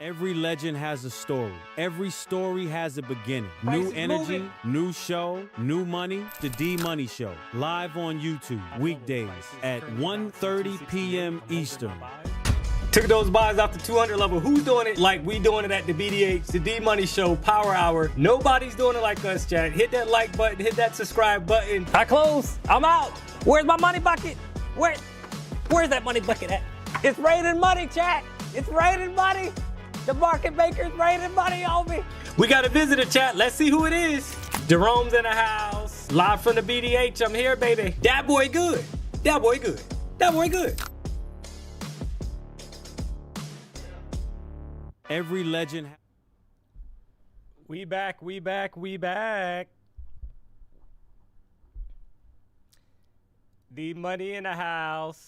Every legend has a story. Every story has a beginning. New energy, new show, new money. The D-Money Show. Live on YouTube. Weekdays at 1:30 p.m. Eastern. Took those buys off the 200 level. Who's doing it like we doing it at the BDH, the D-Money Show, Power Hour? Nobody's doing it like us, chat. Hit that like button. Hit that subscribe button. I close. I'm out. Where's my money bucket? Where's that money bucket at? It's raining money, chat. It's raining money. The market maker's raining money on me. We got a visitor, chat. Let's see who it is. Jerome's in the house. Live from the BDH. I'm here, baby. That boy good. That boy good. That boy good. Every legend. We back. We back. We back. The money in the house.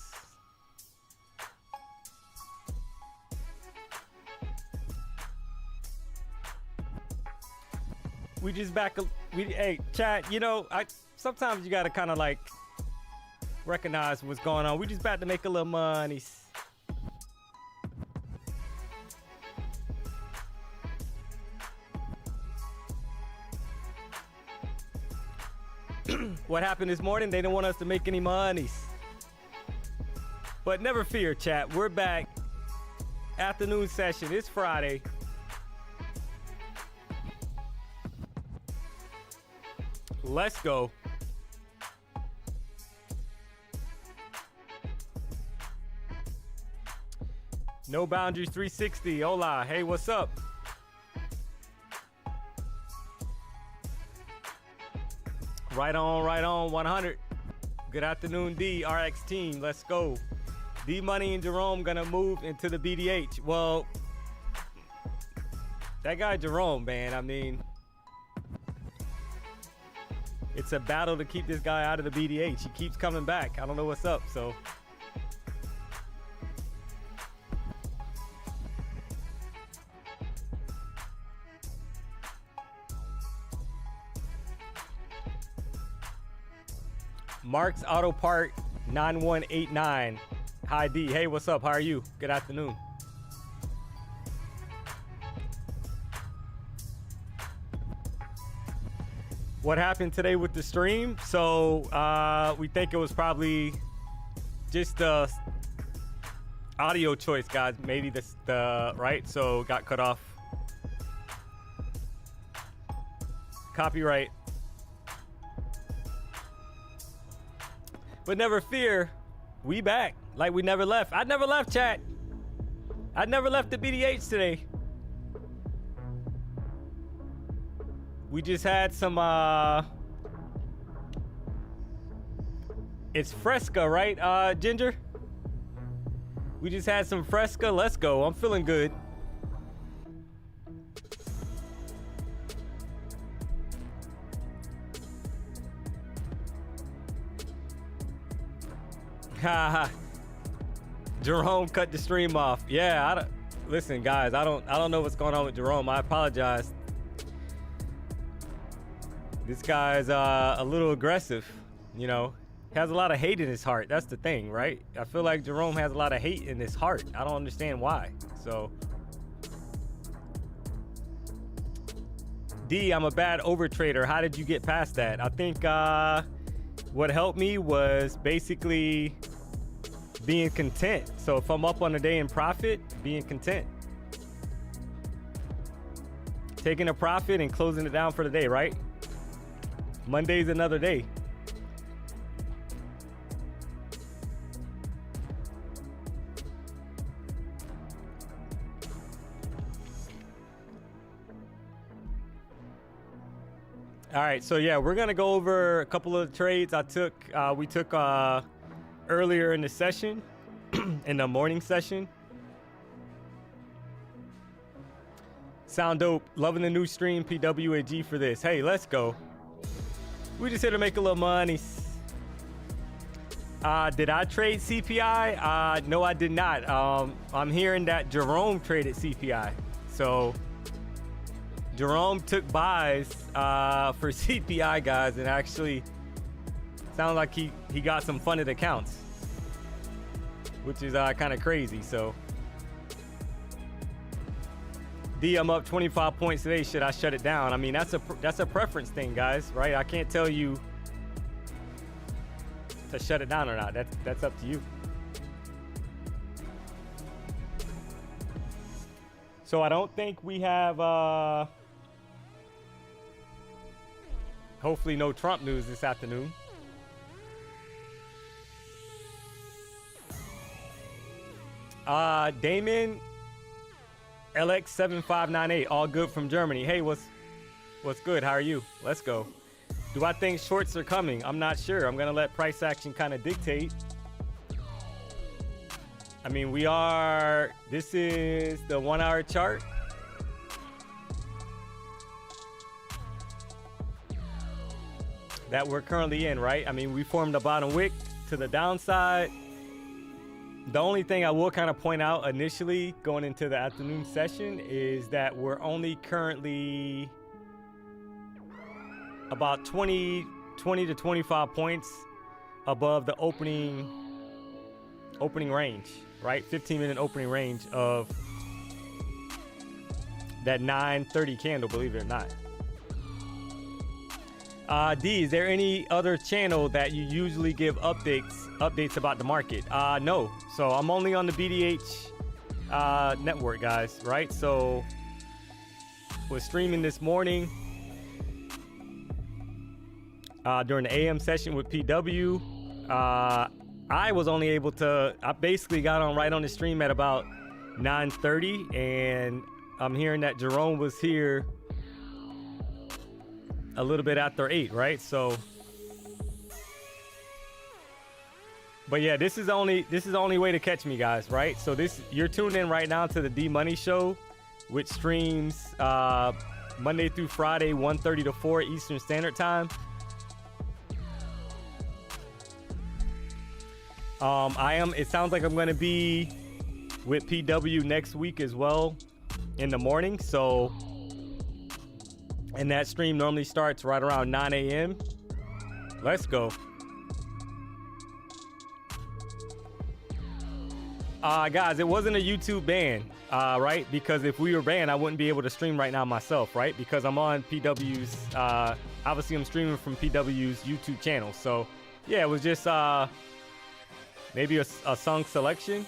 We just back. Hey, chat. You know, sometimes you gotta kind of like recognize what's going on. We just about to make a little money. What happened this morning? They didn't want us to make any monies. But never fear, chat. We're back. Afternoon session. It's Friday. Let's go. No Boundaries 360. Hola. Hey, what's up? Right on 100. Good afternoon, D, RX team. Let's go. D-Money and Jerome gonna move into the BDH. Well, that guy Jerome, man, I mean, it's a battle to keep this guy out of the BDH. He keeps coming back. I don't know what's up, so. Mark's Auto Part 9189. Hi, D. Hey, what's up? How are you? Good afternoon. What happened today with the stream? So we think it was probably just the audio choice, guys. Maybe the right, so got cut off. Copyright. But never fear, we back like we never left. I never left, chat. I never left the BDH today. We just had some, it's Fresca, right, Ginger? We just had some Fresca. Let's go. I'm feeling good. Haha. Jerome cut the stream off. Yeah, listen, guys, I don't know what's going on with Jerome. I apologize. This guy's a little aggressive, you know. He has a lot of hate in his heart. That's the thing, right? I feel like Jerome has a lot of hate in his heart. I don't understand why. So, D, I'm a bad overtrader. How did you get past that? I think what helped me was basically being content. So if I'm up on a day in profit, being content. Taking a profit and closing it down for the day, right? Monday's another day. All right, so yeah, we're gonna go over a couple of trades we took earlier in the session, in the morning session. Sound dope. Loving the new stream, PWAG for this. Hey, let's go. We just here to make a little money. Did I trade CPI? No, I did not. I'm hearing that Jerome traded CPI. So Jerome took buys for CPI, guys, and actually sounds like he got some funded accounts, which is kind of crazy. So D, I'm up 25 points today. Should I shut it down? I mean, that's a preference thing, guys, right? I can't tell you to shut it down or not. That's up to you. So I don't think we have hopefully no Trump news this afternoon. Damon LX7598, all good from Germany. Hey, what's good? How are you? Let's go. Do I think shorts are coming? I'm not sure. I'm gonna let price action kind of dictate. I mean, this is the 1 hour chart. That we're currently in, right? I mean, we formed a bottom wick to the downside. The only thing I will kind of point out initially going into the afternoon session is that we're only currently about 20 to 25 points above the opening range, right? 15-minute opening range of that 9:30 candle, believe it or not. D, is there any other channel that you usually give updates about the market? No. So I'm only on the BDH network, guys, right? So was streaming this morning during the AM session with PW. I was only able to, I basically got on right on the stream at about 9:30, and I'm hearing that Jerome was here a little bit after 8, right? So, but yeah, this is the only way to catch me, guys, right? So you're tuned in right now to the D-Money Show, which streams Monday through Friday, 1:30 to 4 Eastern Standard Time. It sounds like I'm gonna be with PW next week as well in the morning. So, and that stream normally starts right around 9 a.m. Let's go. Guys, it wasn't a YouTube ban, right? Because if we were banned, I wouldn't be able to stream right now myself, right? Because I'm on PW's, obviously I'm streaming from PW's YouTube channel. So yeah, it was just maybe a song selection.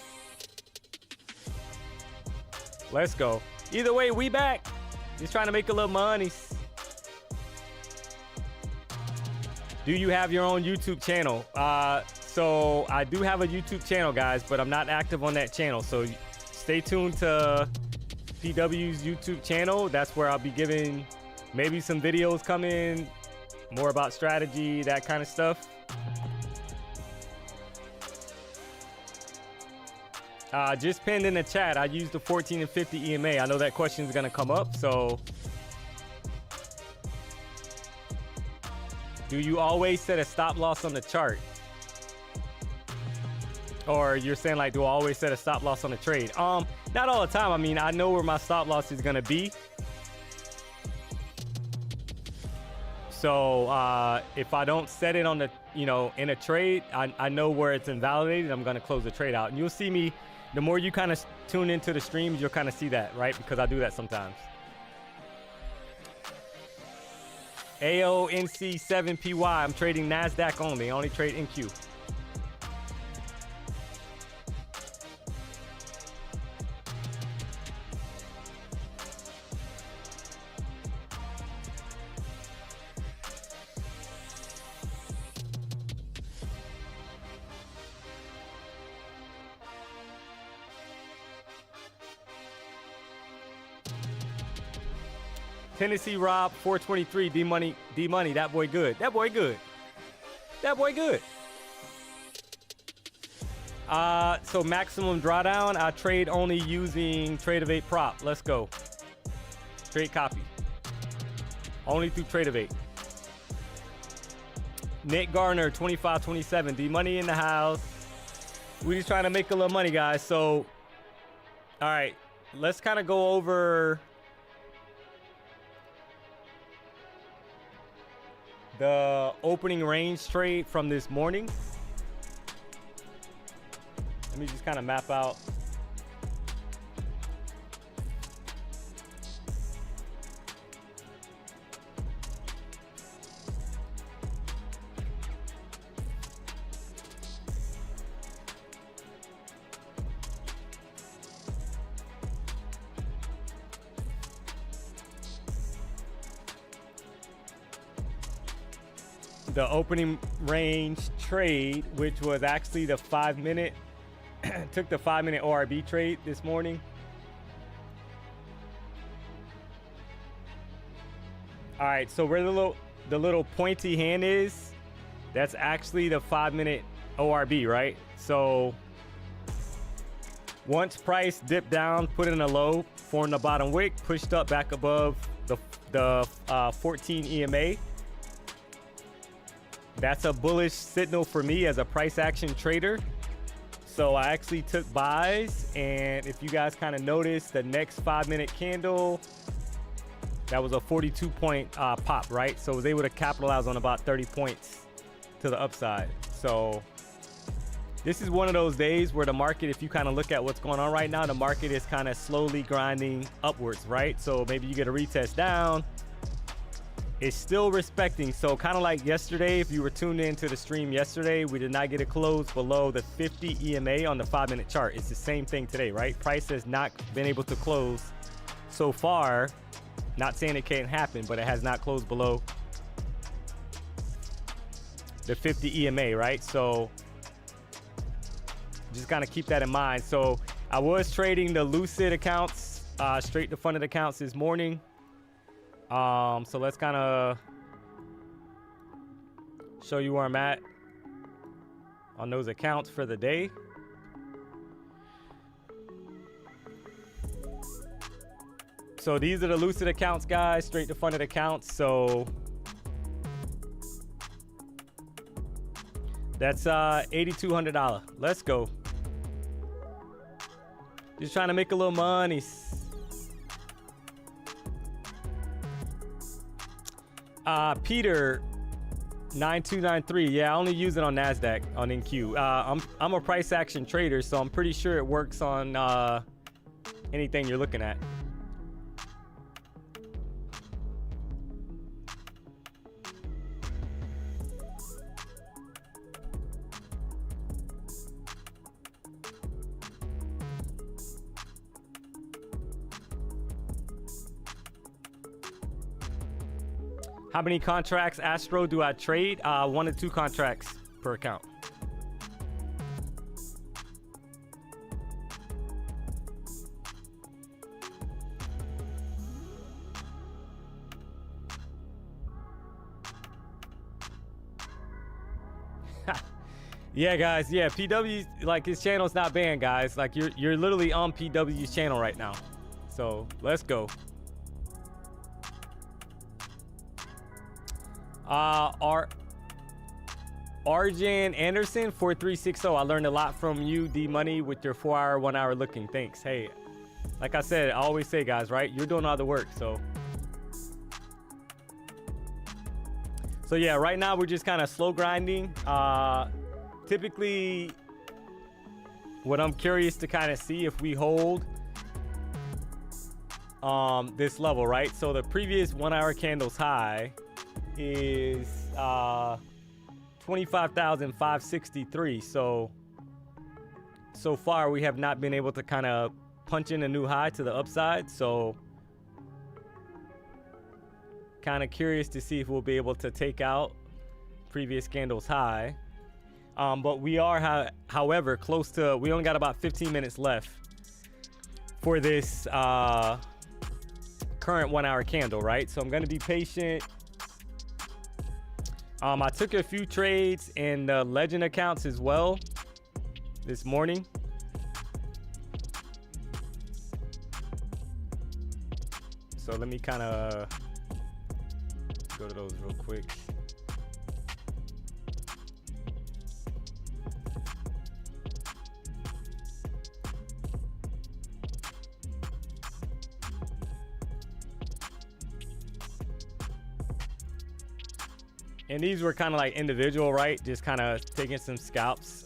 Let's go. Either way, we back. Just trying to make a little money. Do you have your own YouTube channel? So I do have a YouTube channel, guys, but I'm not active on that channel. So stay tuned to PW's YouTube channel. That's where I'll be giving maybe some videos coming, more about strategy, that kind of stuff. Just pinned in the chat, I used the 14 and 50 EMA. I know that question is going to come up, so. Do you always set a stop loss on the chart? Or you're saying like, do I always set a stop loss on the trade? Not all the time. I mean, I know where my stop loss is going to be. So if I don't set it on the, in a trade, I know where it's invalidated. I'm going to close the trade out. And you'll see me, the more you kind of tune into the streams, you'll kind of see that, right? Because I do that sometimes. AONC7PY, I'm trading NASDAQ only. I only trade NQ. Tennessee Rob 423 D-Money, that boy good. That boy good. That boy good. So maximum drawdown, I trade only using Trade of 8 prop. Let's go. Trade copy. Only through Trade of 8. Nick Garner 2527 D-Money in the house. We just trying to make a little money, guys. So, all right, let's kind of go over the opening range trade from this morning. Let me just kind of map out. the opening range trade, which was actually the 5-minute. Took the 5-minute ORB trade this morning. All right, so where the little pointy hand is, that's actually the 5-minute ORB, right? So once price dipped down, put in a low, formed the bottom wick, pushed up back above the 14 EMA. That's a bullish signal for me as a price action trader. So I actually took buys, and if you guys kind of notice, the next 5-minute candle, that was a 42-point pop, right? So I was able to capitalize on about 30 points to the upside. So this is one of those days where the market, if you kind of look at what's going on right now, the market is kind of slowly grinding upwards, right? So maybe you get a retest down. It's still respecting. So kind of like yesterday, if you were tuned into the stream yesterday, we did not get a close below the 50 EMA on the 5-minute chart. It's the same thing today, right? Price has not been able to close so far. Not saying it can't happen, but it has not closed below the 50 EMA, right? So just kind of keep that in mind. So I was trading the Lucid accounts, straight to funded accounts this morning. So let's kind of show you where I'm at on those accounts for the day. So these are the Lucid accounts, guys, straight to funded accounts. So that's $8,200. Let's go. Just trying to make a little money. Peter 9293. Yeah, I only use it on NASDAQ on NQ. I'm a price action trader, so I'm pretty sure it works on anything you're looking at. How many contracts, Astro, do I trade? 1 to 2 contracts per account. Yeah, guys. Yeah, PW, like, his channel's not banned, guys. Like, you're literally on PW's channel right now. So let's go. Arjan Anderson 4360. I learned a lot from you, DMONEY, with your 4-hour, 1-hour looking. Thanks. Hey, like I said, I always say, guys, right? You're doing all the work. So yeah, right now we're just kind of slow grinding. Typically, what I'm curious to kind of see if we hold this level, right? So the previous 1-hour candle's high is 25,563. So far we have not been able to kind of punch in a new high to the upside. So kind of curious to see if we'll be able to take out previous candle's high. But we are, however, close to, we only got about 15 minutes left for this current 1-hour candle, right? So I'm going to be patient. I took a few trades in the Legend accounts as well this morning. So let me kind of go to those real quick. And these were kind of like individual, right? Just kind of taking some scalps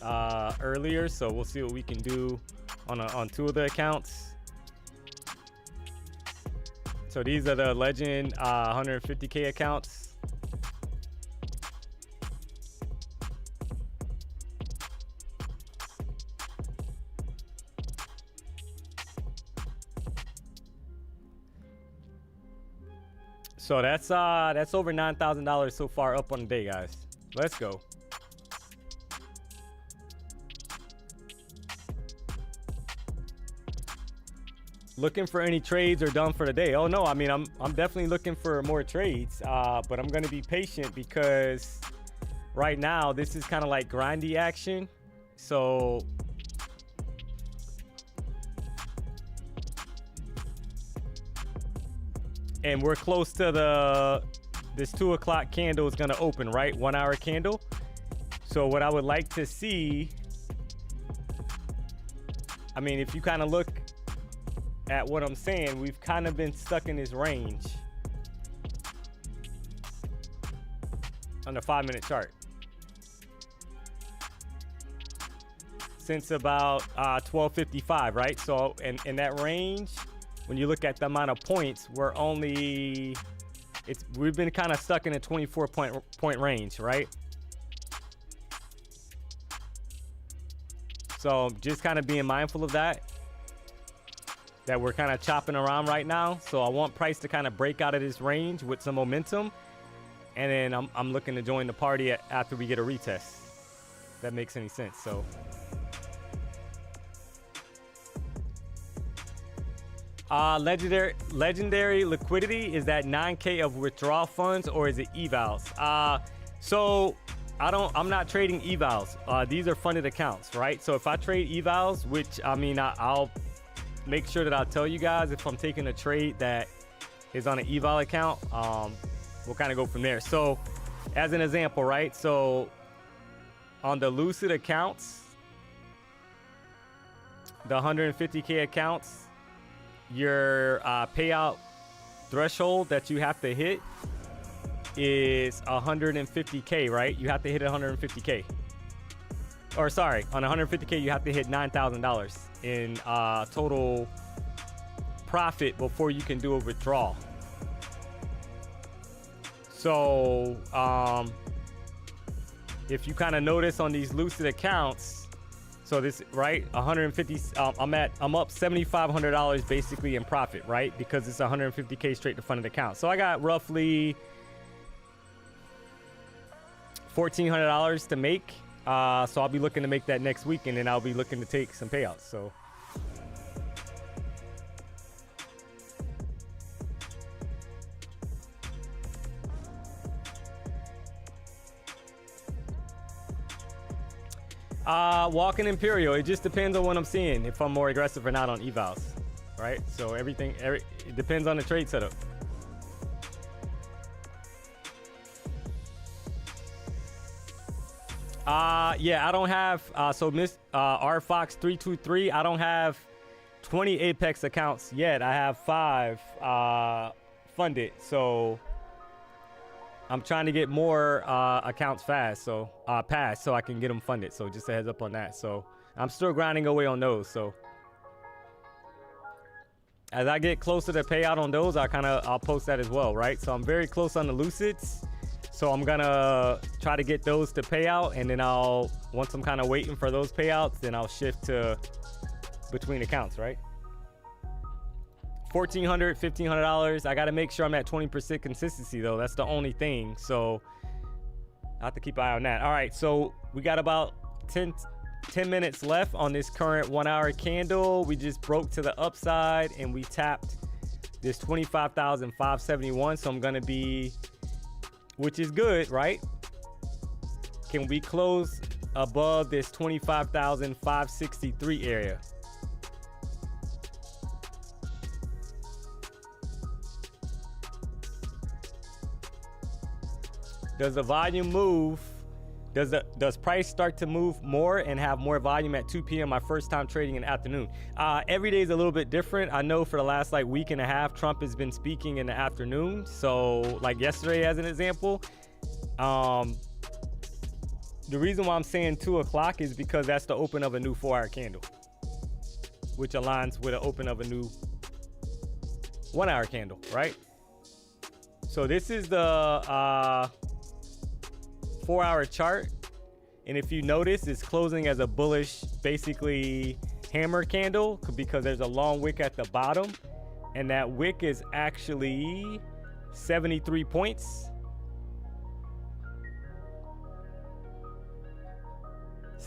earlier. So we'll see what we can do on 2 of the accounts. So these are the Legend 150K accounts. So that's over $9,000 so far up on the day, guys. Let's go. Looking for any trades or done for the day? Oh no, I mean, I'm definitely looking for more trades, but I'm gonna be patient because right now this is kind of like grindy action. So and we're close to this 2 o'clock candle is gonna open, right? 1 hour candle. So what I would like to see, I mean, if you kind of look at what I'm saying, we've kind of been stuck in this range on the 5-minute chart since about 12:55, right? So in that range, when you look at the amount of points, we've been kind of stuck in a 24 point range, right? So just kind of being mindful of that we're kind of chopping around right now. So I want price to kind of break out of this range with some momentum. And then I'm looking to join the party after we get a retest. If that makes any sense. So legendary liquidity, is that 9K of withdrawal funds or is it evals? So I'm not trading evals. These are funded accounts, right? So if I trade evals, which I mean, I'll make sure that I'll tell you guys if I'm taking a trade that is on an eval account. We'll kind of go from there. So as an example, right? So on the Lucid accounts, the 150K accounts, your payout threshold that you have to hit is 150K, right? You have to hit 150K. Or sorry, on 150K, you have to hit $9,000 in total profit before you can do a withdrawal. So if you kind of notice on these Lucid accounts, so this, right, 150, I'm up $7,500 basically in profit, right? Because it's 150K straight to funded account. So I got roughly $1,400 to make. So I'll be looking to make that next week, and then I'll be looking to take some payouts. So walking Imperial, it just depends on what I'm seeing, if I'm more aggressive or not on evals, right? So it depends on the trade setup. Yeah, I don't have so Miss RFox323, I don't have 20 Apex accounts yet. I have 5 funded, so I'm trying to get more accounts passed so I can get them funded. So just a heads up on that. So I'm still grinding away on those. So as I get closer to payout on those, I'll post that as well, right? So I'm very close on the Lucids. So I'm gonna try to get those to pay out, and then once I'm kind of waiting for those payouts, then I'll shift to between accounts, right? $1,400, $1,500. I gotta make sure I'm at 20% consistency though. That's the only thing. So I have to keep an eye on that. All right, so we got about 10 minutes left on this current 1 hour candle. We just broke to the upside and we tapped this 25,571. So I'm gonna be, which is good, right? Can we close above this 25,563 area? Does the volume move? Does price start to move more and have more volume at 2 p.m. my first time trading in the afternoon? Every day is a little bit different. I know for the last week and a half, Trump has been speaking in the afternoon. So like yesterday as an example, the reason why I'm saying 2 o'clock is because that's the open of a new 4 hour candle, which aligns with the open of a new 1 hour candle, right? So this is the 4 hour chart, and if you notice, it's closing as a bullish, basically hammer candle, because there's a long wick at the bottom, and that wick is actually 73 points.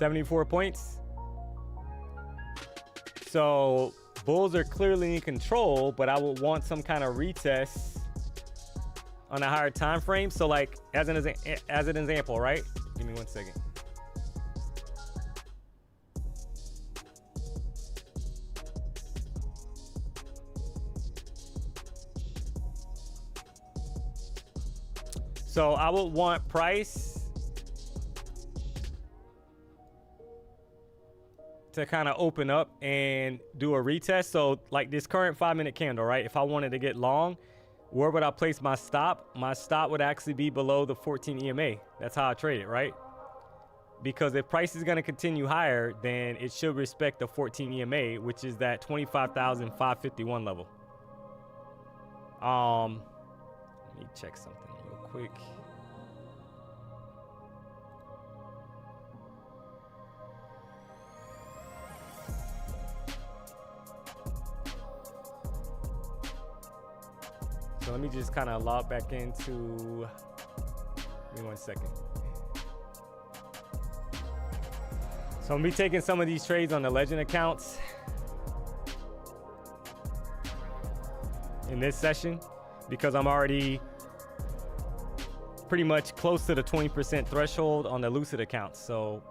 74 points. So bulls are clearly in control, but I would want some kind of retest on a higher time frame. So like as an example, right? Give me 1 second. So I would want price to kind of open up and do a retest. So like this current 5-minute candle, right? If I wanted to get long, where would I place my stop? My stop would actually be below the 14 EMA. That's how I trade it, right? Because if price is going to continue higher, then it should respect the 14 EMA, which is that 25,551 level. Let me check something real quick. So let me just kind of log back into, give me 1 second. So I'm gonna be taking some of these trades on the legend accounts in this session because I'm already pretty much close to the 20% threshold on the Lucid accounts. So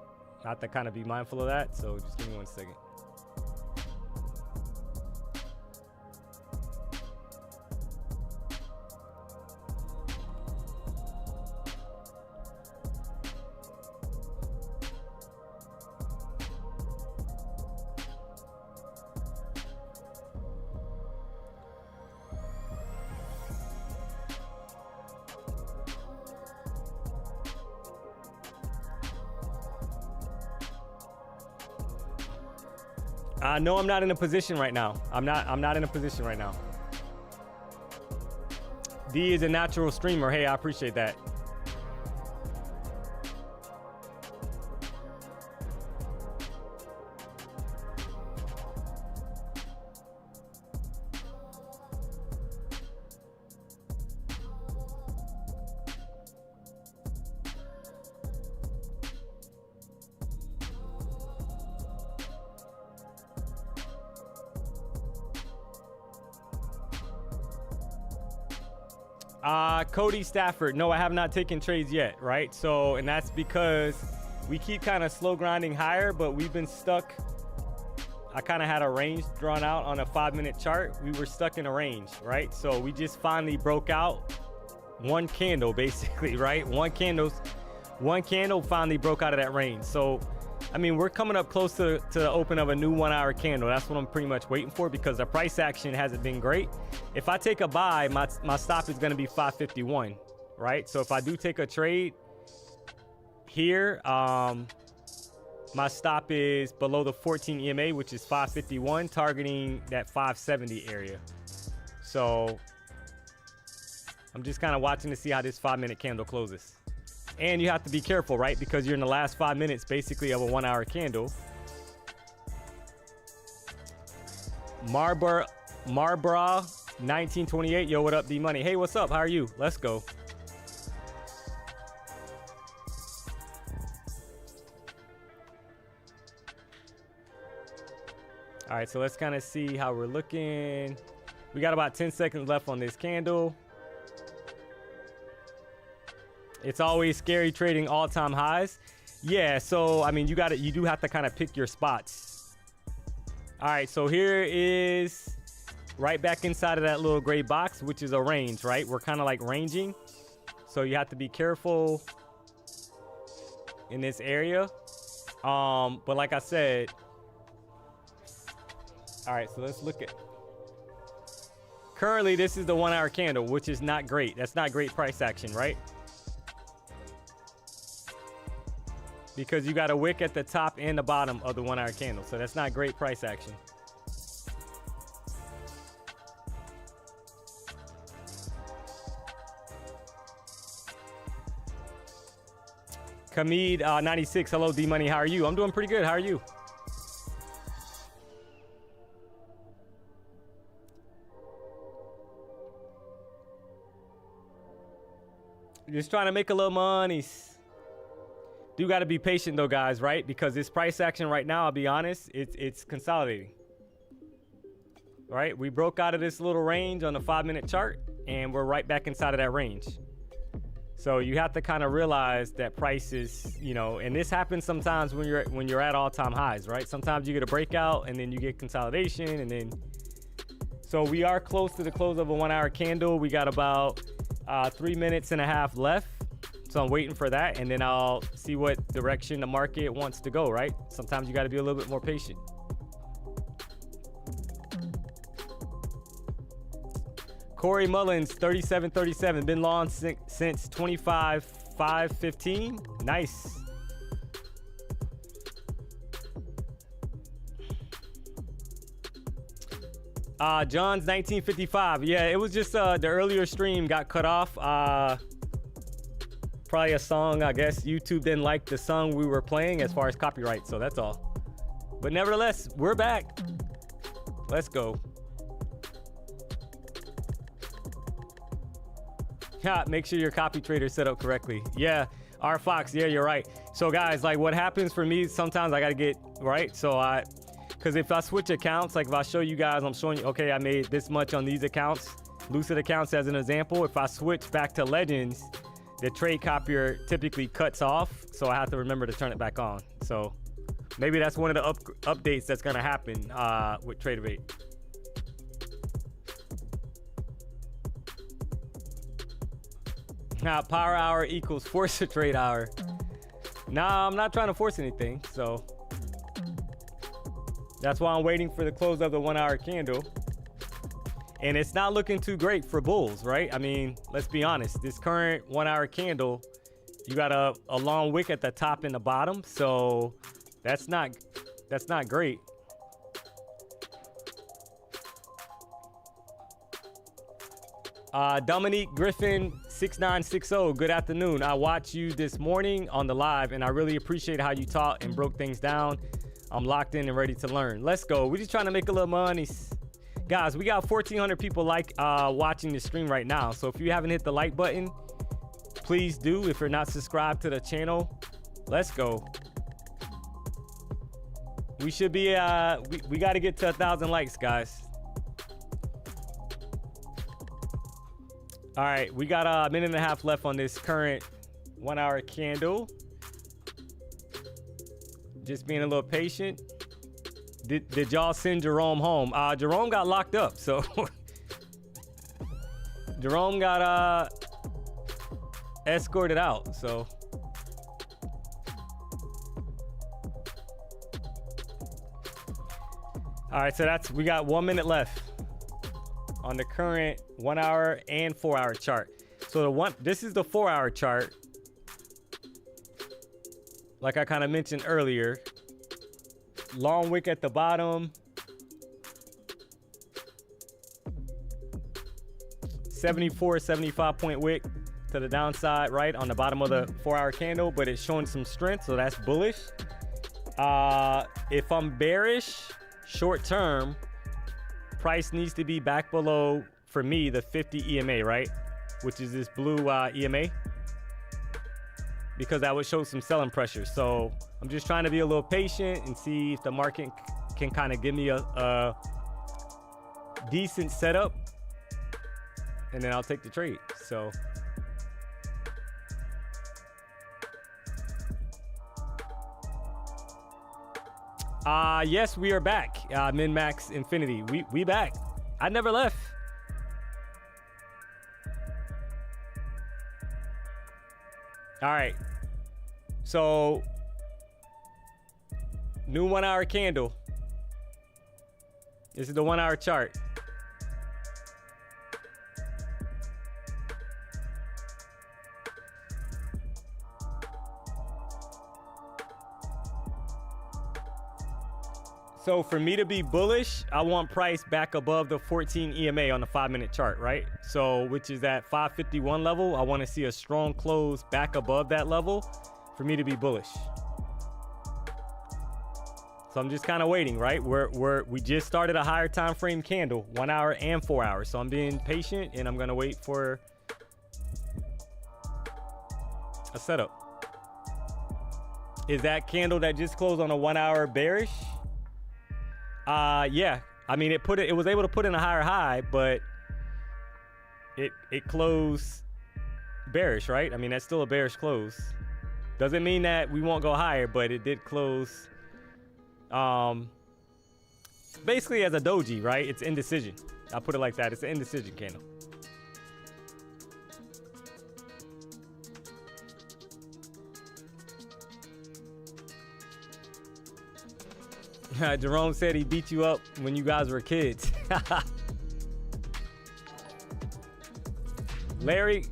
I have to kind of be mindful of that. So just give me 1 second. No, I'm not in a position right now. I'm not in a position right now. D is a natural streamer. Hey, I appreciate that. Cody Stafford. No, I have not taken trades yet, right? So, and that's because we keep kind of slow grinding higher, but we've been stuck. I kind of had a range drawn out on a 5-minute chart. We were stuck in a range, right? So we just finally broke out one candle, basically, right? One candle finally broke out of that range. So, I mean, we're coming up close to the open of a new 1-hour candle. That's what I'm pretty much waiting for because the price action hasn't been great. If I take a buy, my stop is going to be 551, right? So if I do take a trade here, my stop is below the 14 EMA, which is 551, targeting that 570 area. So I'm just kind of watching to see how this 5-minute candle closes. And you have to be careful, right? Because you're in the last 5 minutes, basically, of a 1-hour candle. Marbra 1928. Yo, what up, D-Money? Hey, what's up? How are you? Let's go. All right, so let's kind of see how we're looking. We got about 10 seconds left on this candle. It's always scary trading all-time highs. Yeah, so I mean, you do have to kind of pick your spots. All right, so here is right back inside of that little gray box, which is a range, right? We're kind of like ranging. So you have to be careful in this area. But like I said, all right, so let's look at, currently this is the 1-hour candle, which is not great. That's not great price action, right? Because you got a wick at the top and the bottom of the 1-hour candle. So that's not great price action. Kamid 96. Hello, D-Money. How are you? I'm doing pretty good. How are you? Just trying to make a little money. Do got to be patient though, guys, right? Because this price action right now, I'll be honest, it's consolidating. Right? We broke out of this little range on the 5-minute chart, and we're right back inside of that range. So you have to kind of realize that price is, you know, and this happens sometimes when you're at all-time highs, right? Sometimes you get a breakout and then you get consolidation, and then so we are close to the close of a 1-hour candle. We got about 3.5 minutes left. So I'm waiting for that, and then I'll see what direction the market wants to go, right? Sometimes you got to be a little bit more patient. Corey Mullins, 3737, been long since 25/5/15. Nice. John's 1955. Yeah, it was just the earlier stream got cut off. Probably a song, I guess YouTube didn't like the song we were playing as far as copyright, so that's all. But nevertheless, we're back. Let's go. Yeah, make sure your copy trader is set up correctly. Yeah, R Fox, yeah, you're right. So guys, like what happens for me, sometimes I gotta get, right? So because if I switch accounts, like if I show you guys, I'm showing you, okay, I made this much on these accounts, Lucid accounts as an example. If I switch back to Legends, the trade copier typically cuts off, so I have to remember to turn it back on. So maybe that's one of the updates that's gonna happen with TraderBait. Now, power hour equals force a trade hour. Nah, I'm not trying to force anything, so that's why I'm waiting for the close of the 1-hour candle. And it's not looking too great for bulls, right? I mean, let's be honest. This current 1-hour candle, you got a long wick at the top and the bottom, so that's not great. Dominique Griffin 6960, good afternoon. I watched you this morning on the live, and I really appreciate how you taught and broke things down. I'm locked in and ready to learn. Let's go. We're just trying to make a little money. Guys, we got 1,400 people watching the stream right now. So if you haven't hit the like button, please do. If you're not subscribed to the channel, let's go. We should be, we got to get to 1,000 likes, guys. All right, we got a minute and a half left on this current 1-hour candle. Just being a little patient. Did y'all send Jerome home? Jerome got locked up, so Jerome got escorted out, so. All right, so we got 1 minute left on the current 1-hour and 4-hour chart. So this is the 4-hour chart. Like I kind of mentioned earlier, long wick at the bottom, 75 point wick to the downside, right on the bottom of the 4-hour candle, but it's showing some strength, so that's bullish. If I'm bearish short term, price needs to be back below, for me, the 50 EMA, right? Which is this blue EMA, because that would show some selling pressure. So I'm just trying to be a little patient and see if the market can kind of give me a decent setup, and then I'll take the trade. So yes, we are back. Min-max infinity, we back. I never left. All right, so new 1-hour candle. This is the 1-hour chart. So for me to be bullish, I want price back above the 14 EMA on the 5-minute chart, right? So which is that 551 level. I want to see a strong close back above that level for me to be bullish. So I'm just kind of waiting, right? We just started a higher time frame candle, 1 hour and 4 hours. So I'm being patient and I'm gonna wait for a setup. is that candle that just closed on a 1 hour bearish. Yeah, I mean it was able to put in a higher high, but it closed bearish, right? I mean, that's still a bearish close. Doesn't mean that we won't go higher, but it did close basically as a doji, right? It's indecision. I'll put it like that. It's an indecision candle. Jerome said he beat you up when you guys were kids. Larry,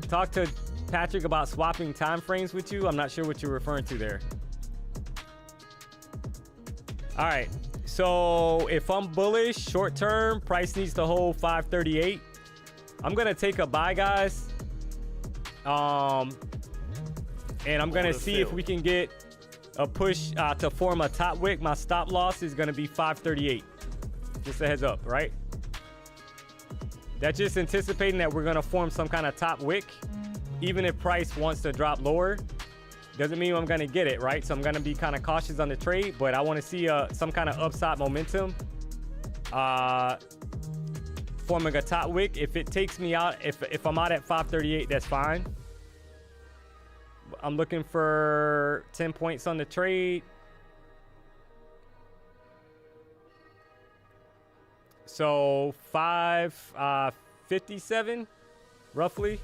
talk to Patrick about swapping time frames with you. I'm not sure what you're referring to there. All right, so if I'm bullish short term, price needs to hold 538. I'm gonna take a buy, guys. And I'm gonna see if we can get a push to form a top wick. My stop loss is gonna be 538. Just a heads up, right? That's just anticipating that we're gonna form some kind of top wick. Even if price wants to drop lower, doesn't mean I'm gonna get it, right? So I'm gonna be kind of cautious on the trade, but I wanna see some kind of upside momentum forming a top wick. If it takes me out, if I'm out at 538, that's fine. I'm looking for 10 points on the trade. So 557 roughly.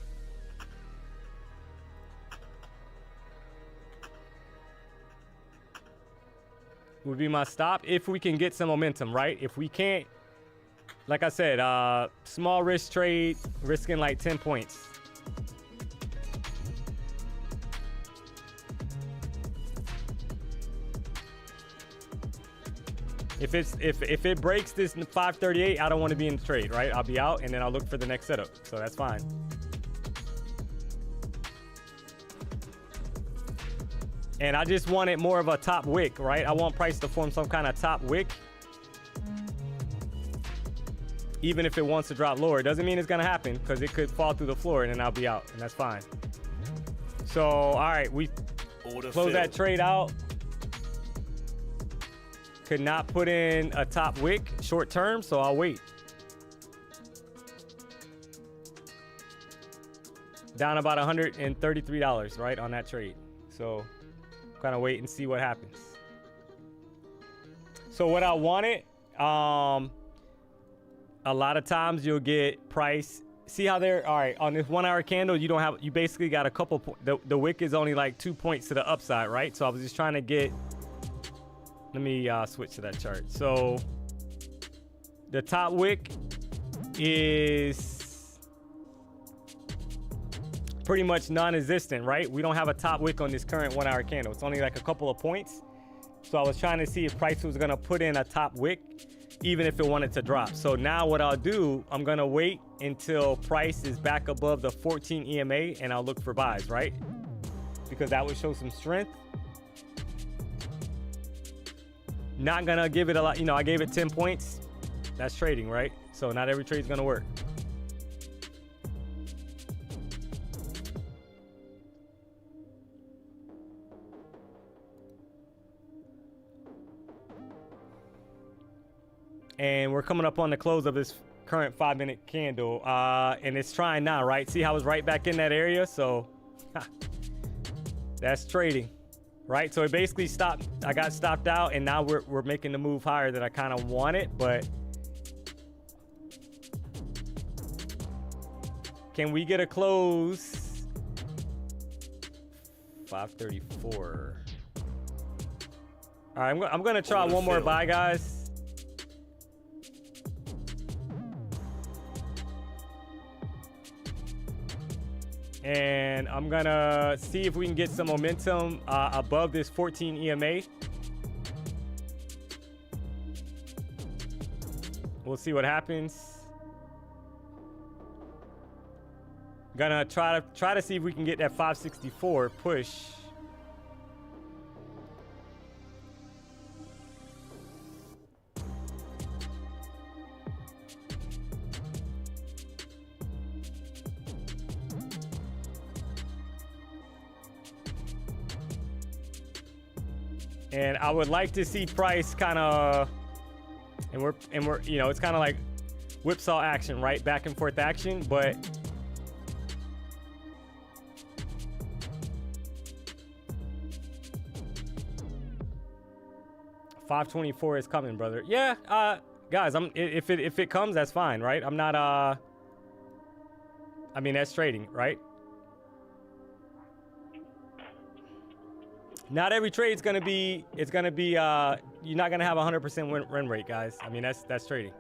Would be my stop if we can get some momentum, right? If we can't, like I said, small risk trade, risking like 10 points. If it breaks this 538, I don't want to be in the trade, right? I'll be out and then I'll look for the next setup. So that's fine. And I just wanted more of a top wick, right? I want price to form some kind of top wick. Even if it wants to drop lower. It doesn't mean it's going to happen because it could fall through the floor and then I'll be out. And that's fine. So, all right. We close that trade out. Could not put in a top wick short term, so I'll wait. Down about $133, right, on that trade. So kind of wait and see what happens. So what I wanted, a lot of times you'll get price. See how they're, all right, on this 1 hour candle, you basically got a couple, the wick is only like 2 points to the upside, right? So I was just trying to get, let me switch to that chart. So the top wick is pretty much non-existent, right? We don't have a top wick on this current 1 hour candle. It's only like a couple of points. So I was trying to see if price was gonna put in a top wick, even if it wanted to drop. So now what I'll do, I'm gonna wait until price is back above the 14 EMA and I'll look for buys, right? Because that would show some strength. Not gonna give it a lot, I gave it 10 points. That's trading, right? So not every trade's gonna work. And we're coming up on the close of this current 5-minute candle. And it's trying now, right? See how it's right back in that area? So that's trading. Right, so it basically stopped. I got stopped out, and now we're making the move higher that I kind of wanted. But can we get a close? 534. All right, I'm gonna try one more buy, guys. And I'm gonna see if we can get some momentum above this 14 EMA. We'll see what happens. Gonna try to see if we can get that 564 push. And I would like to see price kind of, and we're you know, it's kind of like whipsaw action, right? Back and forth action, but $524 is coming, brother. Yeah, guys, if it comes, that's fine, right? I'm not I mean, that's trading, right? Not every trade's gonna be, you're not gonna have 100% win rate, guys. I mean, that's trading.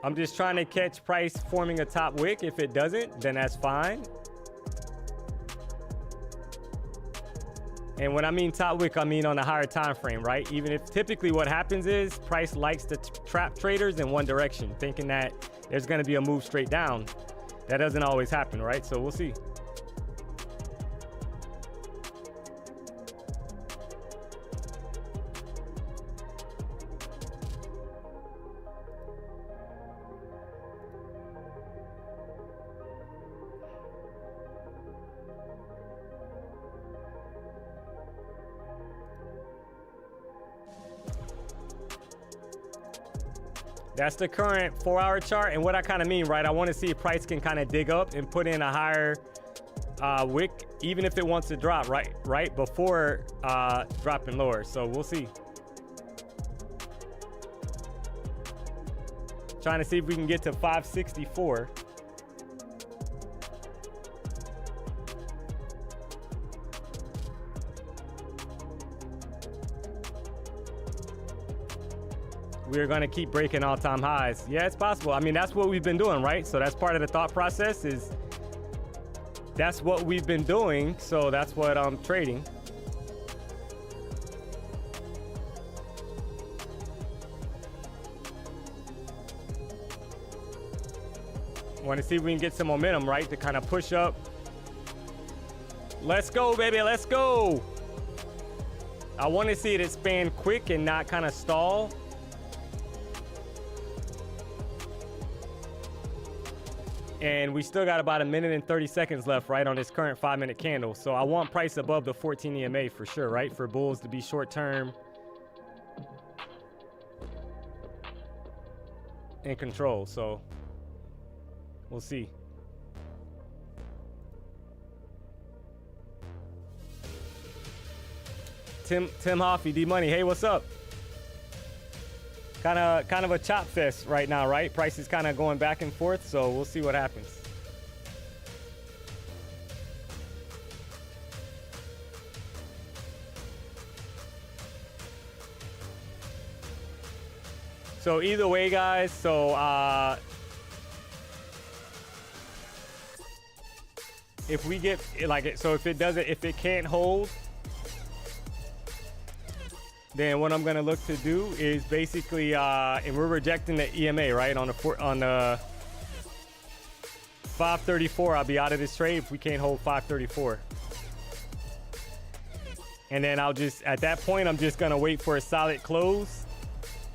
I'm just trying to catch price forming a top wick. If it doesn't, then that's fine. And when I mean top wick, I mean on a higher time frame, right? Even if typically what happens is price likes to trap traders in one direction, thinking that there's gonna be a move straight down. That doesn't always happen, right? So we'll see. That's the current 4-hour chart, and what I kind of mean, right? I want to see if price can kind of dig up and put in a higher wick, even if it wants to drop, right before dropping lower. So we'll see. Trying to see if we can get to 564. We're going to keep breaking all-time highs. Yeah, it's possible. I mean, that's what we've been doing, right? So that's part of the thought process, is that's what we've been doing. So that's what I'm trading. Want to see if we can get some momentum, right? To kind of push up. Let's go, baby. Let's go. I want to see it expand quick and not kind of stall. And we still got about 1 minute and 30 seconds left, right, on this current 5-minute candle. So I want price above the 14 EMA for sure, right? For bulls to be short term in control. So we'll see. Tim Hoffey, D-Money, hey, what's up? Kind of a chop fest right now, right? Price is kind of going back and forth, so we'll see what happens. So either way, guys, so if we get like it, so if it can't hold, then what I'm gonna look to do is basically, and we're rejecting the EMA, right? On the 534, I'll be out of this trade if we can't hold 534. And then at that point, I'm just gonna wait for a solid close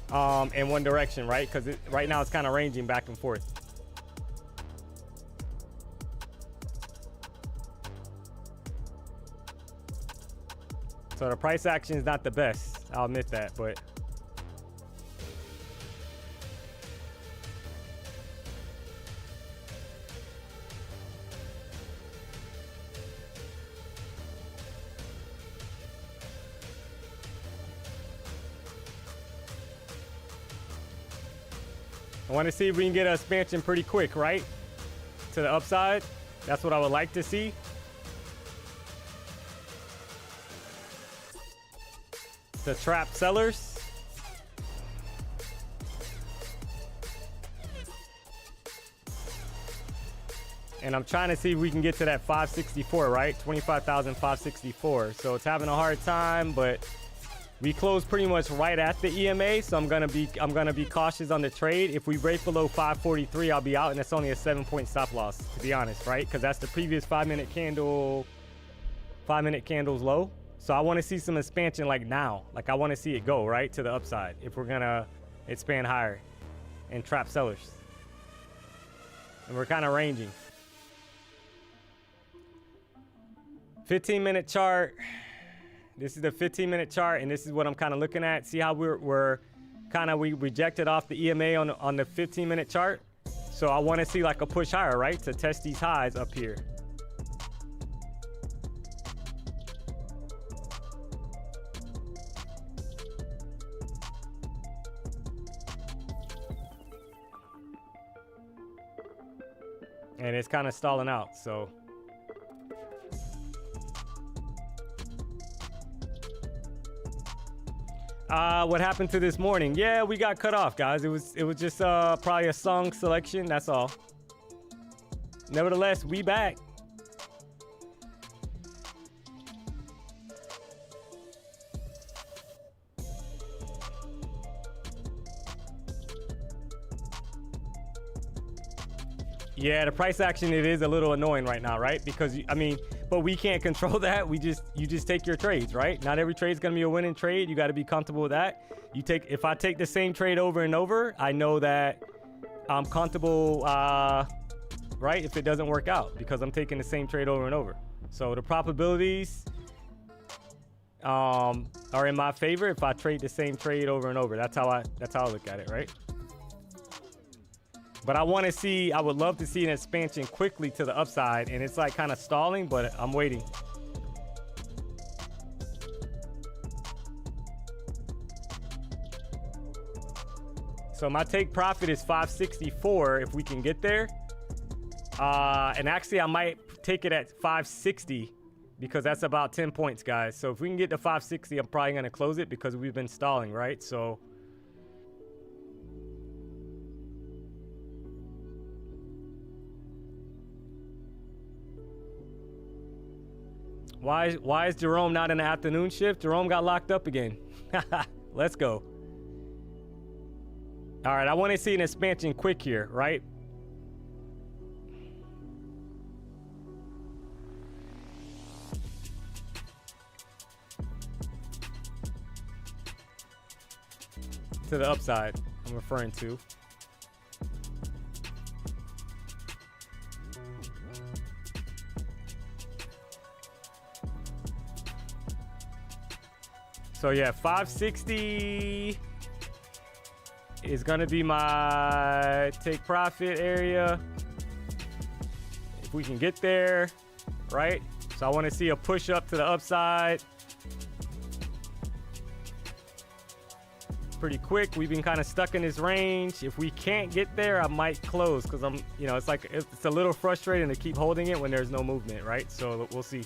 in one direction, right? Because right now it's kind of ranging back and forth. So the price action is not the best. I'll admit that, but I want to see if we can get an expansion pretty quick, right? To the upside. That's what I would like to see. To trap sellers. And I'm trying to see if we can get to that 564, right? 25,564. So it's having a hard time, but we closed pretty much right at the EMA, so I'm gonna be cautious on the trade. If we break below 543, I'll be out, and that's only a 7-point stop loss, to be honest, right? Because that's the previous 5-minute candle. 5-minute candle's low. So I want to see some expansion like now. Like I want to see it go right to the upside if we're gonna expand higher and trap sellers. And we're kind of ranging. 15-minute chart. This is the 15-minute chart, and this is what I'm kind of looking at. See how we rejected off the EMA on the 15-minute chart. So I want to see like a push higher, right, to test these highs up here. And it's kind of stalling out, so. What happened to this morning? Yeah, we got cut off, guys. It was just probably a song selection, that's all. Nevertheless, we back. Yeah, the price action, it is a little annoying right now, right? Because, I mean, but we can't control that. You just take your trades, right? Not every trade is going to be a winning trade. You got to be comfortable with that. If I take the same trade over and over, I know that I'm comfortable, right? If it doesn't work out, because I'm taking the same trade over and over. So the probabilities are in my favor if I trade the same trade over and over. That's how I look at it, right? But I would love to see an expansion quickly to the upside, and it's like kind of stalling, but I'm waiting. So my take profit is 564 if we can get there. And actually I might take it at 560 because that's about 10 points, guys. So if we can get to 560, I'm probably gonna close it because we've been stalling, right? So Why is Jerome not in the afternoon shift? Jerome got locked up again. Let's go. All right, I want to see an expansion quick here, right? To the upside, I'm referring to. So yeah, 560 is gonna be my take profit area. If we can get there, right? So I want to see a push up to the upside. Pretty quick. We've been kind of stuck in this range. If we can't get there, I might close because it's a little frustrating to keep holding it when there's no movement, right? So we'll see.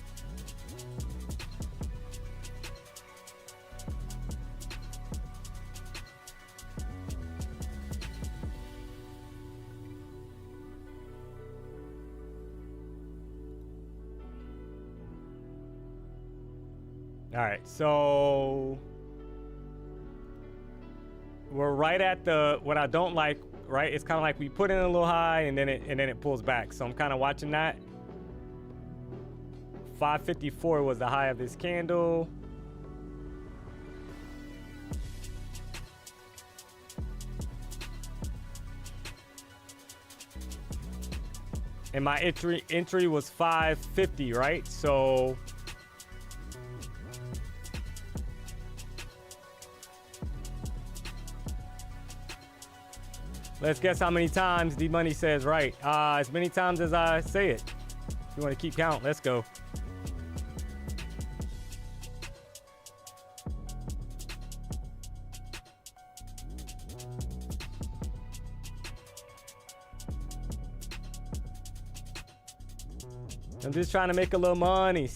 All right, so we're right at what I don't like, right? It's kind of like we put in a little high and then it pulls back. So I'm kind of watching that. 554 was the high of this candle. And my entry was 550, right? So let's guess how many times DMONEY says right. As many times as I say it. If you want to keep count, let's go. I'm just trying to make a little money.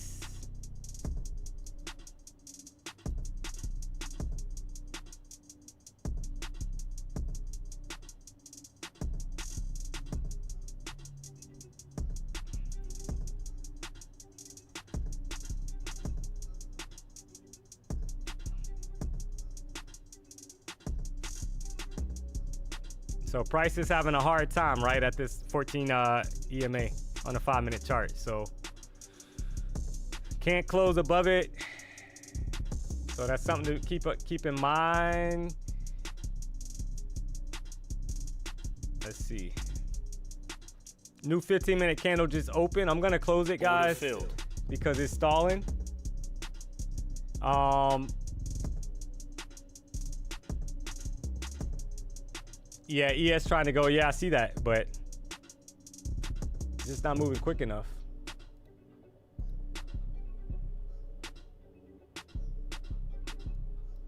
So price is having a hard time, right, at this 14 EMA on a 5-minute chart. So can't close above it. So that's something to keep in mind. Let's see. New 15-minute candle just opened. I'm gonna close it, guys. because it's stalling. Yeah, ES trying to go. Yeah, I see that, but it's just not moving quick enough.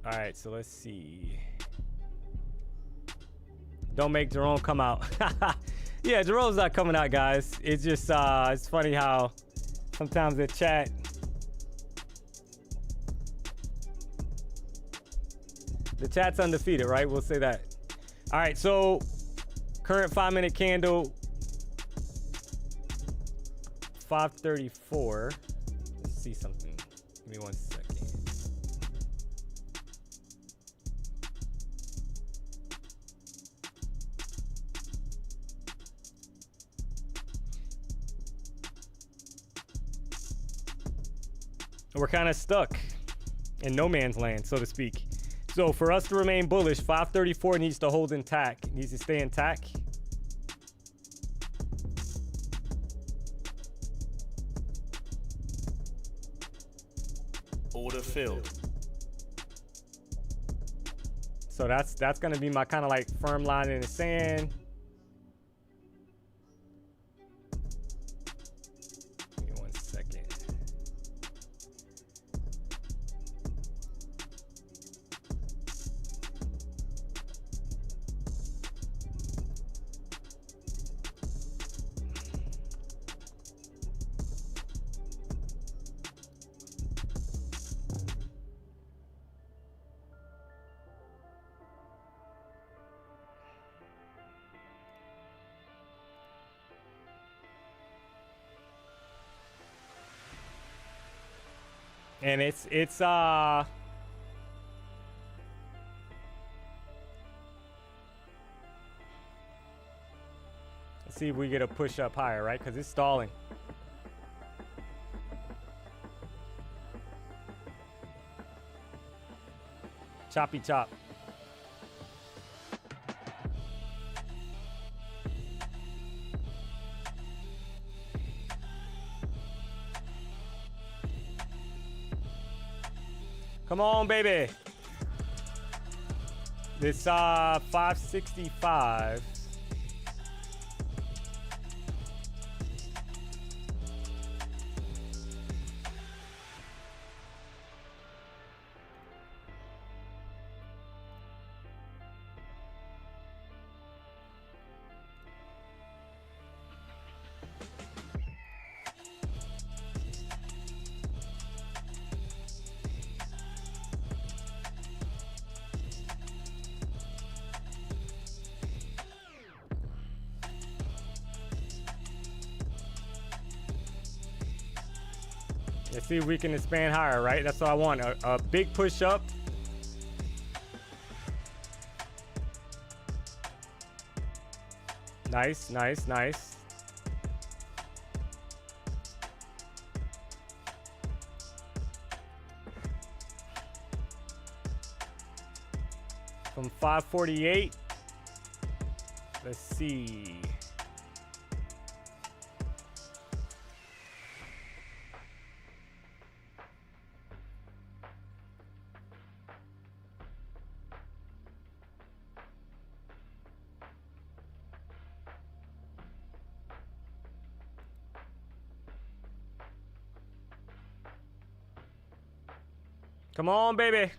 All right, so let's see. Don't make Jerome come out. Yeah, Jerome's not coming out, guys. It's just, it's funny how sometimes the chat. The chat's undefeated, right? We'll say that. All right, so current 5-minute candle, 534. Let's see something. Give me 1 second. We're kind of stuck in no man's land, so to speak. So for us to remain bullish, 534 needs to hold intact, needs to stay intact. Order filled. So that's gonna be my kind of like firm line in the sand. Give me 1 second. And it's let's see if we get a push up higher, right? Because it's stalling. Choppy chop. Come on, baby. This 565. Let's see if we can expand higher, right? That's what I want. A big push up. Nice, nice, nice. From 548. Let's see. Come on, baby.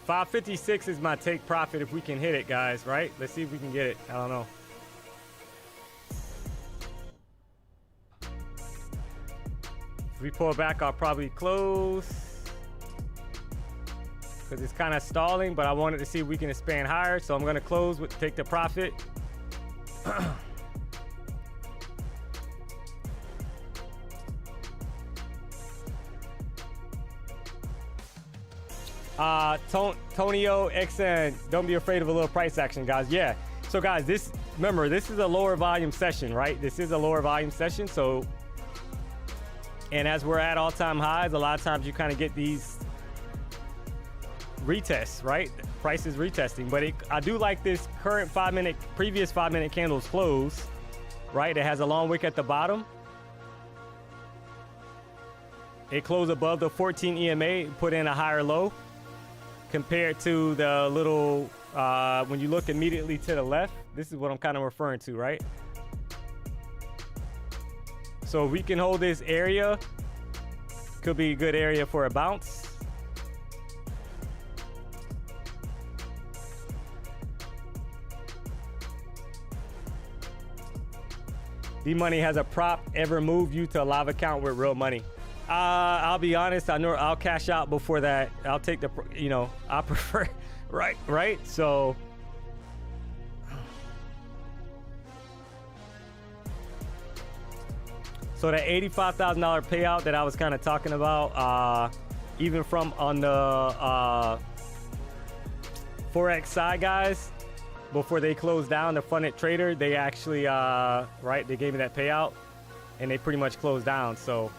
$556 is my take profit if we can hit it, guys, right? Let's see if we can get it. I don't know. If we pull back, I'll probably close. Because it's kind of stalling, but I wanted to see if we can expand higher. So I'm going to close with take the profit. Tonio XN, don't be afraid of a little price action, guys. Yeah. So guys, remember, this is a lower volume session, right? This is a lower volume session. So And as we're at all-time highs, a lot of times you kind of get these retests, right? Price is retesting, but I do like this current previous 5-minute candles close, right? It has a long wick at the bottom. It closed above the 14 EMA, put in a higher low compared to the little, when you look immediately to the left, this is what I'm kind of referring to, right? So if we can hold this area, could be a good area for a bounce. D-Money, has a prop ever moved you to a live account with real money? I'll be honest, I know I'll cash out before that. I'll take the, you know, I prefer, right? So that $85,000 payout that I was kind of talking about, even from on the Forex side, guys, before they closed down the funded trader, they actually, right, they gave me that payout and they pretty much closed down. So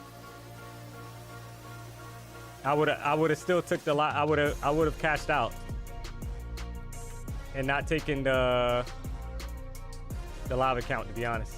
I would have still took the lot. I would have cashed out and not taken the live account, to be honest.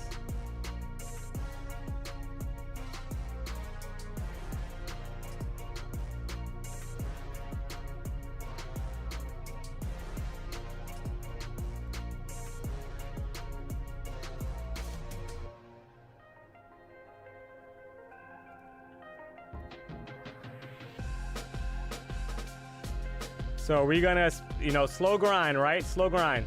So we're gonna, you know, slow grind, right? Slow grind.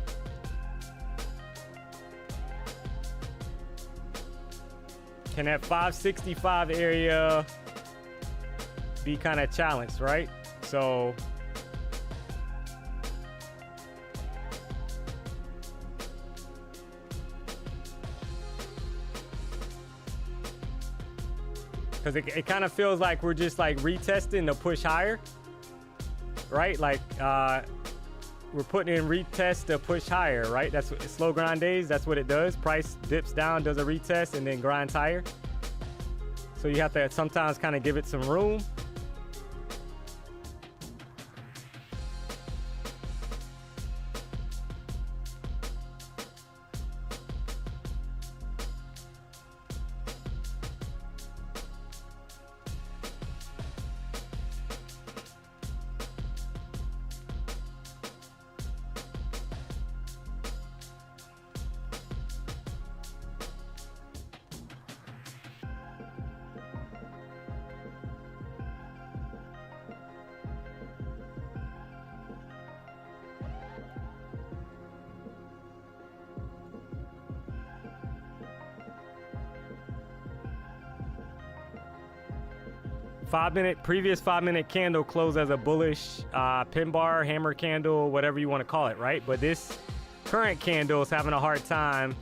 Can that 565 area be kind of challenged, right? So because it kind of feels like we're just like retesting to push higher. Right, like we're putting in retest to push higher, right? That's what slow grind days, that's what it does. Price dips down, does a retest, and then grinds higher. So you have to sometimes kind of give it some room. Previous 5-minute candle closed as a bullish pin bar, hammer candle, whatever you want to call it, right? But this current candle is having a hard time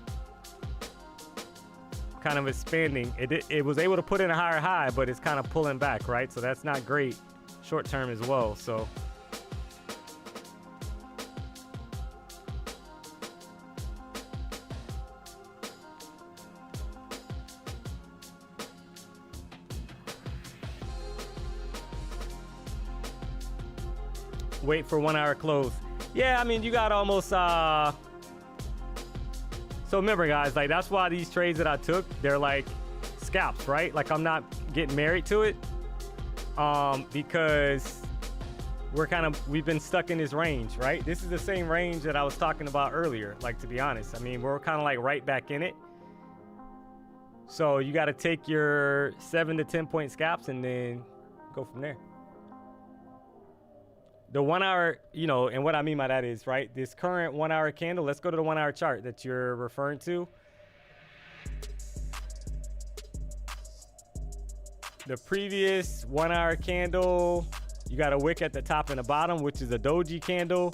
kind of expanding. It was able to put in a higher high, but it's kind of pulling back, right? So that's not great short term as well. So wait for 1 hour close. Yeah, I mean, you got almost so remember, guys, like that's why these trades that I took, they're like scalps, right? Like I'm not getting married to it because we've been stuck in this range, right? This is the same range that I was talking about earlier, like, to be honest. I mean, we're kind of like right back in it. So you got to take your 7 to 10 point scalps and then go from there. The 1 hour, you know, and what I mean by that is, right, this current 1 hour candle, let's go to the 1 hour chart that you're referring to. The previous 1 hour candle, you got a wick at the top and the bottom, which is a doji candle.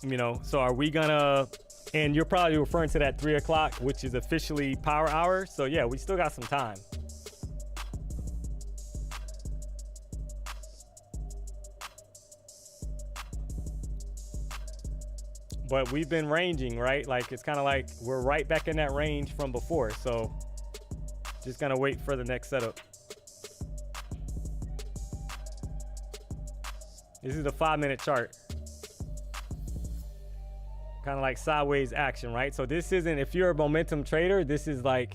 You know, so are we gonna, and you're probably referring to that 3 o'clock, which is officially power hour. So yeah, we still got some time. but we've been ranging, right? Like it's kind of like we're right back in that range from before. So just gonna wait for the next setup. This is the 5-minute chart. Kind of like sideways action, right? So this isn't, if you're a momentum trader, this is like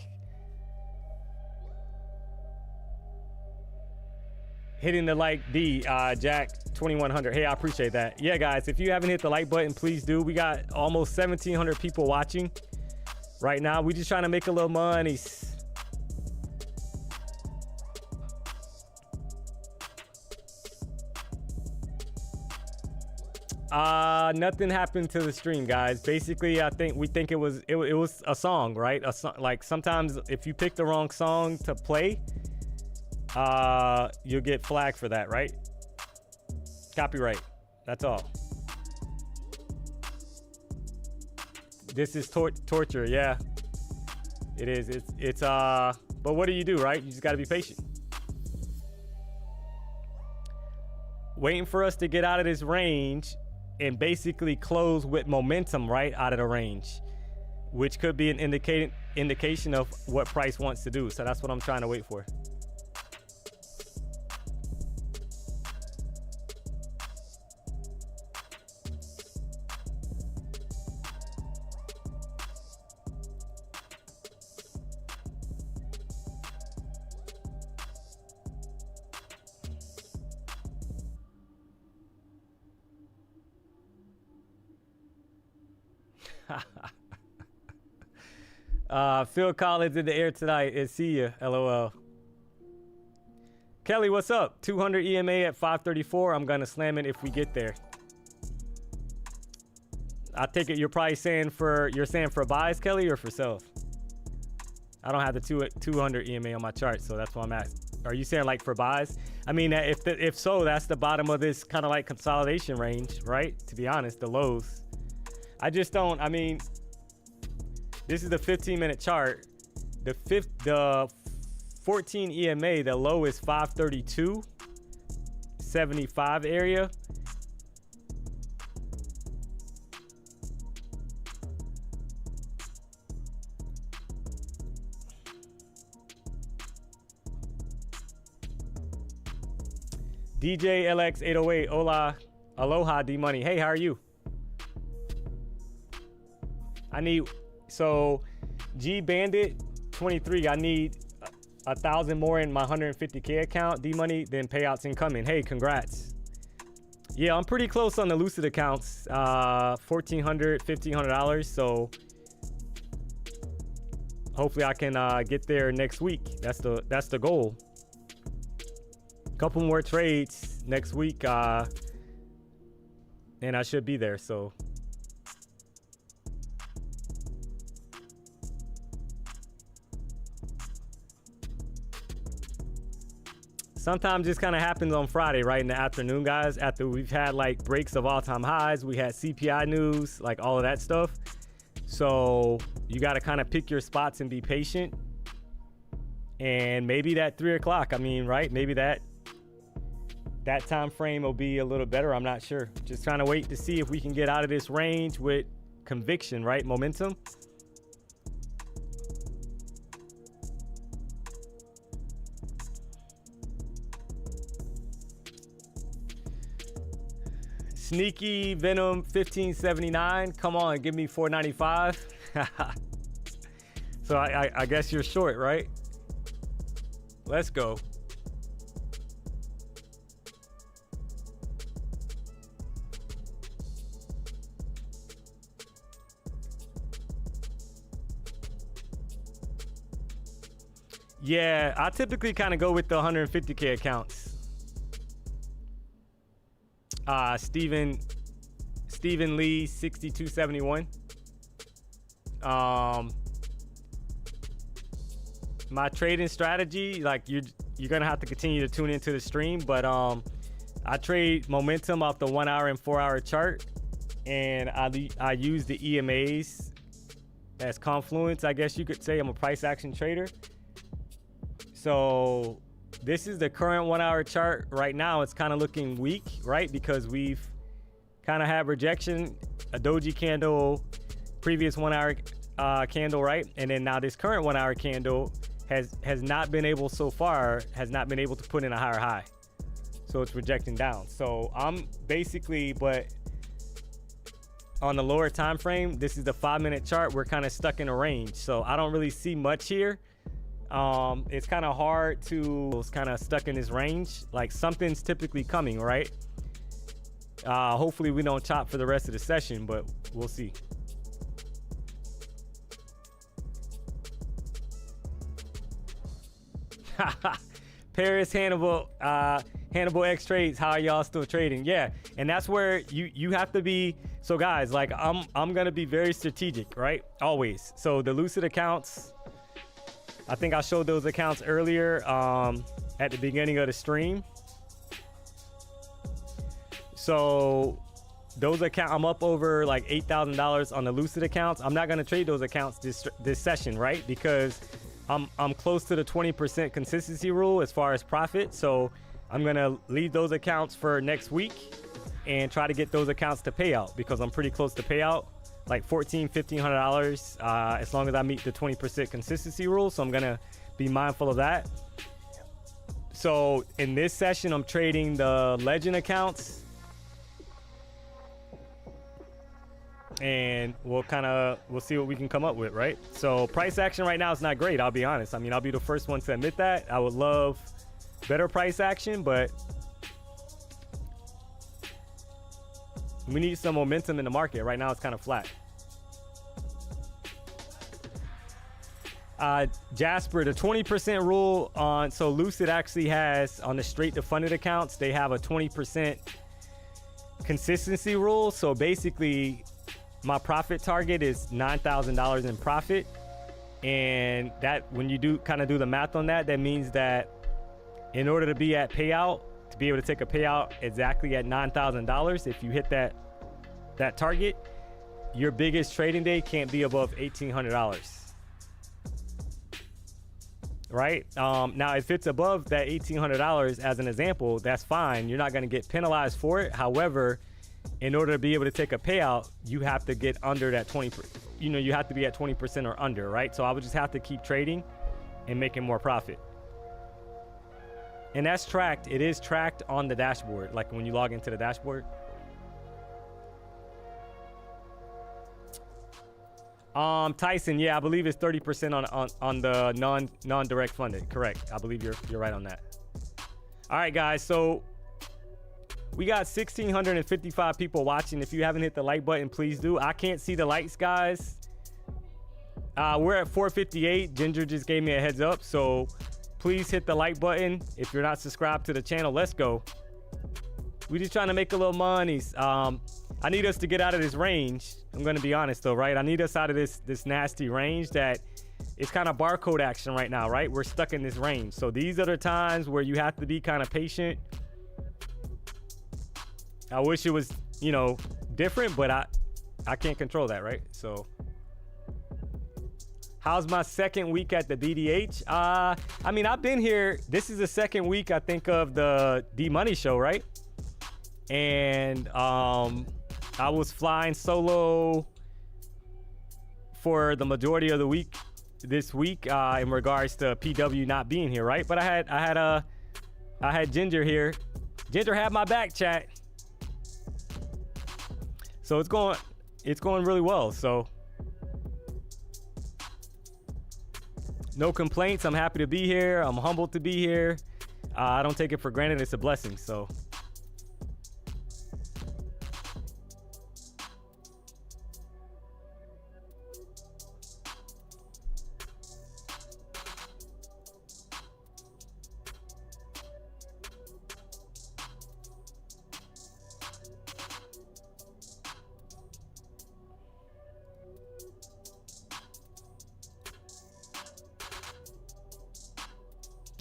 hitting the like D, Jack 2100. Hey, I appreciate that. Yeah, guys, if you haven't hit the like button, please do. We got almost 1,700 people watching right now. We just trying to make a little money. Nothing happened to the stream, guys. Basically, we think it was a song, right? Like sometimes if you pick the wrong song to play, you'll get flagged for that, right? Copyright. That's all. This is torture. Yeah, it is. It's but what do you do, right? You just got to be patient. Waiting for us to get out of this range and basically close with momentum right out of the range, which could be an indication of what price wants to do. So that's what I'm trying to wait for. Phil Collins in the air tonight. And see ya. LOL. Kelly, what's up? 200 EMA at 534. I'm gonna slam it if we get there. I take it you're probably saying for buys, Kelly, or for sells? I don't have the 200 EMA on my chart, so that's why I'm asking. Are you saying like for buys? I mean, if so, that's the bottom of this kind of like consolidation range, right? To be honest, the lows. I just don't. I mean, this is the 15-minute chart. The 14 EMA, the low is 532.75 area. DJ LX 808, hola, aloha, D-Money. Hey, how are you? I need, so G Bandit 23, I need 1,000 more in my 150K account, D-Money, then payouts incoming. Hey, congrats. Yeah, I'm pretty close on the Lucid accounts, $1,400, $1,500, so hopefully I can get there next week. That's the goal. Couple more trades next week, and I should be there, so. Sometimes this kind of happens on Friday, right in the afternoon, guys, after we've had like breaks of all-time highs. We had CPI news, like all of that stuff. So you got to kind of pick your spots and be patient. And maybe that 3 o'clock, I mean, right? Maybe that time frame will be a little better. I'm not sure. Just trying to wait to see if we can get out of this range with conviction, right? Momentum. Sneaky Venom 1579. Come on, give me 495. So I guess you're short, right? Let's go. Yeah, I typically kind of go with the 150K accounts. Stephen Lee 6271. My trading strategy, like you're gonna have to continue to tune into the stream, but I trade momentum off the 1 hour and 4 hour chart, and I use the EMAs as confluence, I guess you could say. I'm a price action trader. So this is the current 1 hour chart right now. It's kind of looking weak, right? Because we've kind of had rejection a doji candle, previous 1 hour candle, right? And then now this current 1 hour candle has not been able so far, has not been able to put in a higher high. So it's rejecting down. So I'm basically, but on the lower time frame, this is the 5-minute chart, we're kind of stuck in a range. So I don't really see much here. It's kind of hard to, it's kind of stuck in this range. Like something's typically coming, right? Hopefully we don't chop for the rest of the session, but we'll see. Paris, Hannibal X trades. How are y'all still trading? Yeah, and that's where you have to be. So guys, like I'm gonna be very strategic, right? Always. So the Lucid accounts, I think I showed those accounts earlier at the beginning of the stream. So those accounts, I'm up over like $8,000 on the Lucid accounts. I'm not gonna trade those accounts this session, right? Because I'm close to the 20% consistency rule as far as profit. So I'm gonna leave those accounts for next week and try to get those accounts to pay out, because I'm pretty close to payout, like $1,500, as long as I meet the 20% consistency rule. So I'm gonna be mindful of that. So in this session, I'm trading the Legend accounts, and we'll see what we can come up with, right? So price action right now is not great, I'll be honest. I mean, I'll be the first one to admit that. I would love better price action, but we need some momentum in the market. Right now it's kind of flat. Jasper, the 20% rule on, so Lucid actually has, on the straight to funded accounts, they have a 20% consistency rule. So basically my profit target is $9,000 in profit. And that, when you do the math on that, that means that in order to be at payout, to be able to take a payout exactly at $9,000, if you hit that target, your biggest trading day can't be above $1,800. Right? Now, if it's above that $1,800, as an example, that's fine. You're not going to get penalized for it. However, in order to be able to take a payout, you have to get under that 20%. You know, you have to be at 20% or under, right? So I would just have to keep trading and making more profit. And that's tracked. It is tracked on the dashboard, like when you log into the dashboard. Tyson, yeah, I believe it's 30% on the non-direct funded. Correct. I believe you're right on that. All right, guys. So we got 1,655 people watching. If you haven't hit the like button, please do. I can't see the likes, guys. We're at 458. Ginger just gave me a heads up, so please hit the like button if you're not subscribed to the channel. Let's go. We're just trying to make a little money. I need us to get out of this range. I'm going to be honest though, right? I need us out of this nasty range that it's kind of barcode action right now, right? We're stuck in this range. So these are the times where you have to be kind of patient. I wish it was, you know, different, but I can't control that, right? So how's my second week at the BDH? I mean, I've been here. This is the second week, I think, of the DMONEY show, right? And I was flying solo for the majority of the week this week in regards to PW not being here, right? But I had Ginger here. Ginger had my back, chat. So it's going really well. So no complaints. I'm happy to be here. I'm humbled to be here. I don't take it for granted. It's a blessing. So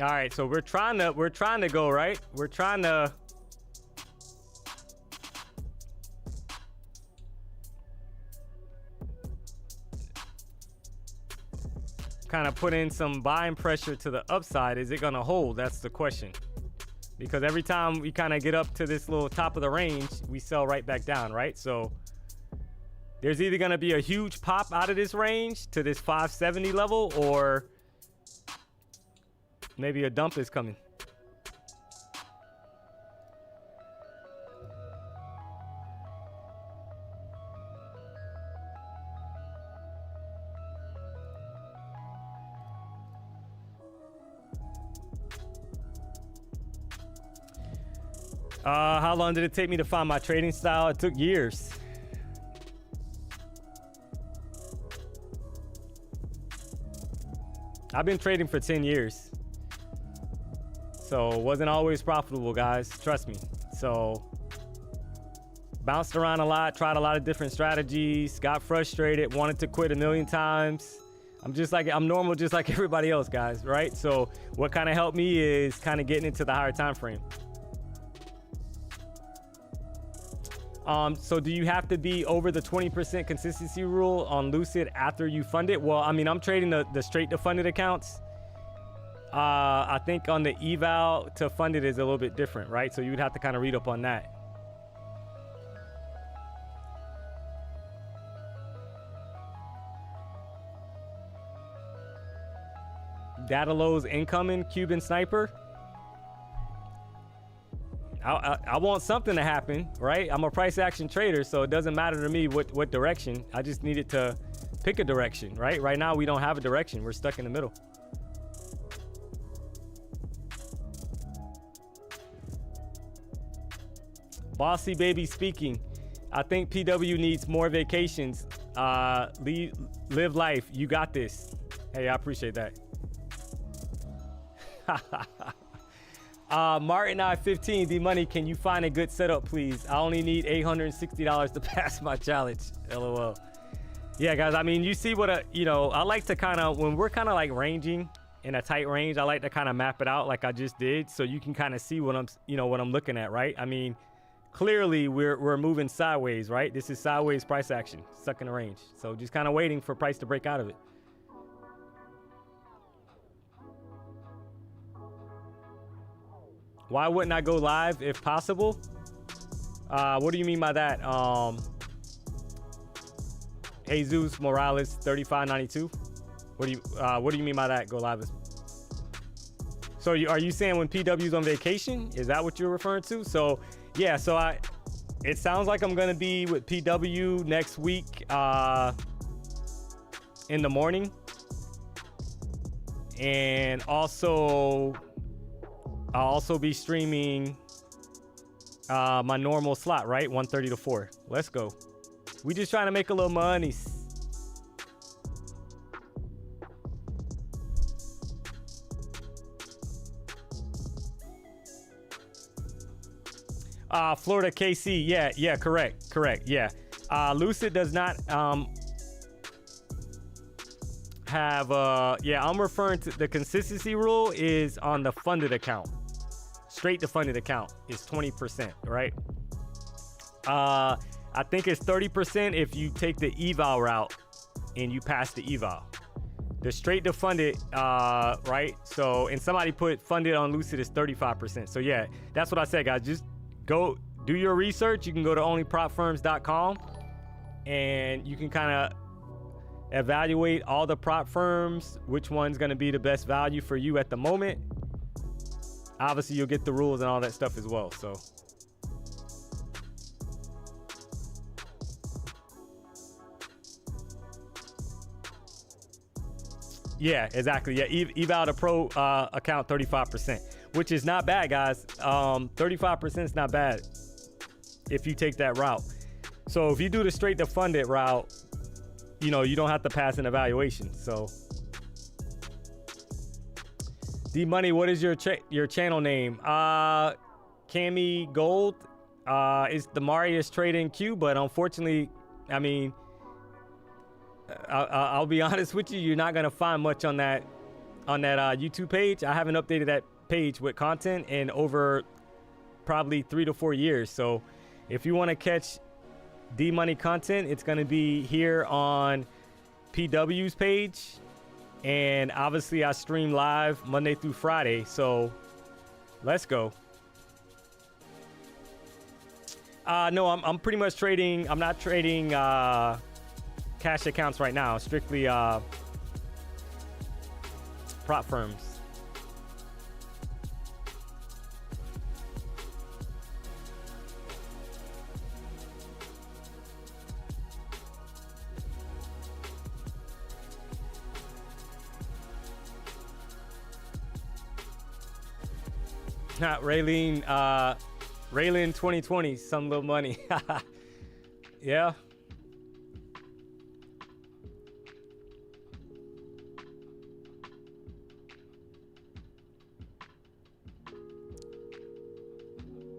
all right, so we're trying to go, right? We're trying to kind of put in some buying pressure to the upside. Is it gonna hold? That's the question. Because every time we kind of get up to this little top of the range, we sell right back down, right? So There's either going to be a huge pop out of this range to this 570 level, or maybe a dump is coming. How long did it take me to find my trading style? It took years. I've been trading for 10 years. So it wasn't always profitable, guys. Trust me. So bounced around a lot, tried a lot of different strategies, got frustrated, wanted to quit a million times. I'm normal just like everybody else, guys, right? So what kind of helped me is kind of getting into the higher time frame. So do you have to be over the 20% consistency rule on Lucid after you fund it? Well, I mean, I'm trading the straight to funded accounts. I think on the eval to funded is a little bit different, right? So you would have to kind of read up on that. Data lows incoming, Cuban sniper. I want something to happen, right? I'm a price action trader, so it doesn't matter to me what direction. I just needed to pick a direction, right? Right now, we don't have a direction. We're stuck in the middle. Bossy Baby speaking. I think PW needs more vacations. Live life. You got this. Hey, I appreciate that. Martin I-15, D-Money, can you find a good setup, please? I only need $860 to pass my challenge. LOL. Yeah, guys, I mean, you see what I like to kind of, when we're kind of like ranging in a tight range, I like to kind of map it out like I just did, so you can kind of see what I'm looking at, right? I mean, clearly we're moving sideways, right? This is sideways price action, stuck in the range. So just kind of waiting for price to break out of it. Why wouldn't I go live if possible? What do you mean by that? Jesus Morales 3592. What do you mean by that? Go live. So are you saying when PW's on vacation? Is that what you're referring to? So yeah, it sounds like I'm gonna be with PW next week in the morning, and I'll also be streaming my normal slot, right? 1:30 to 4. Let's go. We just trying to make a little money. Florida KC. Yeah, correct. Yeah. Lucid does not have I'm referring to the consistency rule is on the funded account. Straight to funded account is 20%, right? I think it's 30% if you take the eval route and you pass the eval. The straight to funded, right? So, and somebody put funded on Lucid is 35%. So yeah, that's what I said, guys. Just go do your research. You can go to onlypropfirms.com and you can kind of evaluate all the prop firms, which one's going to be the best value for you at the moment. Obviously, you'll get the rules and all that stuff as well. So yeah, exactly. Yeah, eval to pro account 35%, which is not bad, guys. 35% is not bad if you take that route. So if you do the straight to funded route, you don't have to pass an evaluation. So D-Money, what is your channel name? Cami Gold. It's the Marius Trading Q, but unfortunately, I mean, I'll be honest with you, you're not gonna find much on that YouTube page. I haven't updated that page with content in over probably 3 to 4 years. So if you want to catch D-Money content, it's gonna be here on PW's page. And obviously I stream live Monday through Friday, so let's go. No, I'm pretty much trading. I'm not trading cash accounts right now, strictly prop firms. Raylene 2020, some little money. Yeah.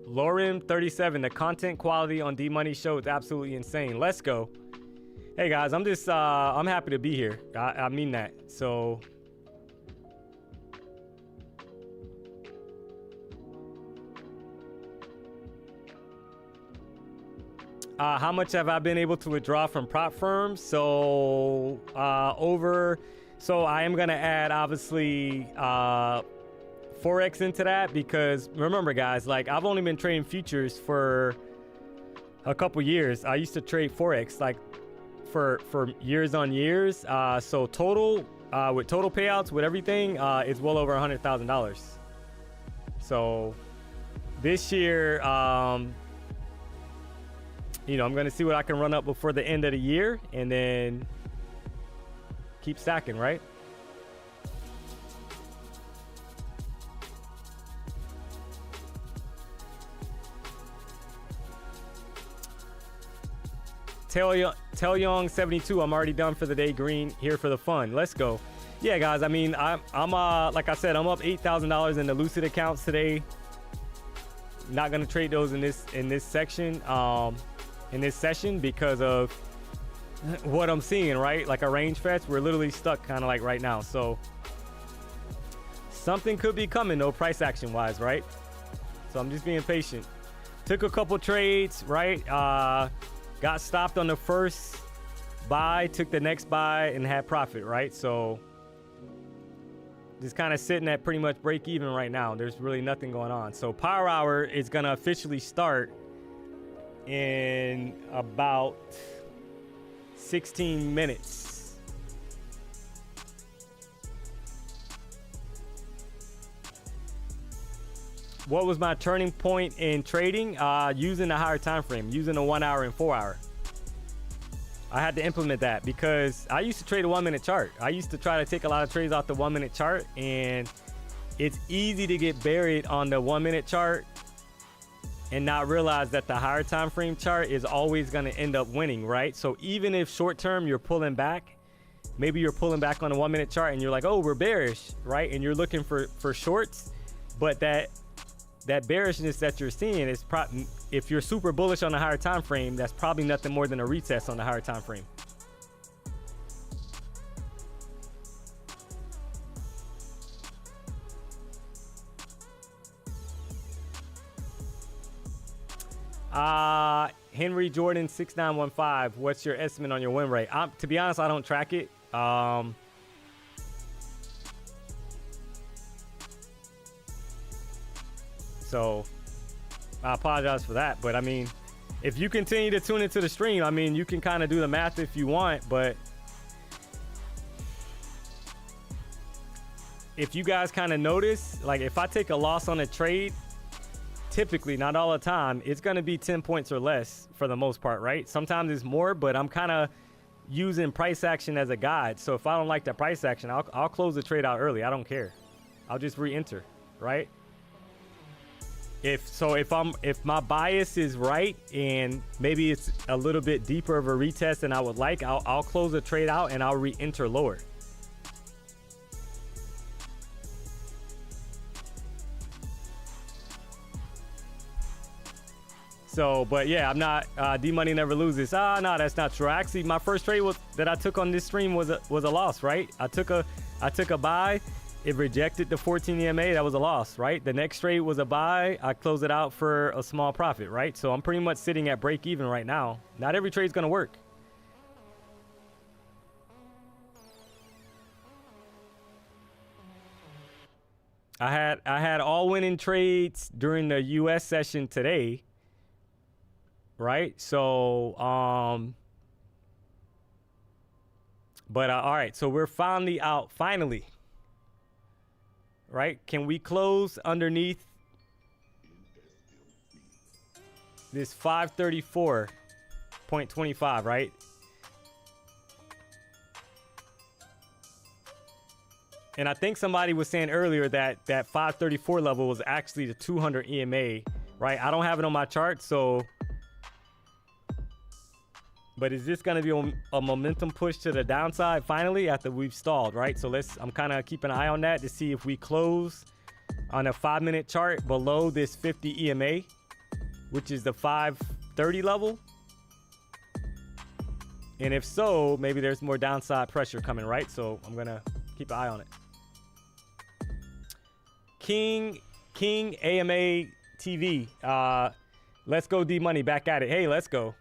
Lauren 37, the content quality on D-Money show is absolutely insane. Let's go. Hey guys, I'm just I'm happy to be here. I mean that. So how much have I been able to withdraw from prop firms? So so I am gonna add obviously Forex into that, because remember guys, like I've only been trading futures for a couple years. I used to trade Forex like for years on years. So total with total payouts with everything it's well over $100,000. So this year you know, I'm gonna see what I can run up before the end of the year and then keep stacking, right? Tell Young 72, I'm already done for the day. Green here for the fun. Let's go. Yeah, guys. I mean, I'm like I said, I'm up $8,000 in the Lucid accounts today. Not gonna trade those in this section, in this session, because of what I'm seeing. Right, like a range fetch, we're literally stuck kind of like right now. So something could be coming though, price action wise, right? So I'm just being patient. Took a couple trades, right? Got stopped on the first buy, took the next buy, and had profit, right? So just kind of sitting at pretty much break even right now. There's really nothing going on. So Power Hour is going to officially start in about 16 minutes. What was my turning point in trading? Using the higher time frame, using the 1 hour and 4 hour. I had to implement that because I used to trade a 1 minute chart. I used to try to take a lot of trades off the 1 minute chart, and it's easy to get buried on the 1 minute chart and not realize that the higher time frame chart is always going to end up winning, right? So even if short term you're pulling back, maybe you're pulling back on the 1 minute chart and you're like, oh, we're bearish, right? And you're looking for shorts, but that bearishness that you're seeing is if you're super bullish on the higher time frame, that's probably nothing more than a retest on the higher time frame. Henry Jordan 6915, what's your estimate on your win rate? To be honest, I don't track it. So I apologize for that. But I mean, if you continue to tune into the stream, I mean, you can kind of do the math if you want. But if you guys kind of notice, like if I take a loss on a trade, typically, not all the time, it's going to be 10 points or less for the most part, right? Sometimes it's more, but I'm kind of using price action as a guide. So if I don't like the price action, I'll close the trade out early. I don't care. I'll just re-enter, right? If my bias is right and maybe it's a little bit deeper of a retest than I would like, I'll close the trade out and I'll re-enter lower. So, but yeah, I'm not, D-Money never loses. No, that's not true. Actually, my first trade that I took on this stream was a loss, right? I took a buy. It rejected the 14 EMA. That was a loss, right? The next trade was a buy. I closed it out for a small profit, right? So I'm pretty much sitting at break even right now. Not every trade's going to work. I had all winning trades during the US session today, right? So But all right, so we're finally out. Finally, right? Can we close underneath this 534.25, right? And I think somebody was saying earlier that that 534 level was actually the 200 EMA, right? I don't have it on my chart, so. But is this going to be a momentum push to the downside finally after we've stalled, right? So I'm kind of keeping an eye on that to see if we close on a 5-minute chart below this 50 EMA, which is the 530 level. And if so, maybe there's more downside pressure coming, right? So I'm going to keep an eye on it. King AMA TV. Let's go D-Money back at it. Hey, let's go.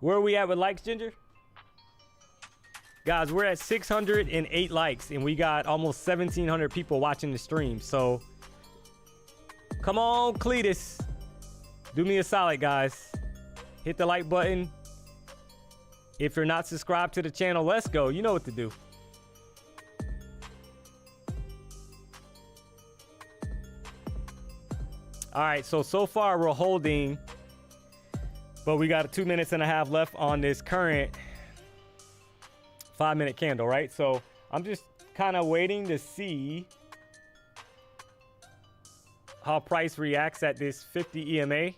Where are we at with likes, Ginger? Guys, we're at 608 likes, and we got almost 1,700 people watching the stream. So, come on, Cletus. Do me a solid, guys. Hit the like button. If you're not subscribed to the channel, let's go. You know what to do. All right, so far we're holding, but we got 2.5 minutes left on this current 5-minute candle, right? So I'm just kind of waiting to see how price reacts at this 50 EMA.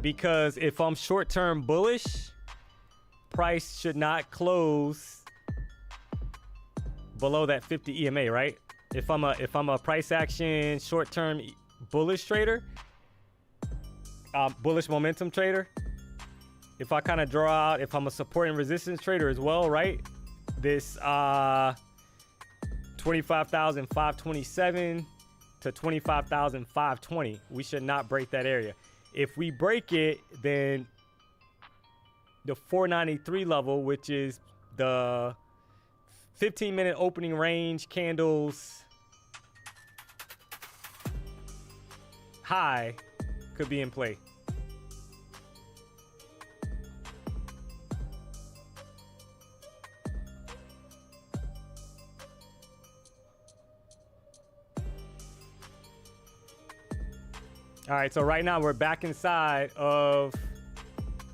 Because if I'm short-term bullish, price should not close below that 50 EMA, right? If I'm a price action short-term bullish trader, bullish momentum trader, if I kind of draw out, if I'm a support and resistance trader as well, right? This 25,527 to 25,520, we should not break that area. If we break it, then the 493 level, which is the 15-minute opening range candles high, could be in play. All right, so right now we're back inside of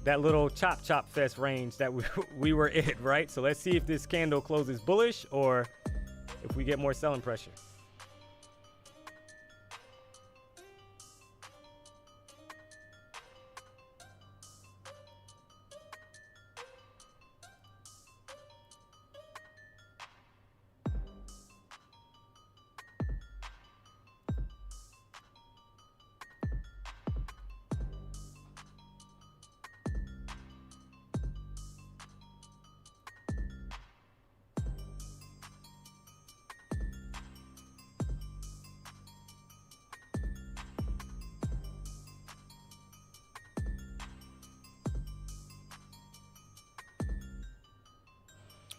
that little chop fest range that we were in, right? So let's see if this candle closes bullish or if we get more selling pressure.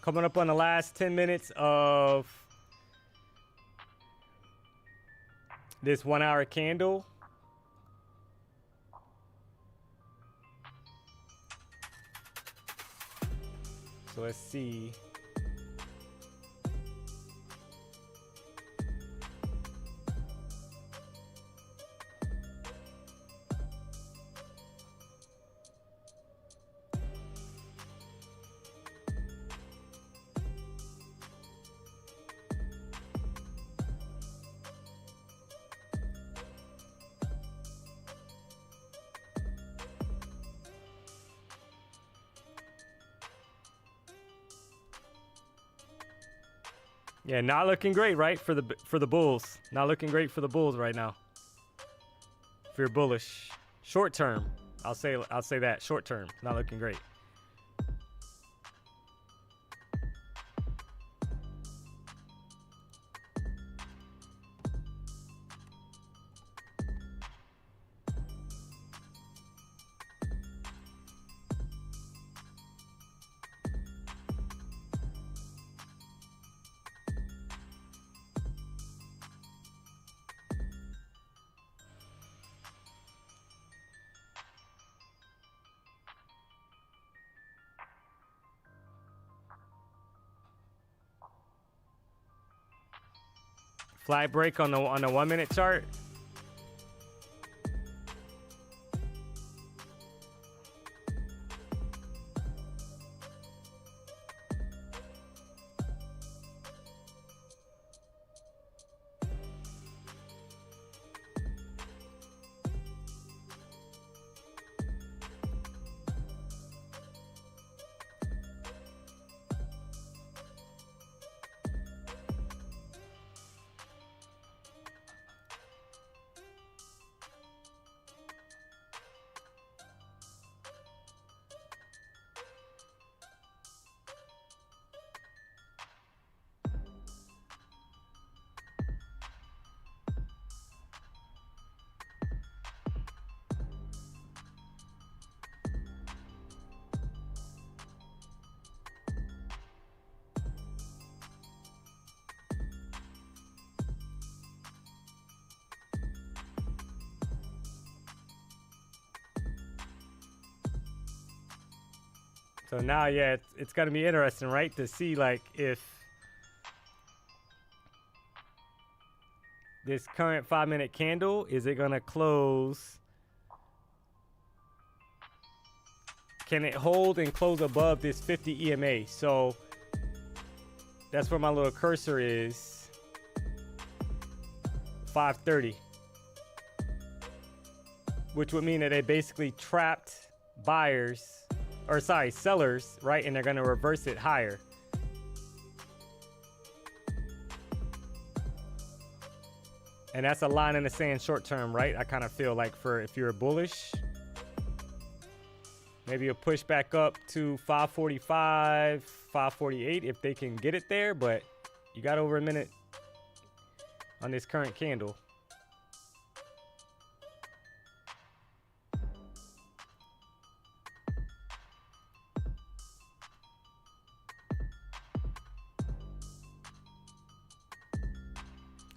Coming up on the last 10 minutes of this 1 hour candle. So let's see. Yeah, not looking great, right? For the bulls. Not looking great for the bulls right now. If you're bullish. Short term. I'll say that. Short term. Not looking great. Flat break on the 1 minute chart. So now, yeah, it's going to be interesting, right, to see like if this current 5-minute candle, is it going to close? Can it hold and close above this 50 EMA? So that's where my little cursor is. 530. Which would mean that they basically trapped buyers, or sorry, sellers, right? And they're going to reverse it higher. And that's a line in the sand short term, right? I kind of feel like for if you're bullish, maybe a push back up to 545, 548 if they can get it there. But you got over a minute on this current candle.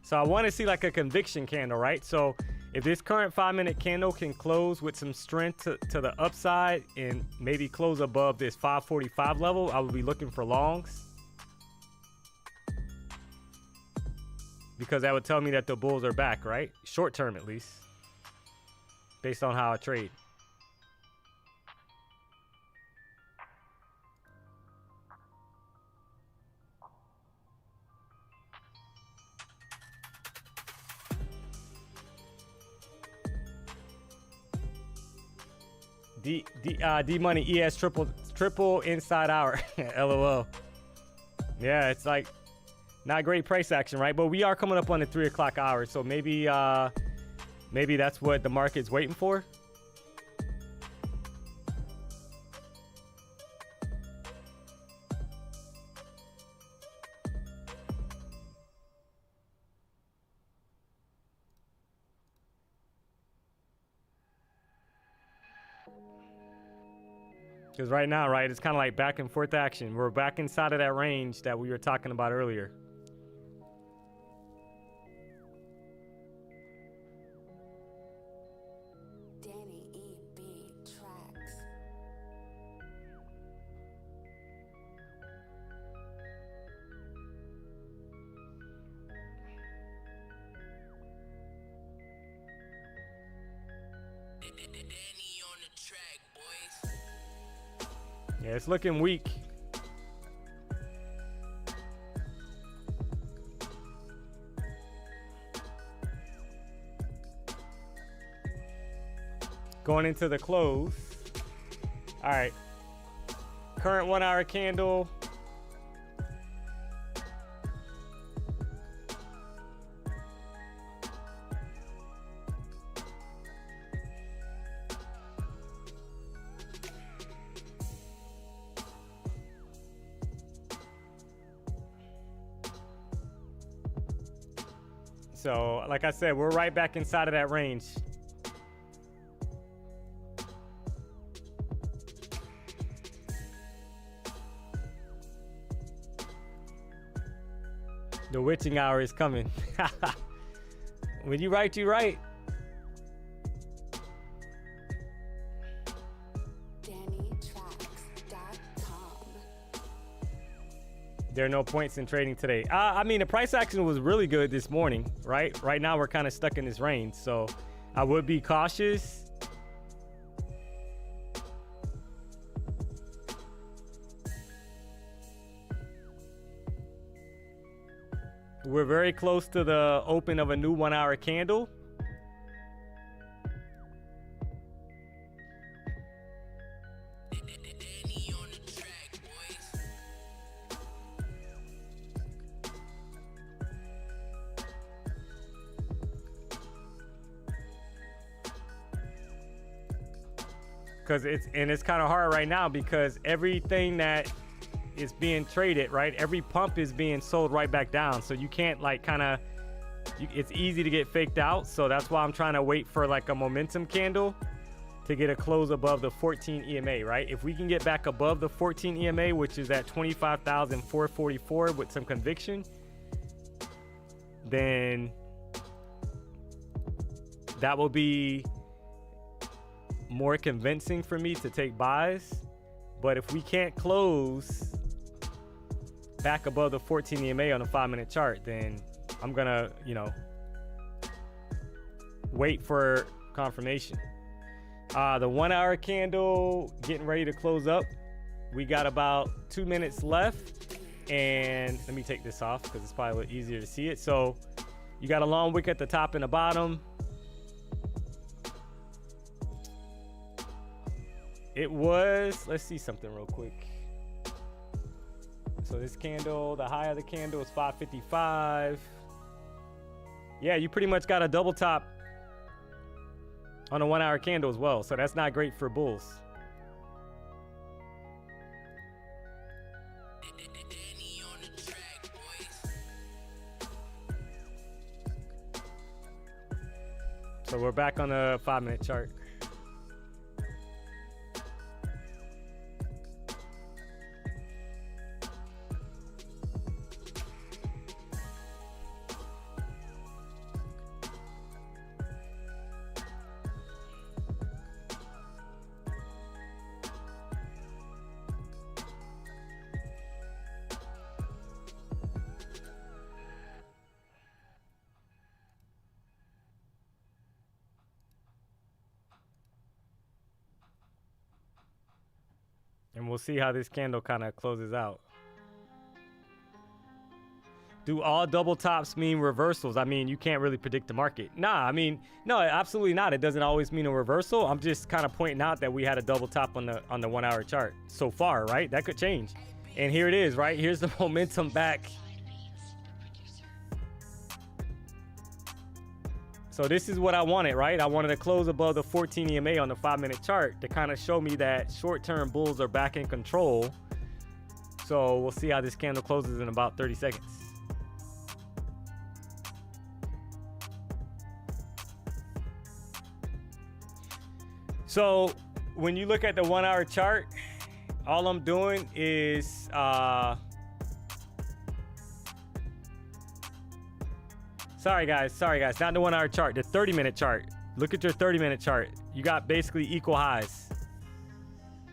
So I want to see like a conviction candle, right? So if this current 5-minute candle can close with some strength to the upside and maybe close above this 545 level, I will be looking for longs. Because that would tell me that the bulls are back, right? Short term at least, based on how I trade. DMONEY ES triple inside hour. LOL. Yeah, it's like not great price action, right? But we are coming up on the 3 o'clock hour, so maybe maybe that's what the market's waiting for. Because right now, right, it's kind of like back and forth action. We're back inside of that range that we were talking about earlier. Danny E.B. Tracks. Danny on the track, boys. Yeah, it's looking weak. Going into the close. All right. Current 1 hour candle. So, like I said, we're right back inside of that range. The witching hour is coming. When you right, you right. There are no points in trading today. I mean, the price action was really good this morning, right? Right now, we're kind of stuck in this range, so I would be cautious. We're very close to the open of a new 1 hour candle. Danny on the track, boys. It's kind of hard right now because everything that is being traded, right? Every pump is being sold right back down. So you can't like it's easy to get faked out. So that's why I'm trying to wait for like a momentum candle to get a close above the 14 EMA, right? If we can get back above the 14 EMA, which is at 25,444 with some conviction, then that will be more convincing for me to take buys. But if we can't close back above the 14 EMA on a 5-minute chart, then I'm gonna, wait for confirmation. The 1 hour candle getting ready to close up. We got about 2 minutes left, and let me take this off because it's probably a little easier to see it. So you got a long wick at the top and the bottom. It was, let's see something real quick. So this candle, the high of the candle is 555. Yeah, you pretty much got a double top on a 1 hour candle as well. So that's not great for bulls. Danny on the track, boys. So we're back on the 5-minute chart. And we'll see how this candle kind of closes out. Do all double tops mean reversals? I mean, you can't really predict the market. Nah, I mean, no, absolutely not. It doesn't always mean a reversal. I'm just kind of pointing out that we had a double top on the 1 hour chart so far, right? That could change. And here it is, right? Here's the momentum back. So this is what I wanted, right? I wanted to close above the 14 EMA on the 5-minute chart to kind of show me that short-term bulls are back in control. So we'll see how this candle closes in about 30 seconds. So when you look at the 1 hour chart, all I'm doing is Sorry guys, not the 1 hour chart, the 30-minute chart. Look at your 30-minute chart. You got basically equal highs.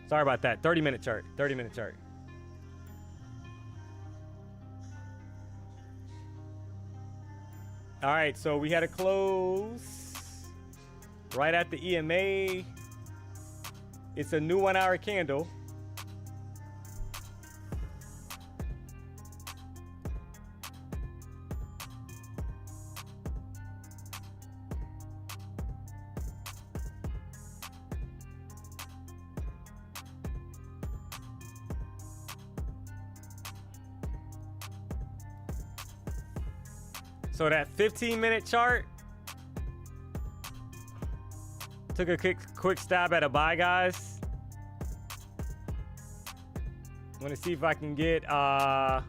Sorry about that, 30-minute chart. All right, so we had a close right at the EMA. It's a new 1 hour candle. So that 15-minute chart took a quick stab at a buy, guys. I'm gonna see if I can get a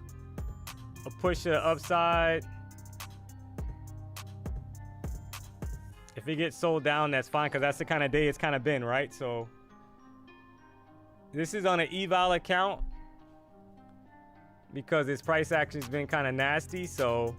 push to the upside. If it gets sold down, that's fine, because that's the kind of day it's kind of been, right? So this is on an eval account because its price action's been kind of nasty. So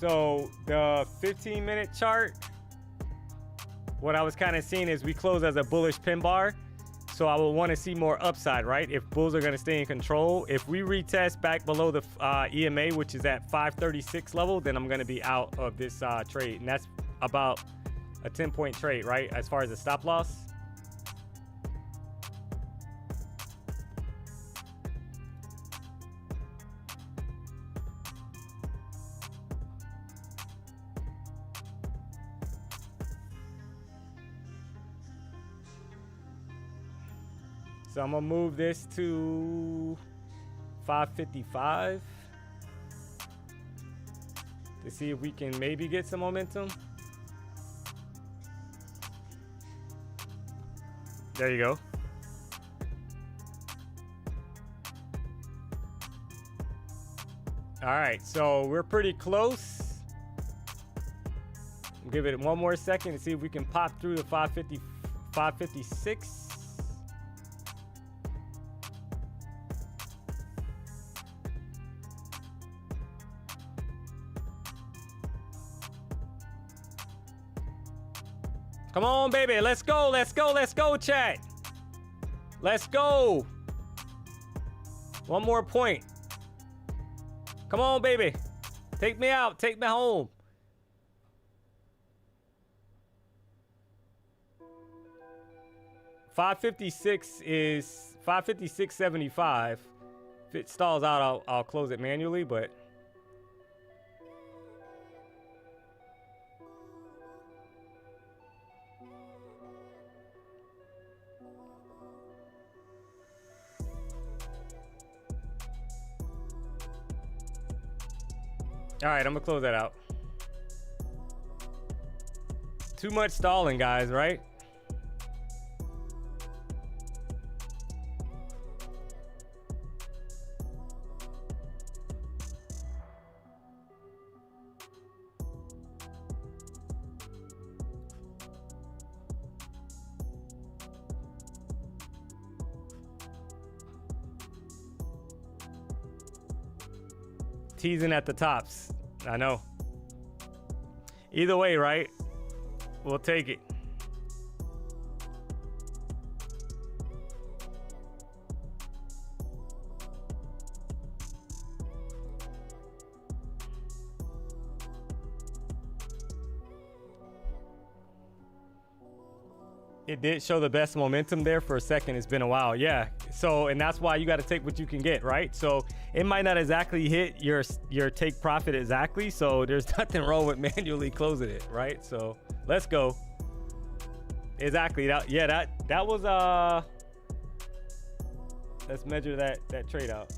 So the 15-minute chart, what I was kind of seeing is we close as a bullish pin bar. So I will want to see more upside, right? If bulls are going to stay in control. If we retest back below the EMA, which is at 536 level, then I'm going to be out of this trade. And that's about a 10-point trade, right? As far as the stop loss. So I'm gonna move this to 555 to see if we can maybe get some momentum. There you go. All right, so we're pretty close. Give it one more second to see if we can pop through the 550, 556. Come on, baby. Let's go. Let's go. Let's go, chat. Let's go. One more point. Come on, baby. Take me out. Take me home. $556 is $556.75. If it stalls out, I'll close it manually, but all right, I'm gonna close that out. Too much stalling, guys, right? Teasing at the tops. I know. Either way, right? We'll take it. It did show the best momentum there for a second. It's been a while. Yeah. So, and that's why you got to take what you can get, right? So it might not exactly hit your take profit exactly. So there's nothing wrong with manually closing it, right? So let's go. Exactly. That was let's measure that trade out.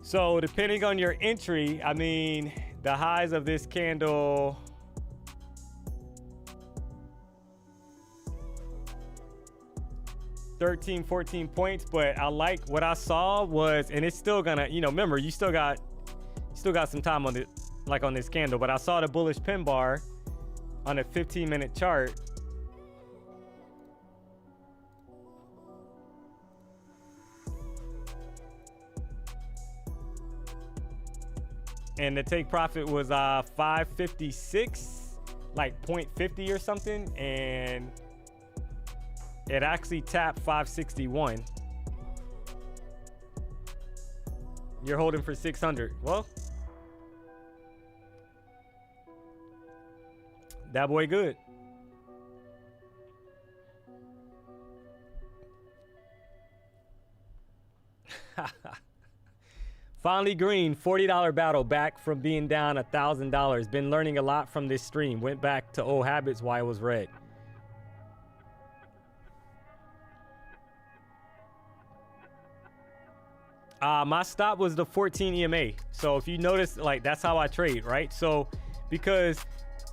So depending on your entry, I mean, the highs of this candle, $13, 14 points, but I like what I saw was, and it's still gonna, remember, you still got some time on it, like on this candle, but I saw the bullish pin bar on a 15-minute chart. And the take profit was 556, like 0.50 or something, and it actually tapped 561. You're holding for 600. Well, that boy good. Finally green, $40 battle, back from being down $1,000. Been learning a lot from this stream. Went back to old habits while it was red. My stop was the 14 EMA. So if you notice, like, that's how I trade, right? So because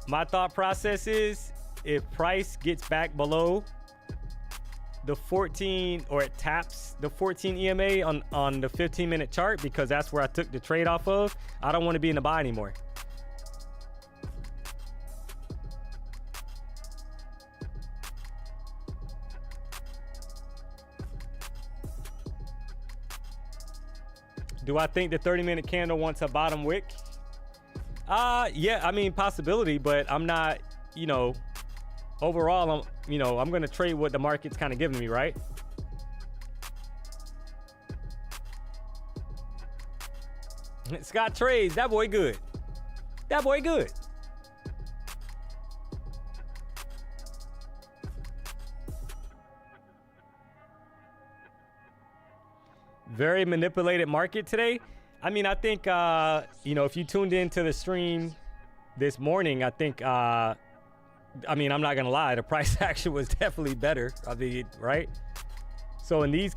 my thought process is, if price gets back below the 14, or it taps the 14 EMA on the 15-minute chart, because that's where I took the trade off of, I don't want to be in the buy anymore. Do I think the 30-minute candle wants a bottom wick? Yeah, I mean, possibility, but I'm not, you know, overall, I'm going to trade what the market's kind of giving me, right? Scott trades. That boy good. That boy good. Very manipulated market today. I mean, I think, you know, if you tuned into the stream this morning, I think, I mean, I'm not going to lie. The price action was definitely better. I mean, right? So in these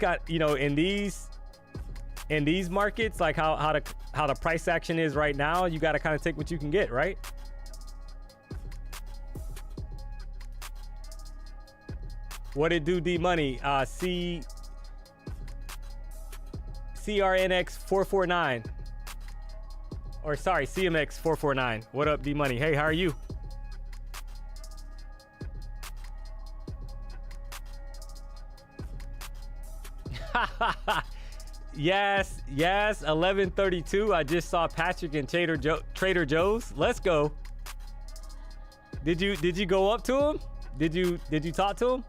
in these markets, like how the price action is right now, you got to kind of take what you can get, right? What it do, D-Money? CRNX 449, or sorry, CMX 449. What up, D-Money? Hey, how are you? Yes, 11:32. I just saw Patrick and Trader Joe's. Let's go. Did you go up to him? Did you talk to him?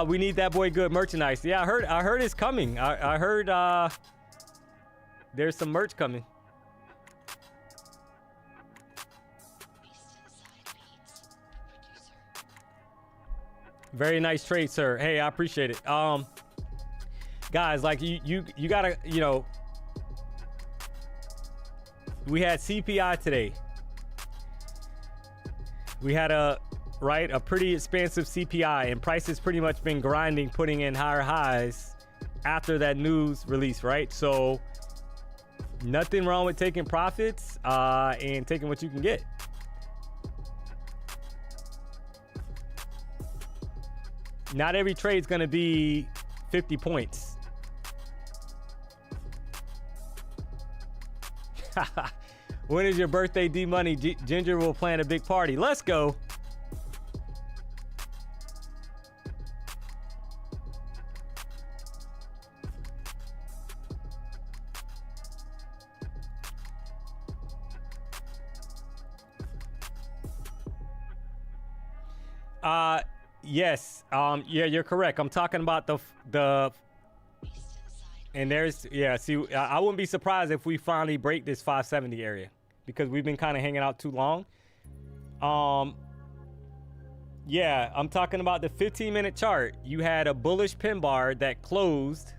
We need that boy good merchandise. Yeah, I heard it's coming. I heard there's some merch coming. Very nice trade, sir. Hey, I appreciate it. Guys, like you gotta, you know, we had CPI today. We had a pretty expansive CPI, and prices pretty much been grinding, putting in higher highs after that news release, right? So nothing wrong with taking profits and taking what you can get. Not every trade's gonna be 50 points. When is your birthday, D-Money? Ginger will plan a big party. Let's go. Yes. Yeah, you're correct. I'm talking about the and there's, yeah, see, I wouldn't be surprised if we finally break this 570 area because we've been kind of hanging out too long. Yeah, I'm talking about the 15-minute chart. You had a bullish pin bar that closed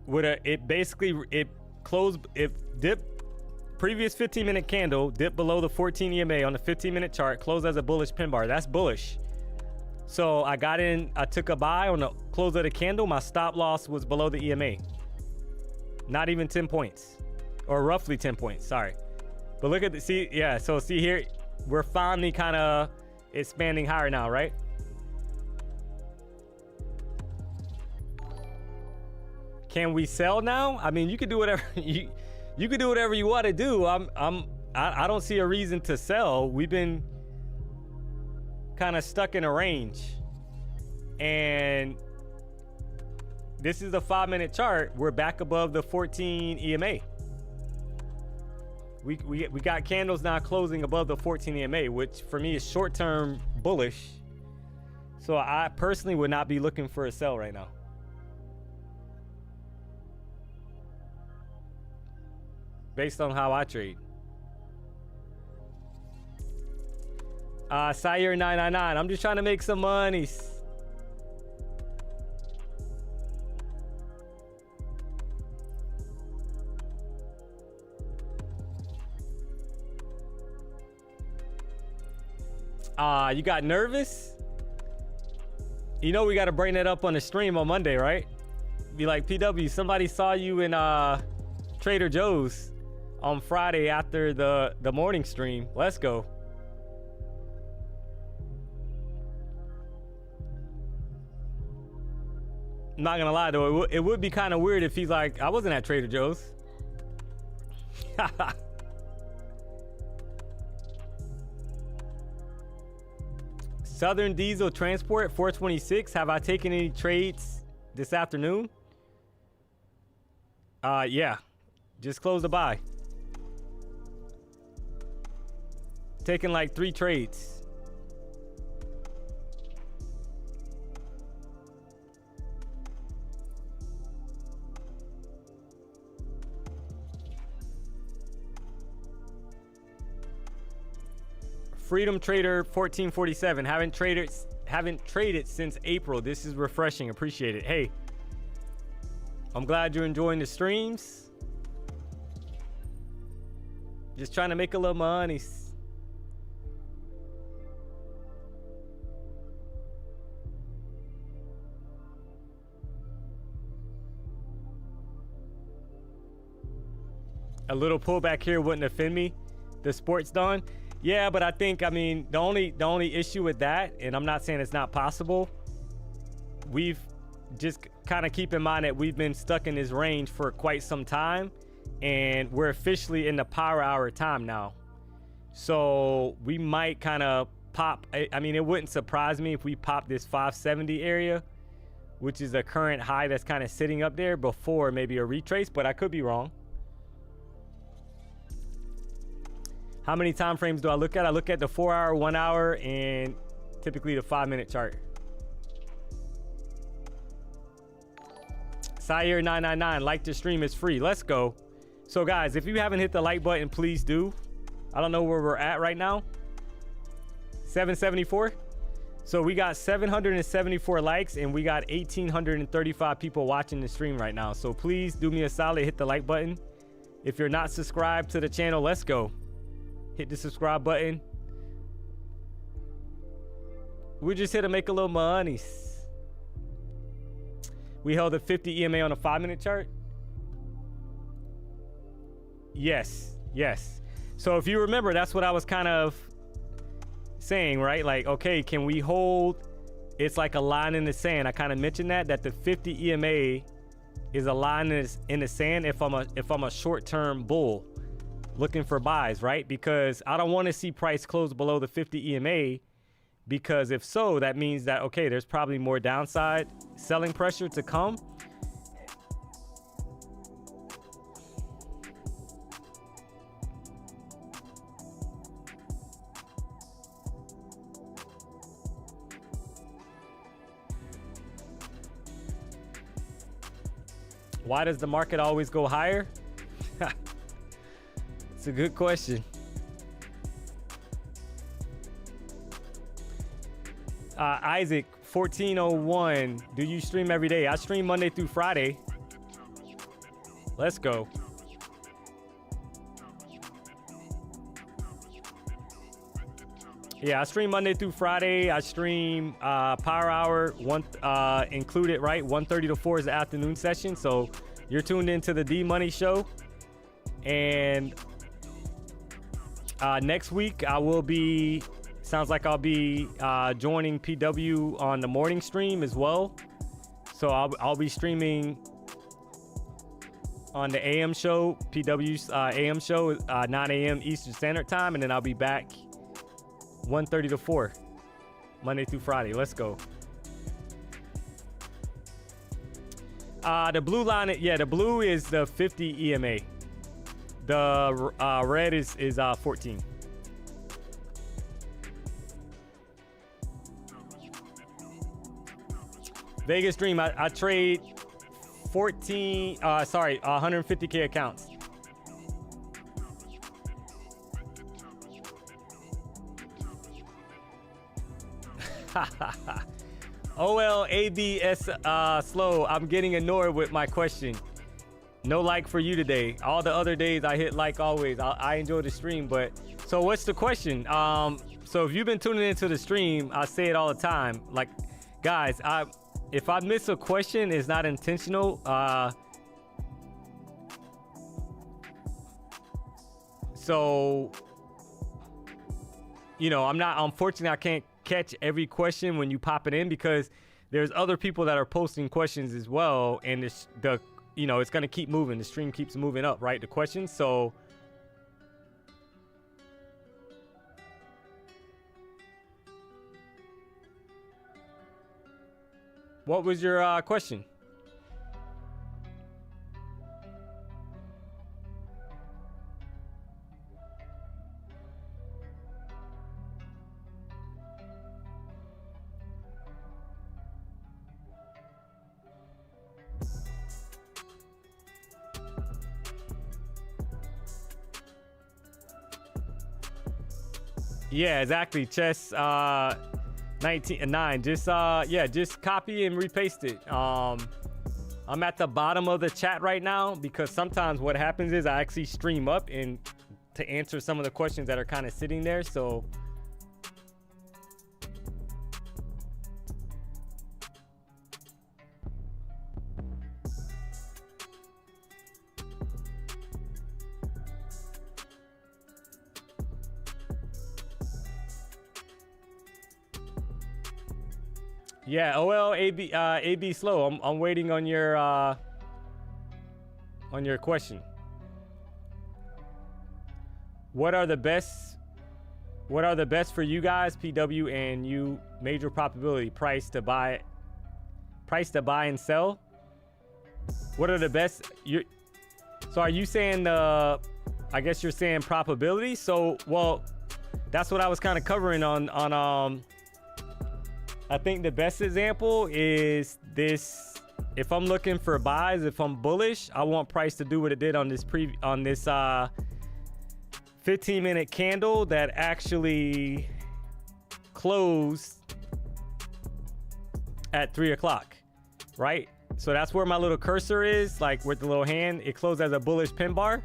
with it dipped. Previous 15-minute candle dipped below the 14 EMA on the 15-minute chart, closed as a bullish pin bar. That's bullish. So I got in, I took a buy on the close of the candle. My stop loss was below the EMA. Not even 10 points, or roughly 10 points, sorry. But look at the, see, yeah, so see here, we're finally kind of expanding higher now, right? Can we sell now? I mean, you can do whatever you can do whatever you want to do. I don't see a reason to sell. We've been kind of stuck in a range, and this is a 5-minute chart. We're back above the 14 EMA. We got candles now closing above the 14 EMA, which for me is short-term bullish. So I personally would not be looking for a sell right now. Based on how I trade. Sire 999. I'm just trying to make some money. You got nervous? You know we got to bring that up on the stream on Monday, right? Be like, PW, somebody saw you in Trader Joe's on Friday after the morning stream. Let's go. I'm not gonna lie though, it would be kind of weird if he's like, I wasn't at Trader Joe's. Southern Diesel Transport 426. Have I taken any trades this afternoon? Yeah. Just closed the buy. Taking like 3 trades. Freedom Trader 1447. Haven't traded since April. This is refreshing. Appreciate it. Hey, I'm glad you're enjoying the streams. Just trying to make a little money. A little pullback here wouldn't offend me. The sports done. Yeah, but I mean, the only issue with that, and I'm not saying it's not possible, we've just kind of keep in mind that we've been stuck in this range for quite some time, and we're officially in the power hour time now. So we might kind of pop. I mean, it wouldn't surprise me if we pop this 570 area, which is a current high that's kind of sitting up there before maybe a retrace, but I could be wrong. How many time frames do I look at? I look at the 4 hour, 1 hour, and typically the 5-minute chart. Sire 999, like the stream is free. Let's go. So guys, if you haven't hit the like button, please do. I don't know where we're at right now. 774. So we got 774 likes and we got 1,835 people watching the stream right now. So please do me a solid, hit the like button. If you're not subscribed to the channel, let's go. Hit the subscribe button. We're just here to make a little money. We held a 50 EMA on a 5-minute chart. Yes, yes. So if you remember, that's what I was kind of saying, right? Like, okay, can we hold? It's like a line in the sand. I kind of mentioned that the 50 EMA is a line in the sand if I'm a short-term bull looking for buys, right? Because I don't want to see price close below the 50 EMA, because if so, that means that, okay, there's probably more downside selling pressure to come. Why does the market always go higher? It's a good question. Isaac 1401, do you stream every day? I stream Monday through Friday. Let's go. Yeah, I stream Monday through Friday. I stream Power Hour included, right? 1:30 to 4 is the afternoon session. So you're tuned into the D-Money show. And next week I will be, sounds like I'll be joining PW on the morning stream as well. So I'll be streaming on the AM show, PW's AM show, 9 a.m. Eastern Standard Time, and then I'll be back 1:30 to 4, Monday through Friday. Let's go. The blue line, yeah, the blue is the 50 EMA. The red is 14. Vegas Dream, I trade 150K accounts. OLABS slow. I'm getting annoyed with my question. No like for you today. All the other days I hit like always. I enjoy the stream, but so what's the question? So if you've been tuning into the stream, I say it all the time. Like, guys, if I miss a question, it's not intentional. So, you know, unfortunately, I can't catch every question when you pop it in, because there's other people that are posting questions as well, and it's going to keep moving. The stream keeps moving up, right? The questions. So What was your question? Yeah, exactly. Chess 19-9. Just just copy and repaste it. I'm at the bottom of the chat right now because sometimes what happens is I actually stream up and to answer some of the questions that are kind of sitting there. So yeah, OL AB slow. I'm waiting on your question. What are the best for you guys, PW and you, major probability price to buy and sell? What are the best? So are you saying I guess you're saying probability? So well, that's what I was kind of covering on I think the best example is this. If I'm looking for buys, if I'm bullish, I want price to do what it did on this 15-minute candle that actually closed at 3 o'clock, right? So that's where my little cursor is, like with the little hand. It closed as a bullish pin bar,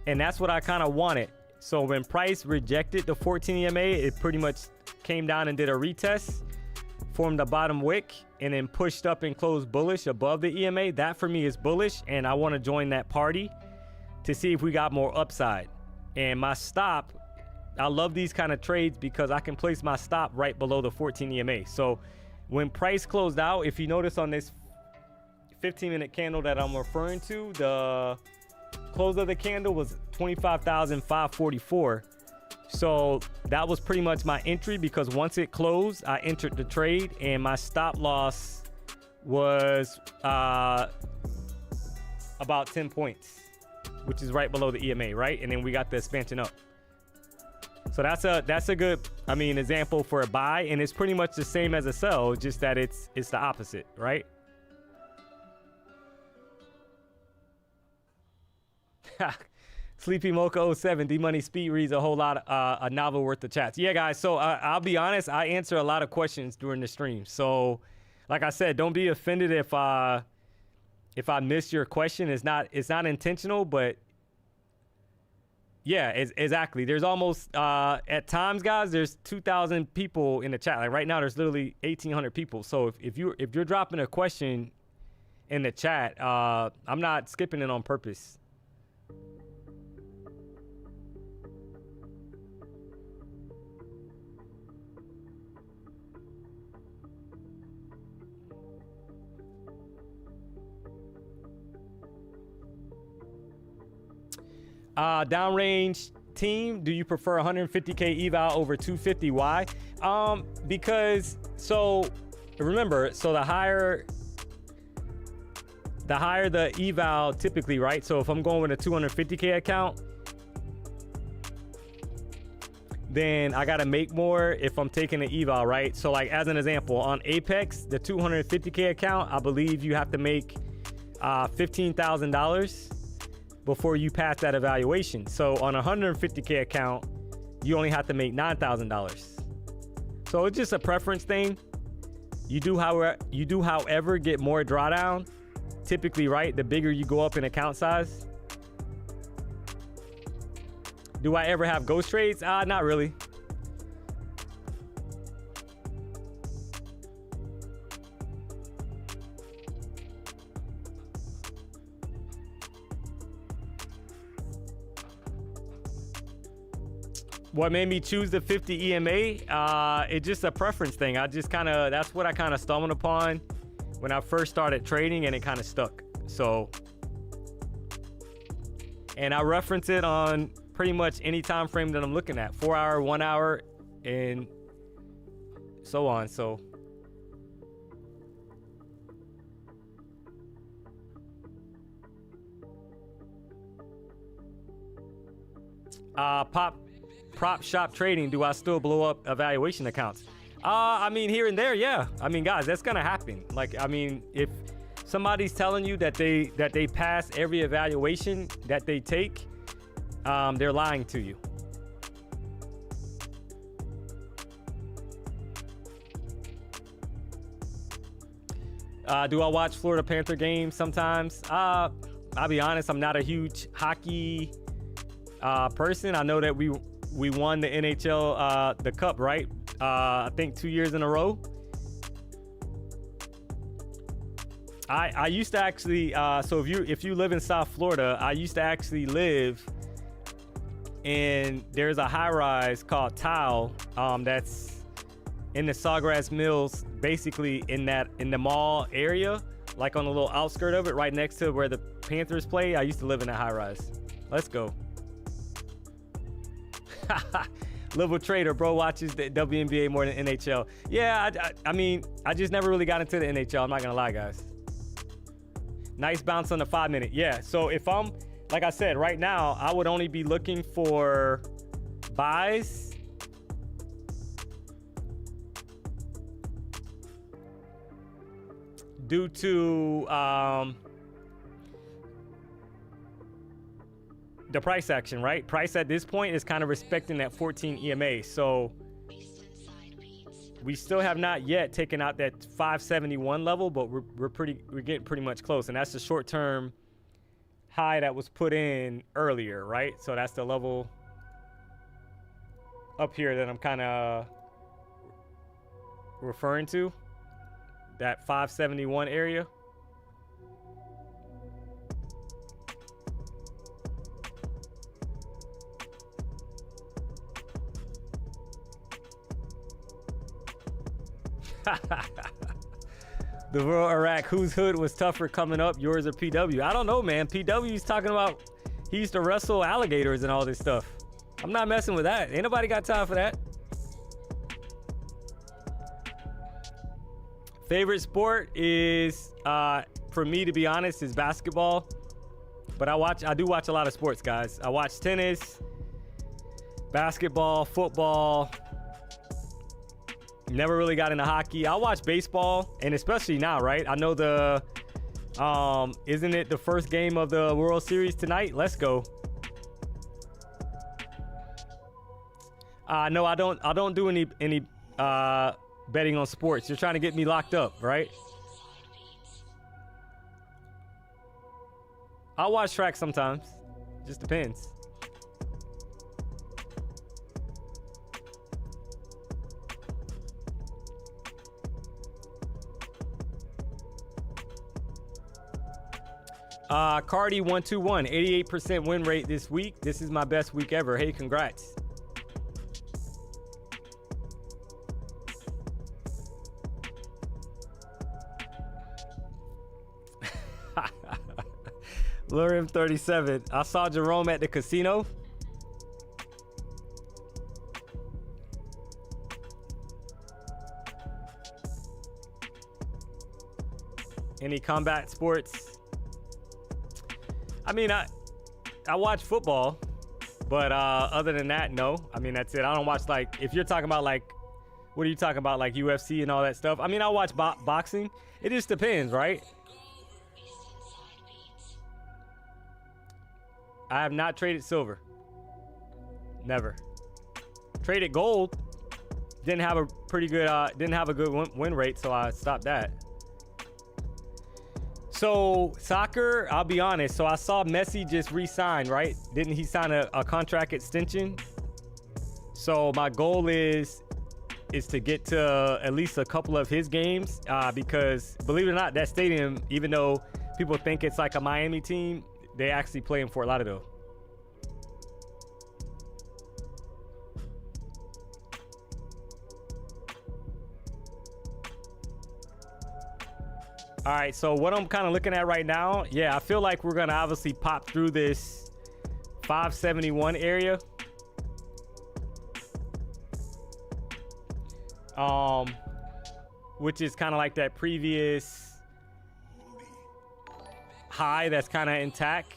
and that's what I kind of wanted. So when price rejected the 14 EMA, it pretty much came down and did a retest, formed a bottom wick, and then pushed up and closed bullish above the EMA. That for me is bullish, and I want to join that party to see if we got more upside. And my stop, I love these kind of trades because I can place my stop right below the 14 EMA. So when price closed out, if you notice on this 15-minute candle that I'm referring to, the close of the candle was 25,544. So that was pretty much my entry because once it closed, I entered the trade and my stop loss was about 10 points, which is right below the EMA, right? And then we got the expansion up. So that's a good, example for a buy, and it's pretty much the same as a sell, just that it's the opposite, right? Sleepy Mocha 07, D-Money Speed reads a whole lot, a novel worth of chats. Yeah, guys, so I'll be honest, I answer a lot of questions during the stream. So, like I said, don't be offended if I miss your question. It's not intentional, but yeah, exactly. There's almost, at times, guys, there's 2,000 people in the chat. Like right now, there's literally 1,800 people. So if you're dropping a question in the chat, I'm not skipping it on purpose. Downrange team, do you prefer 150k eval over 250? Why? Because remember, the higher the eval typically, right? So if I'm going with a 250k account, then I gotta make more if I'm taking an eval, right? So like as an example, on Apex, the 250k account, I believe you have to make $15,000 before you pass that evaluation. So on a 150k account, you only have to make $9,000. So it's just a preference thing. You do however get more drawdown, typically, right? The bigger you go up in account size. Do I ever have ghost trades? Not really. What made me choose the 50 EMA? It's just a preference thing. That's what I kind of stumbled upon when I first started trading, and it kind of stuck. So, and I reference it on pretty much any time frame that I'm looking at, 4 hour, 1 hour, and so on. So prop shop trading, do I still blow up evaluation accounts? I mean, here and there, yeah. I mean, guys, that's gonna happen. Like, I mean, if somebody's telling you that they pass every evaluation that they take, they're lying to you. Do I watch Florida Panther games sometimes? I'll be honest, I'm not a huge hockey person. I know that we won the NHL the cup, right? I think 2 years in a row. I used to actually so if you live in South Florida, I used to actually live in, there's a high rise called Tile that's in the Sawgrass Mills, basically in the mall area, like on the little outskirt of it, right next to where the Panthers play. I used to live in that high rise. Let's go. Liberal trader, bro, watches the WNBA more than NHL. Yeah, I mean, I just never really got into the NHL. I'm not gonna lie, guys. Nice bounce on the 5 minute. Yeah, so if I'm, like I said, right now, I would only be looking for buys due to the price action, right? Price at this point is kind of respecting that 14 EMA. So we still have not yet taken out that 571 level, but we're getting pretty much close. And that's the short-term high that was put in earlier, right? So that's the level up here that I'm kind of referring to, that 571 area. The rural Iraq, whose hood was tougher coming up, yours or PW? I don't know, man. PW's talking about he used to wrestle alligators and all this stuff. I'm not messing with that. Ain't nobody got time for that. Favorite sport is, for me, to be honest, is basketball. But I do watch a lot of sports, guys. I watch tennis, basketball, football. Never really got into hockey. I watch baseball, and especially now, right? I know isn't it the first game of the World Series tonight? Let's go. No, I don't do any betting on sports. You're trying to get me locked up, right? I'll watch track sometimes. Just depends. Cardi 121, 88% win rate this week. This is my best week ever. Hey, congrats. Lurim 37. I saw Jerome at the casino. Any combat sports? I mean, I watch football, but other than that, no. I mean, that's it. I don't watch, like, if you're talking about, like, what are you talking about, like UFC and all that stuff? I mean, I watch boxing. It just depends, right? I have not traded silver. Never. Traded gold. Didn't have a good win rate, so I stopped that. So soccer, I'll be honest. So I saw Messi just re-sign, right? Didn't he sign a contract extension? So my goal is to get to at least a couple of his games, because believe it or not, that stadium, even though people think it's like a Miami team, they actually play in Fort Lauderdale. All right, so what I'm kind of looking at right now, yeah, I feel like we're going to obviously pop through this 571 area. Which is kind of like that previous high that's kind of intact.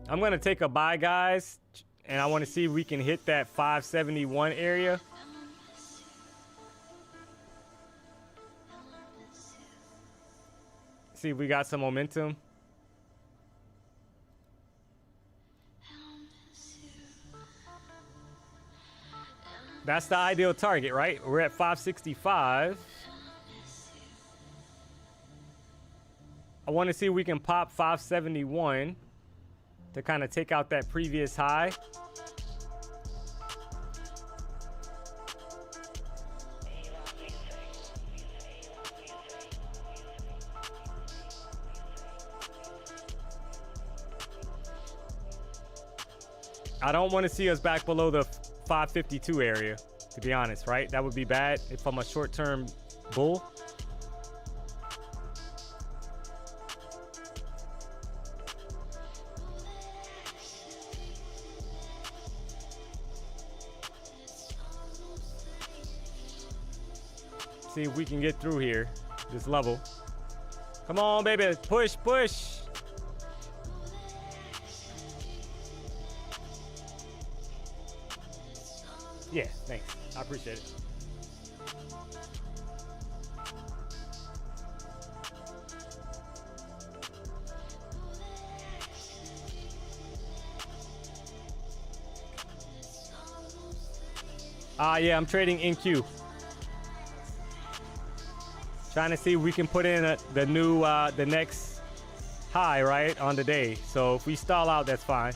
I'm gonna take a buy, guys, and I want to see if we can hit that 571 area. See if we got some momentum. That's the ideal target, right? We're at 565. I want to see if we can pop 571 to kind of take out that previous high. I don't want to see us back below the 552 area, to be honest, right? That would be bad if I'm a short-term bull. See if we can get through here, this level. Come on, baby, push, push. Yeah, thanks. I appreciate it. Yeah, I'm trading NQ. Trying to see if we can put in the next high, right, on the day. So if we stall out, that's fine.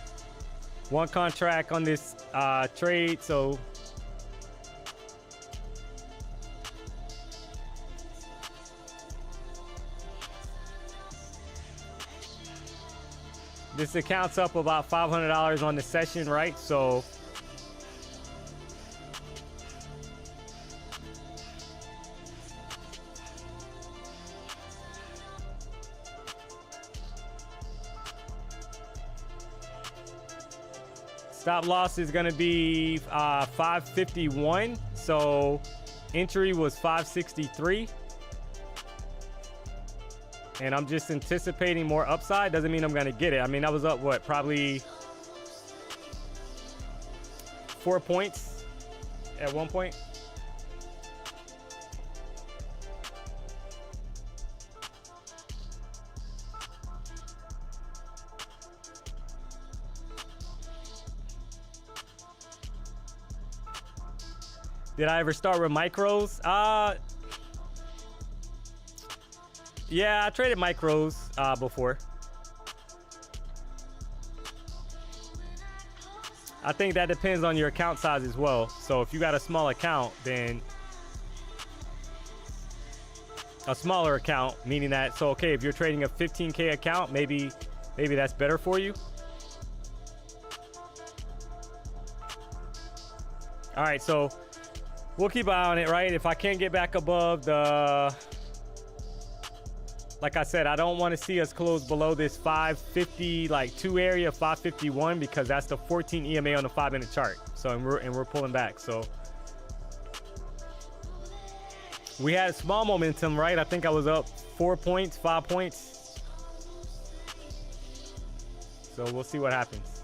One contract on this trade, so this account's up about $500 on the session, right? So stop loss is going to be 551. So entry was 563. And I'm just anticipating more upside. Doesn't mean I'm going to get it. I mean, I was up, what, probably 4 points at one point. Did I ever start with micros? Yeah, I traded micros before. I think that depends on your account size as well. So if you got a small account, then a smaller account, meaning that, so okay, if you're trading a 15K account, maybe that's better for you. All right, so we'll keep an eye on it, right? If I can't get back above the, like I said, I don't want to see us close below this 550, like 2 area, 551, because that's the 14 EMA on the 5-minute chart. So, and we're pulling back. So we had small momentum, right? I think I was up 4 points, 5 points. So we'll see what happens.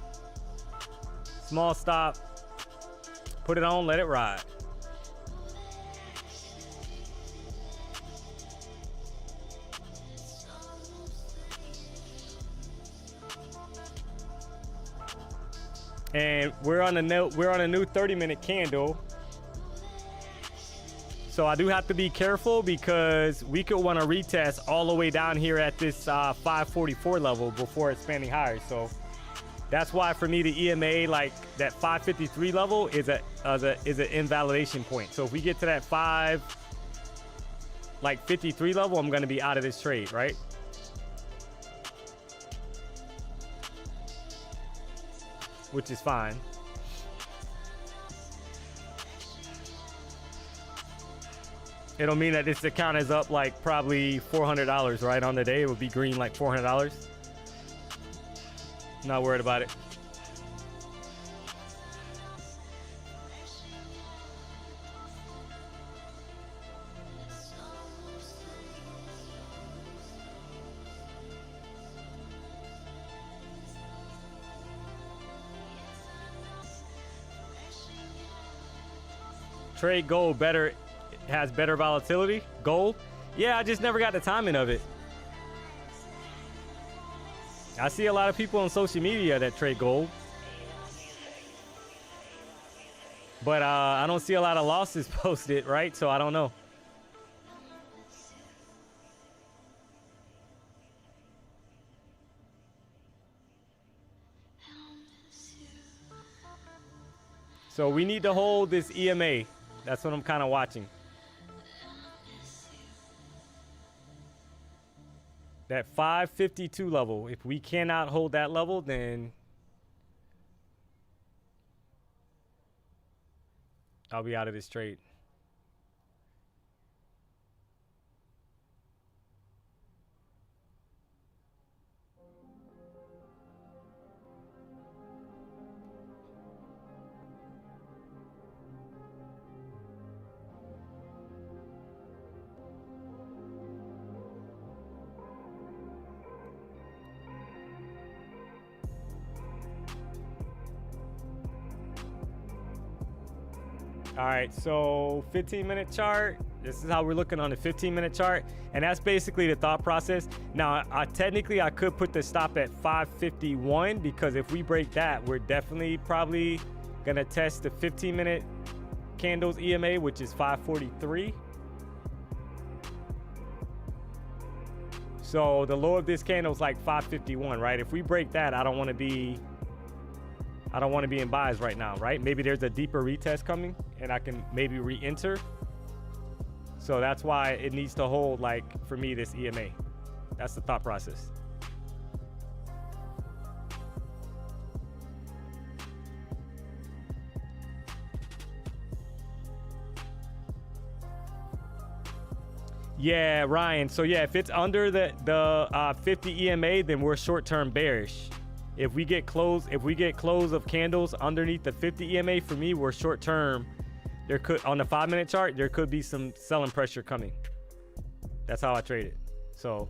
Small stop, put it on, let it ride. And we're on a new 30-minute candle. So I do have to be careful because we could want to retest all the way down here at this 544 level before expanding higher. So that's why for me the EMA, like that 553 level, is an invalidation point. So if we get to that 53 level, I'm going to be out of this trade, right? Which is fine. It'll mean that this account is up like probably $400, right, on the day. It would be green like $400. Not worried about it. trade gold better, has better volatility. Gold? Yeah, I just never got the timing of it. I see a lot of people on social media that trade gold. But I don't see a lot of losses posted, right? So I don't know. So we need to hold this EMA. That's what I'm kind of watching. That 552 level. If we cannot hold that level, then I'll be out of this trade. All right, so 15-minute chart. This is how we're looking on the 15-minute chart, and that's basically the thought process. Now, technically, I could put the stop at 551 because if we break that, we're definitely probably gonna test the 15-minute candles EMA, which is 543. So the low of this candle is like 551, right? If we break that, I don't want to be in buys right now, right? Maybe there's a deeper retest coming and I can maybe re-enter. So that's why it needs to hold, like, for me, this EMA. That's the thought process. Yeah, Ryan. So yeah, if it's under the 50 EMA, then we're short-term bearish. If we get close of candles underneath the 50 EMA, for me, we're short term. There could, on the 5-minute chart, there could be some selling pressure coming. That's how I trade it. So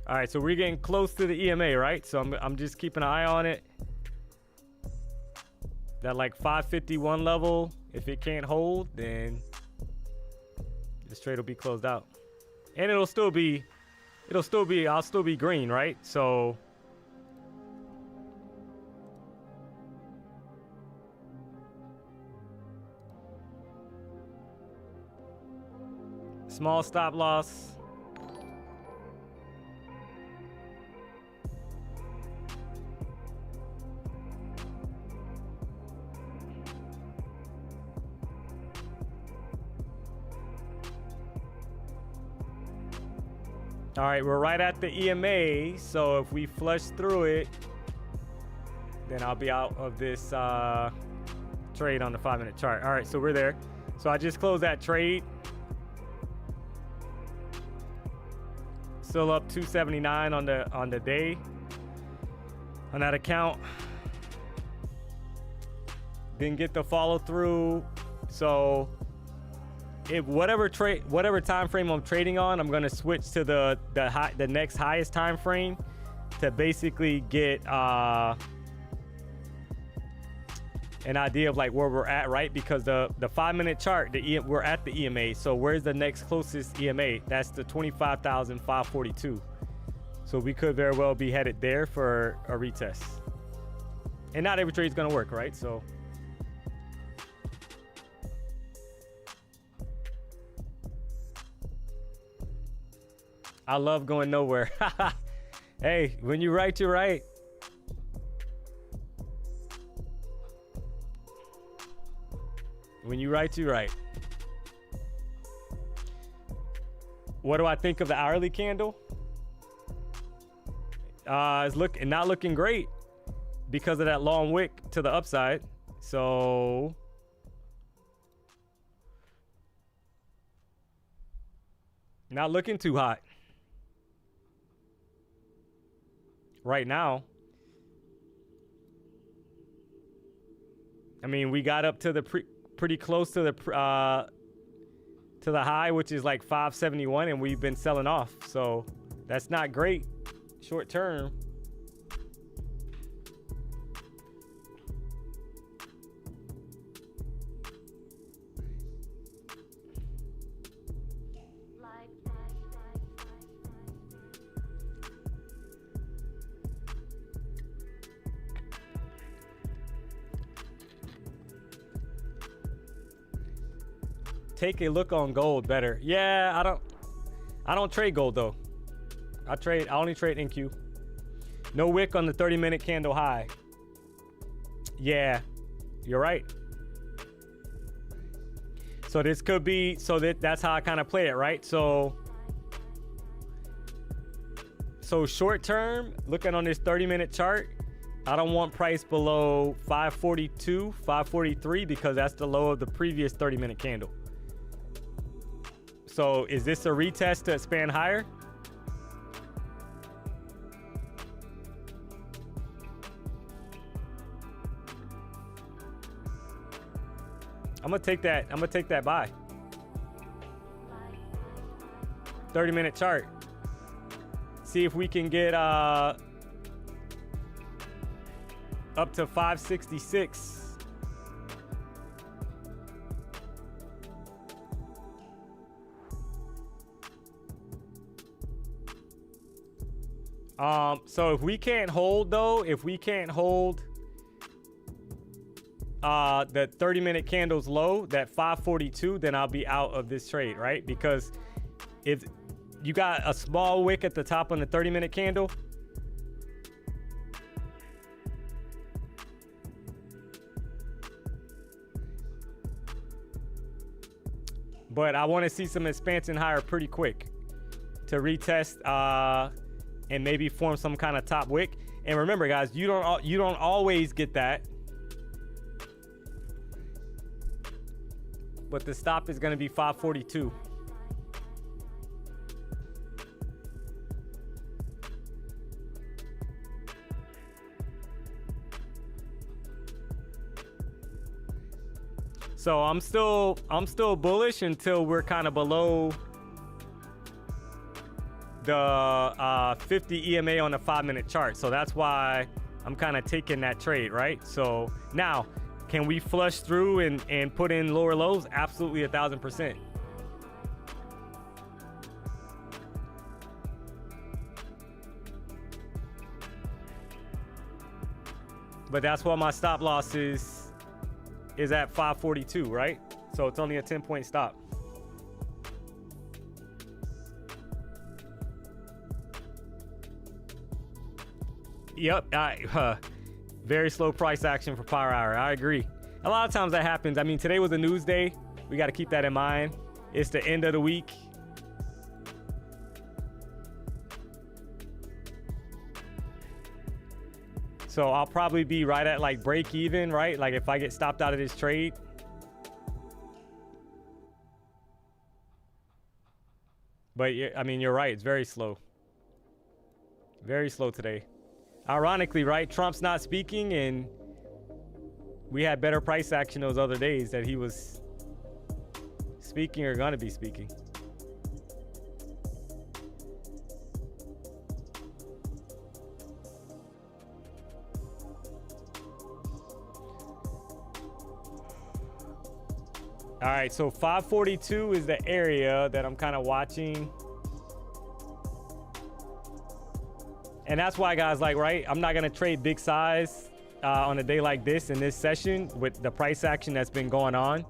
all right, so we're getting close to the EMA, right? So I'm just keeping an eye on it. That like 551 level, if it can't hold, then this trade will be closed out. And I'll still be green, right? So small stop loss. All right, we're right at the EMA, so if we flush through it, then I'll be out of this trade on the 5-minute chart. All right, so we're there. So I just closed that trade. Still up 279 on the day on that account. Didn't get the follow through, so if whatever time frame I'm trading on, I'm gonna switch to the next highest time frame to basically get an idea of like where we're at, right? Because the 5-minute chart, we're at the EMA. So where's the next closest EMA? That's the 25,542. So we could very well be headed there for a retest. And not every trade is gonna work, right? So. I love going nowhere. Hey, when you're right, you're right. When you're right, you're right. What do I think of the hourly candle? It's not looking great because of that long wick to the upside. So not looking too hot right now. I mean, we got up to the pretty close to the to the high, which is like 571, and we've been selling off. So that's not great short term. Take a look on gold better. Yeah, I don't trade gold though. I only trade NQ. No wick on the 30-minute candle high. Yeah, you're right. So this could be, that's how I kind of play it, right? So short term, looking on this 30-minute chart, I don't want price below 542, 543 because that's the low of the previous 30-minute candle. So is this a retest to expand higher? I'm gonna take that buy. 30-minute chart. See if we can get up to 566. So if we can't hold though, the 30-minute candle's low, that 542, then I'll be out of this trade, right? Because if you got a small wick at the top on the 30-minute candle, but I want to see some expansion higher pretty quick to retest and maybe form some kind of top wick. And remember, guys, you don't always get that. But the stop is going to be 542. So I'm still bullish until we're kind of below the 50 EMA on the 5-minute chart. So that's why I'm kind of taking that trade, right? So now, can we flush through and put in lower lows? Absolutely, 1,000%. But that's why my stop loss is at 542, right? So it's only a 10-point stop. Yep, very slow price action for power hour. I agree. A lot of times that happens. I mean, today was a news day. We got to keep that in mind. It's the end of the week. So I'll probably be right at like break even, right? Like if I get stopped out of this trade. But yeah, I mean, you're right. It's very slow. Very slow today. Ironically, right? Trump's not speaking, and we had better price action those other days that he was speaking or going to be speaking. All right, so 542 is the area that I'm kind of watching. And that's why, guys, like, right, I'm not going to trade big size on a day like this in this session with the price action that's been going on.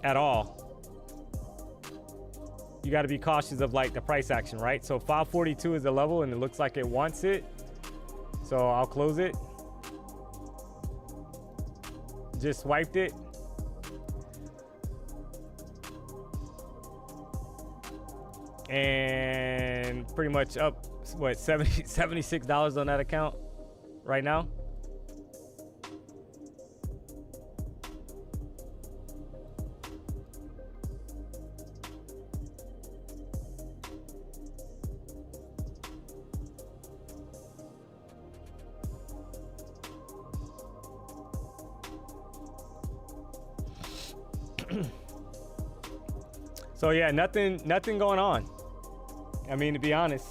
At all. You got to be cautious of like the price action, right? So 542 is the level and it looks like it wants it. So I'll close it. Just swiped it. And pretty much up, what, $76 on that account right now. So yeah, nothing going on. I mean, to be honest.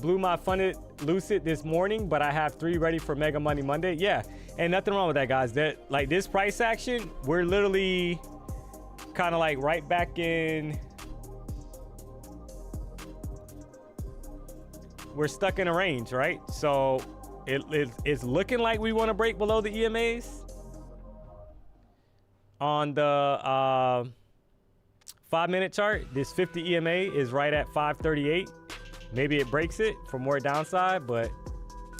Blew my funded Lucid this morning, but I have 3 ready for Mega Money Monday. Yeah, and nothing wrong with that, guys. That, like, this price action, we're literally kind of like right back in. We're stuck in a range, right? So it's looking like we want to break below the EMAs. On the 5-minute chart, this 50 EMA is right at 538. Maybe it breaks it for more downside, but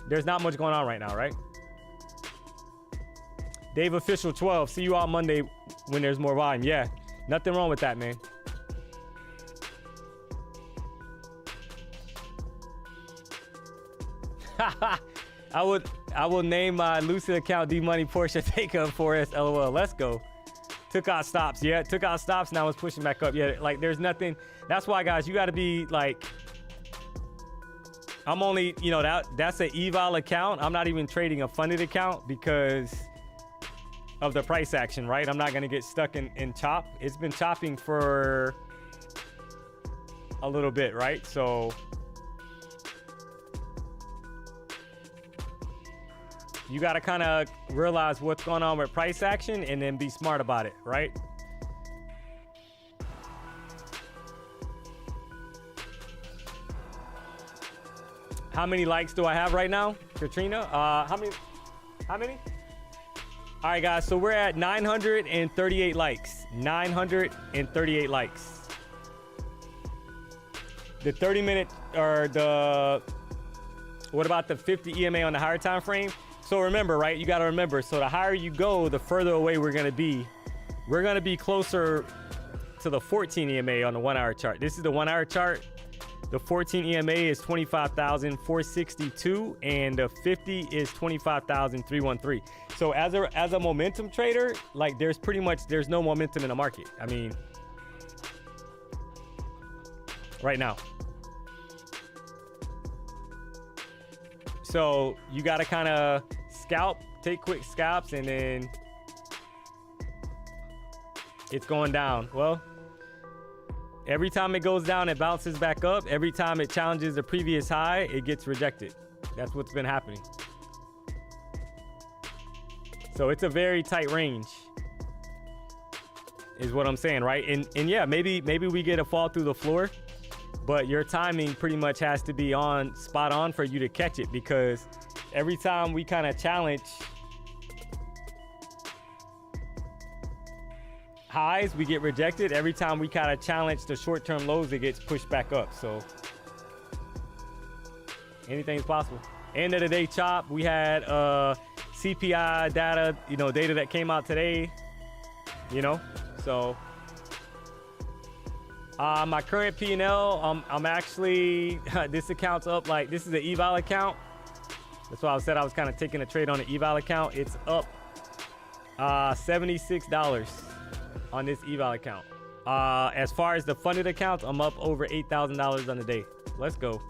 there's not much going on right now, right? Dave Official 12, see you all Monday when there's more volume. Yeah, nothing wrong with that, man. I will name my Lucid account D-Money Porsche Take-Up for us, LOL. Let's go. Took out stops. Yeah, took out stops. Now it's pushing back up. Yeah, like there's nothing. That's why, guys, you got to be like, I'm only, you know, that's an eval account. I'm not even trading a funded account because of the price action, right? I'm not going to get stuck in chop. It's been chopping for a little bit, right? So you got to kind of realize what's going on with price action and then be smart about it, right? How many likes do I have right now, Katrina? How many? All right, guys, so we're at 938 likes. 938 likes. The 30-minute or the, what about the 50 EMA on the higher time frame? So remember, right, you got to remember, so the higher you go, the further away we're going to be. We're going to be closer to the 14 EMA on the 1-hour chart. This is the 1-hour chart. The 14 EMA is 25,462 and the 50 is 25,313. So as a momentum trader, like there's no momentum in the market. I mean, right now. So you got to kind of scalp, take quick scalps, and then it's going down. Well, every time it goes down, it bounces back up. Every time it challenges the previous high, it gets rejected. That's what's been happening. So it's a very tight range, is what I'm saying, right? And yeah, maybe we get a fall through the floor, but your timing pretty much has to be spot on for you to catch it, because every time we kind of challenge highs, we get rejected. Every time we kind of challenge the short-term lows, it gets pushed back up. So anything's possible. End of the day chop, we had CPI data, data that came out today, so my current P&L, I'm actually, this account's up, like this is the eval account. That's why I said I was kind of taking a trade on the eval account. It's up $76 on this eval account. As far as the funded accounts, I'm up over $8,000 on the day. Let's go.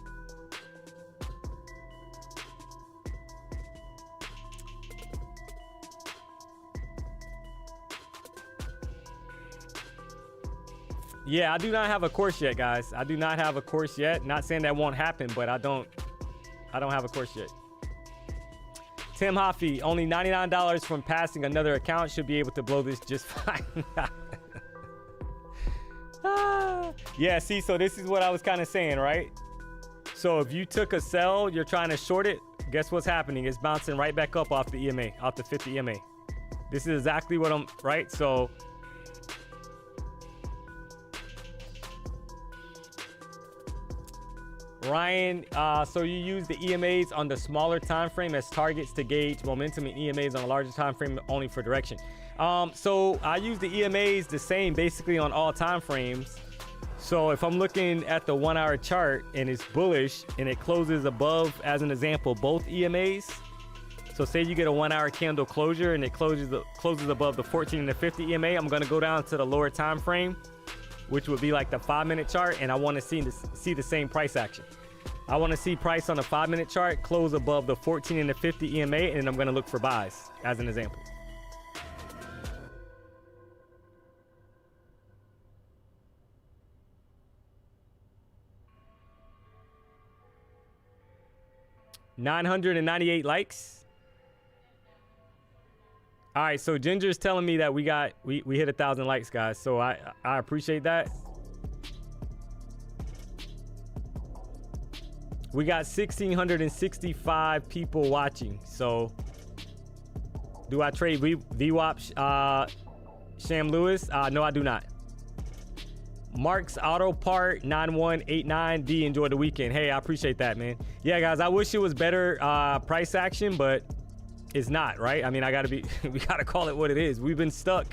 Yeah, I do not have a course yet, guys. I do not have a course yet. Not saying that won't happen, but I don't have a course yet. Tim Hoffey, only $99 from passing another account, should be able to blow this just fine. Yeah, see, so this is what I was kind of saying, right? So if you took a sell, you're trying to short it, guess what's happening? It's bouncing right back up off the EMA, off the 50 EMA. This is exactly what I'm, right? So Ryan, so you use the EMAs on the smaller time frame as targets to gauge momentum, and EMAs on a larger time frame only for direction. So I use the EMAs the same basically on all time frames. So if I'm looking at the 1-hour chart and it's bullish and it closes above, as an example, both EMAs. So say you get a 1-hour candle closure and it closes above the 14 and the 50 EMA, I'm going to go down to the lower time frame which would be like the 5-minute chart, and I want to see the same price action. I want to see price on the 5-minute chart close above the 14 and the 50 EMA, and I'm going to look for buys as an example. $998 likes. All right, so Ginger's telling me that we hit 1,000 likes, guys. So I appreciate that. We got 1,665 people watching. So do I trade VWAP Sham Lewis? No, I do not. Mark's Auto Part 9189D. Enjoy the weekend. Hey, I appreciate that, man. Yeah, guys, I wish it was better price action, but it's not, right? I mean, we gotta call it what it is. We've been stuck,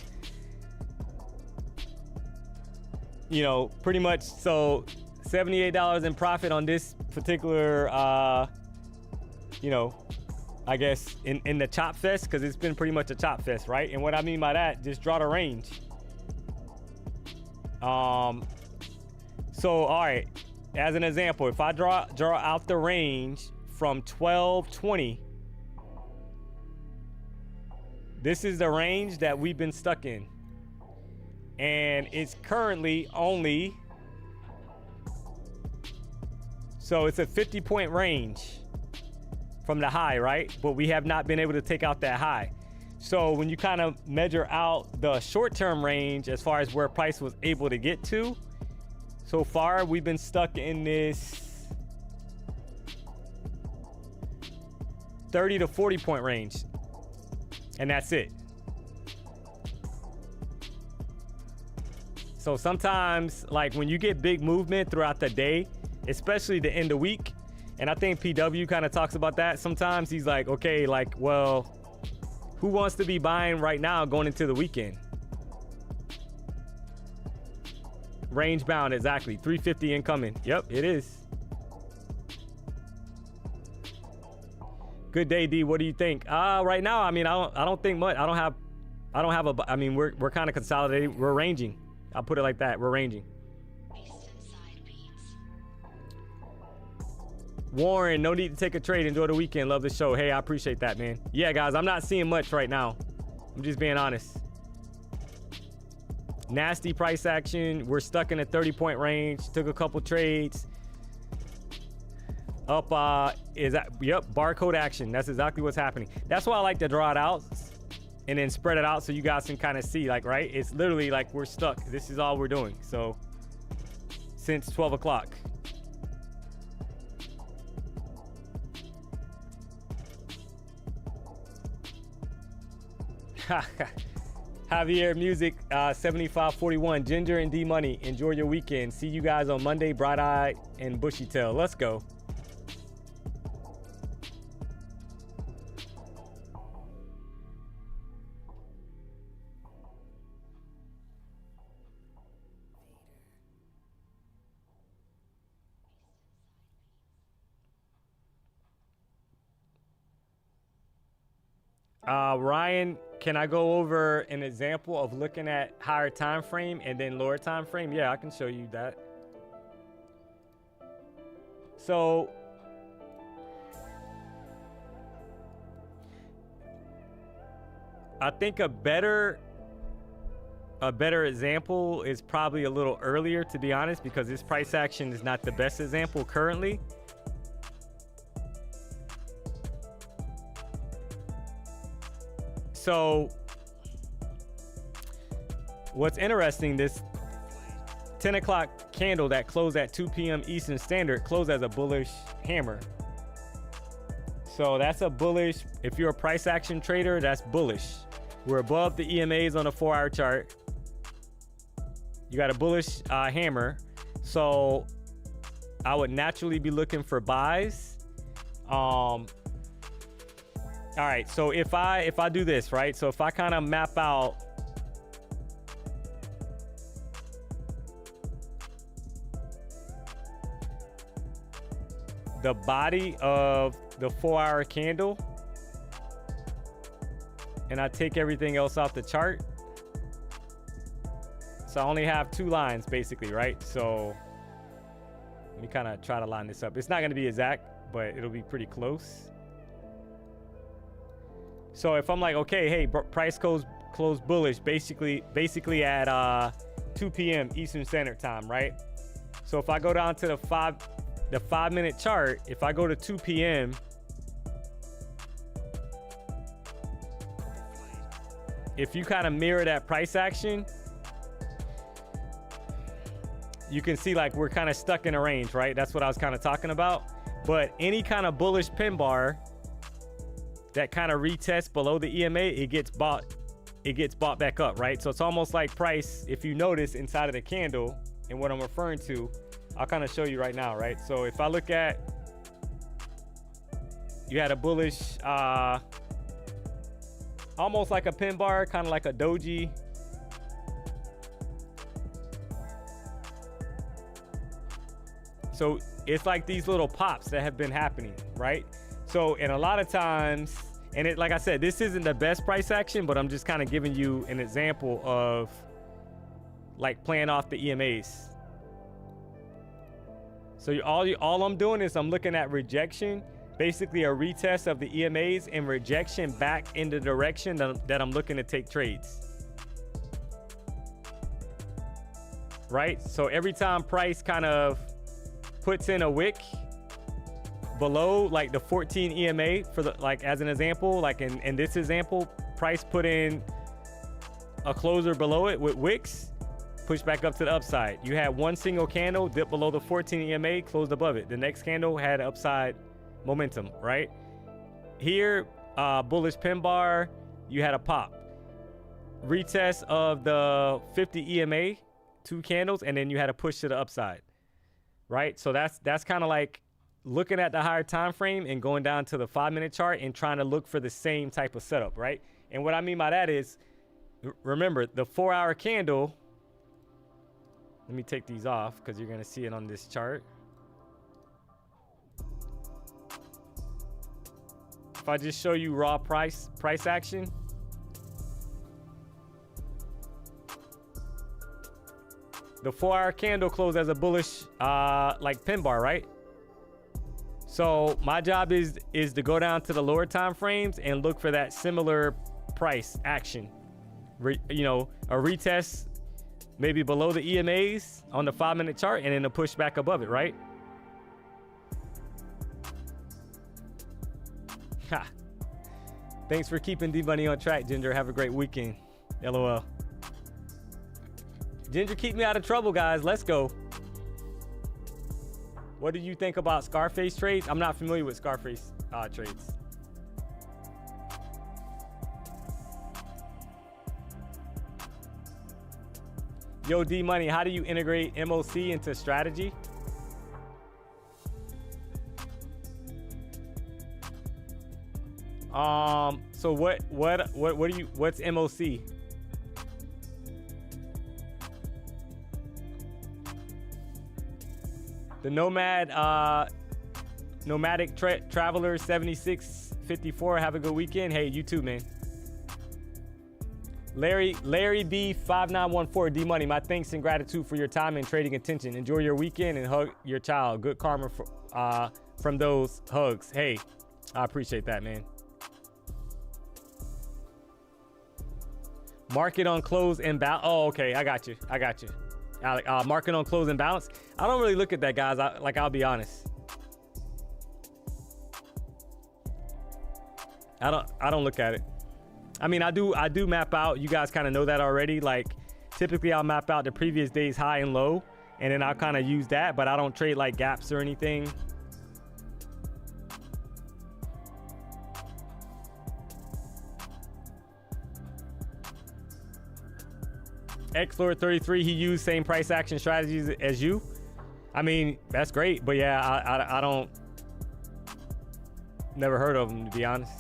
you know, pretty much. So $78 in profit on this particular, you know, I guess in the chop fest, because it's been pretty much a chop fest, right? And what I mean by that, just draw the range. So all right, as an example, if I draw out the range from 1220, this is the range that we've been stuck in, and it's currently only, so it's a 50-point range from the high, right? But we have not been able to take out that high. So when you kind of measure out the short-term range as far as where price was able to get to, so far we've been stuck in this 30 to 40 point range, and that's it. So sometimes, like when you get big movement throughout the day, especially the end of week, and I think PW kind of talks about that sometimes, he's like, okay, like, well, who wants to be buying right now going into the weekend? Range bound, exactly. 350 incoming. Yep, it is. Good day, D. What do you think? Right now, I mean, I don't think much. I don't have a. I mean, we're kind of consolidated. We're ranging. I'll put it like that. We're ranging. Warren, no need to take a trade. Enjoy the weekend. Love the show. Hey, I appreciate that, man. Yeah, guys, I'm not seeing much right now. I'm just being honest. Nasty price action. We're stuck in a 30-point range. Took a couple trades. Up, yep, barcode action. That's exactly what's happening. That's why I like to draw it out and then spread it out so you guys can kind of see, like, right? It's literally like we're stuck. This is all we're doing. So since 12 o'clock. Javier Music 7541. Ginger and D Money. Enjoy your weekend. See you guys on Monday. Bright Eye and Bushy Tail. Let's go. Ryan, can I go over an example of looking at higher time frame and then lower time frame? Yeah, I can show you that. So I think a better example is probably a little earlier, to be honest, because this price action is not the best example currently. So what's interesting, this 10 o'clock candle that closed at 2 p.m. Eastern Standard closed as a bullish hammer. So that's a bullish, if you're a price action trader, that's bullish. We're above the EMAs on a 4-hour chart. You got a bullish hammer. So I would naturally be looking for buys. All right, so if I do this, right? So if I kind of map out the body of the 4-hour candle and I take everything else off the chart. So I only have 2 lines basically, right? So let me kind of try to line this up. It's not going to be exact, but it'll be pretty close. So if I'm like, okay, hey, price close bullish, basically at 2 p.m. Eastern Standard Time, right? So if I go down to the 5-minute chart, if I go to 2 p.m. if you kind of mirror that price action, you can see like we're kind of stuck in a range, right? That's what I was kind of talking about. But any kind of bullish pin bar that kind of retests below the EMA, it gets bought back up, right? So it's almost like price, if you notice inside of the candle, and what I'm referring to, I'll kind of show you right now, right? So if I look at, you had a bullish, almost like a pin bar, kind of like a doji. So it's like these little pops that have been happening, right? So, and a lot of times, and it, like I said, this isn't the best price action, but I'm just kind of giving you an example of like playing off the EMAs. So all I'm doing is I'm looking at rejection, basically a retest of the EMAs and rejection back in the direction that I'm looking to take trades. Right? So every time price kind of puts in a wick below like the 14 EMA for the, like as an example, like in this example, price put in a closer below it with wicks, push back up to the upside. You had one single candle dip below the 14 EMA, closed above it. The next candle had upside momentum, right? Here, bullish pin bar, you had a pop. Retest of the 50 EMA, 2 candles, and then you had a push to the upside, right? So that's kind of like looking at the higher time frame and going down to the 5-minute chart and trying to look for the same type of setup, right? And what I mean by that is, remember the 4-hour candle. Let me take these off because you're gonna see it on this chart. If I just show you raw price action, the 4-hour candle closed as a bullish like pin bar, right? So my job is to go down to the lower time frames and look for that similar price action. You know, a retest maybe below the EMAs on the 5-minute chart and then a push back above it, right? Ha. Thanks for keeping D-Money on track, Ginger. Have a great weekend. LOL. Ginger, keep me out of trouble, guys. Let's go. What do you think about Scarface trades? I'm not familiar with Scarface trades. Yo, D-Money, how do you integrate MOC into strategy? So what's MOC? The Nomadic Traveler 7654. Have a good weekend. Hey, you too, man. Larry B 5914 D-Money. My thanks and gratitude for your time and trading attention. Enjoy your weekend and hug your child. Good karma from those hugs. Hey, I appreciate that, man. Market on close and balance. Oh, okay. I got you. Alec, market on close and balance. I don't really look at that, guys. I'll be honest. I don't look at it. I mean, I do map out. You guys kind of know that already. Like, typically I'll map out the previous day's high and low, and then I'll kind of use that, but I don't trade like gaps or anything. XLord33, he used same price action strategies as you. I mean, that's great, but yeah, I don't, never heard of them, to be honest.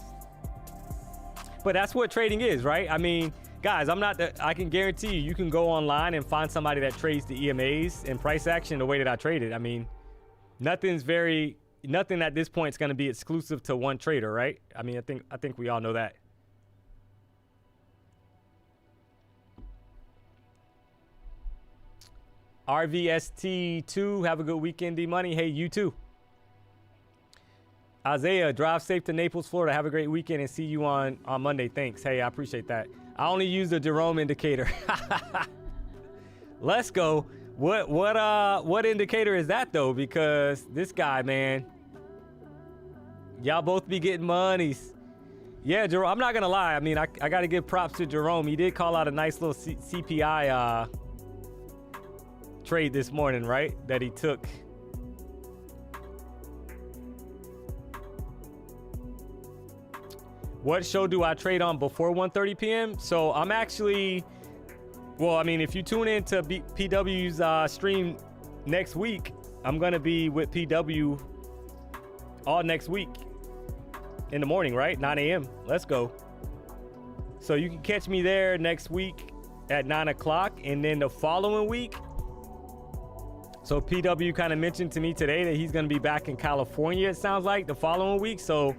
But that's what trading is, right? I mean, guys, I can guarantee you can go online and find somebody that trades the EMAs and price action the way that I trade it. I mean, nothing at this point is going to be exclusive to one trader, right? I mean, I think we all know that. RVST2, have a good weekend, D-Money. Hey, you too. Isaiah, drive safe to Naples, Florida. Have a great weekend and see you on Monday. Thanks. Hey, I appreciate that. I only use the Jerome indicator. Let's go. What indicator is that though? Because this guy, man, y'all both be getting monies. Yeah, Jerome, I'm not gonna lie. I mean, I gotta give props to Jerome. He did call out a nice little CPI trade this morning, right? That he took. What show do I trade on before 1:30 p.m.? So I'm actually, well, I mean, if you tune in to PW's stream next week, I'm gonna be with PW all next week in the morning, right? 9 a.m. Let's go. So you can catch me there next week at 9 o'clock, and then the following week. So PW kind of mentioned to me today that he's gonna be back in California, it sounds like, the following week. So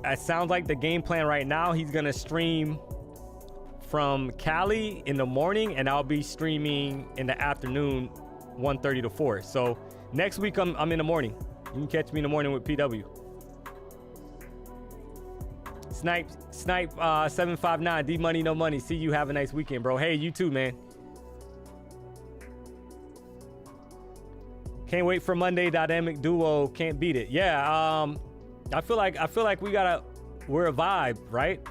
it sounds like the game plan right now, he's gonna stream from Cali in the morning, and I'll be streaming in the afternoon, 1:30 to 4. So next week I'm in the morning. You can catch me in the morning with PW. Snipe 759, D Money No Money. See you, have a nice weekend, bro. Hey, you too, man. Can't wait for Monday. Dynamic duo, can't beat it. Yeah, I feel like we're a vibe, right?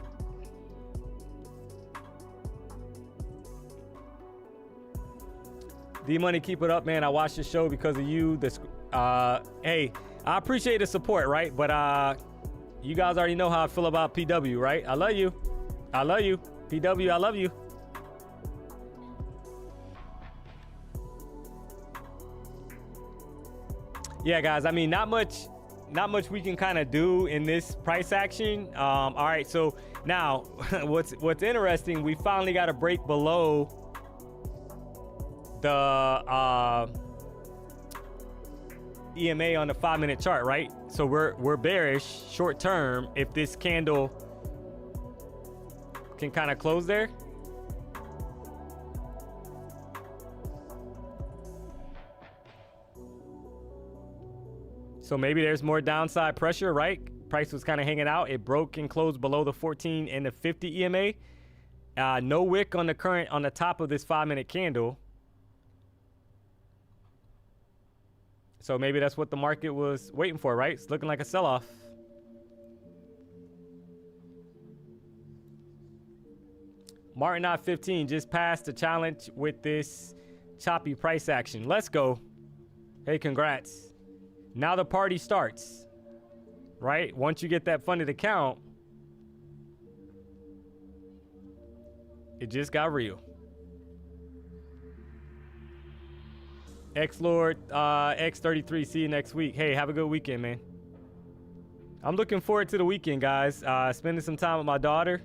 D-Money, keep it up, man. I watched the show because of you. Hey, I appreciate the support, right? But you guys already know how I feel about PW, right? I love you. I love you. PW, I love you. Yeah, guys, I mean, not much we can kind of do in this price action. All right, so now what's interesting, we finally got a break below the EMA on the 5-minute chart, right? So we're bearish short term if this candle can kind of close there. So maybe there's more downside pressure, right? Price was kind of hanging out. It broke and closed below the 14 and the 50 EMA. No wick on the top of this 5-minute candle. So maybe that's what the market was waiting for, right? It's looking like a sell-off. Martin 15 just passed the challenge with this choppy price action. Let's go. Hey, congrats. Now the party starts, right? Once you get that funded account, it just got real. X-Lord X33, see you next week. Hey, have a good weekend, man. I'm looking forward to the weekend, guys. Spending some time with my daughter.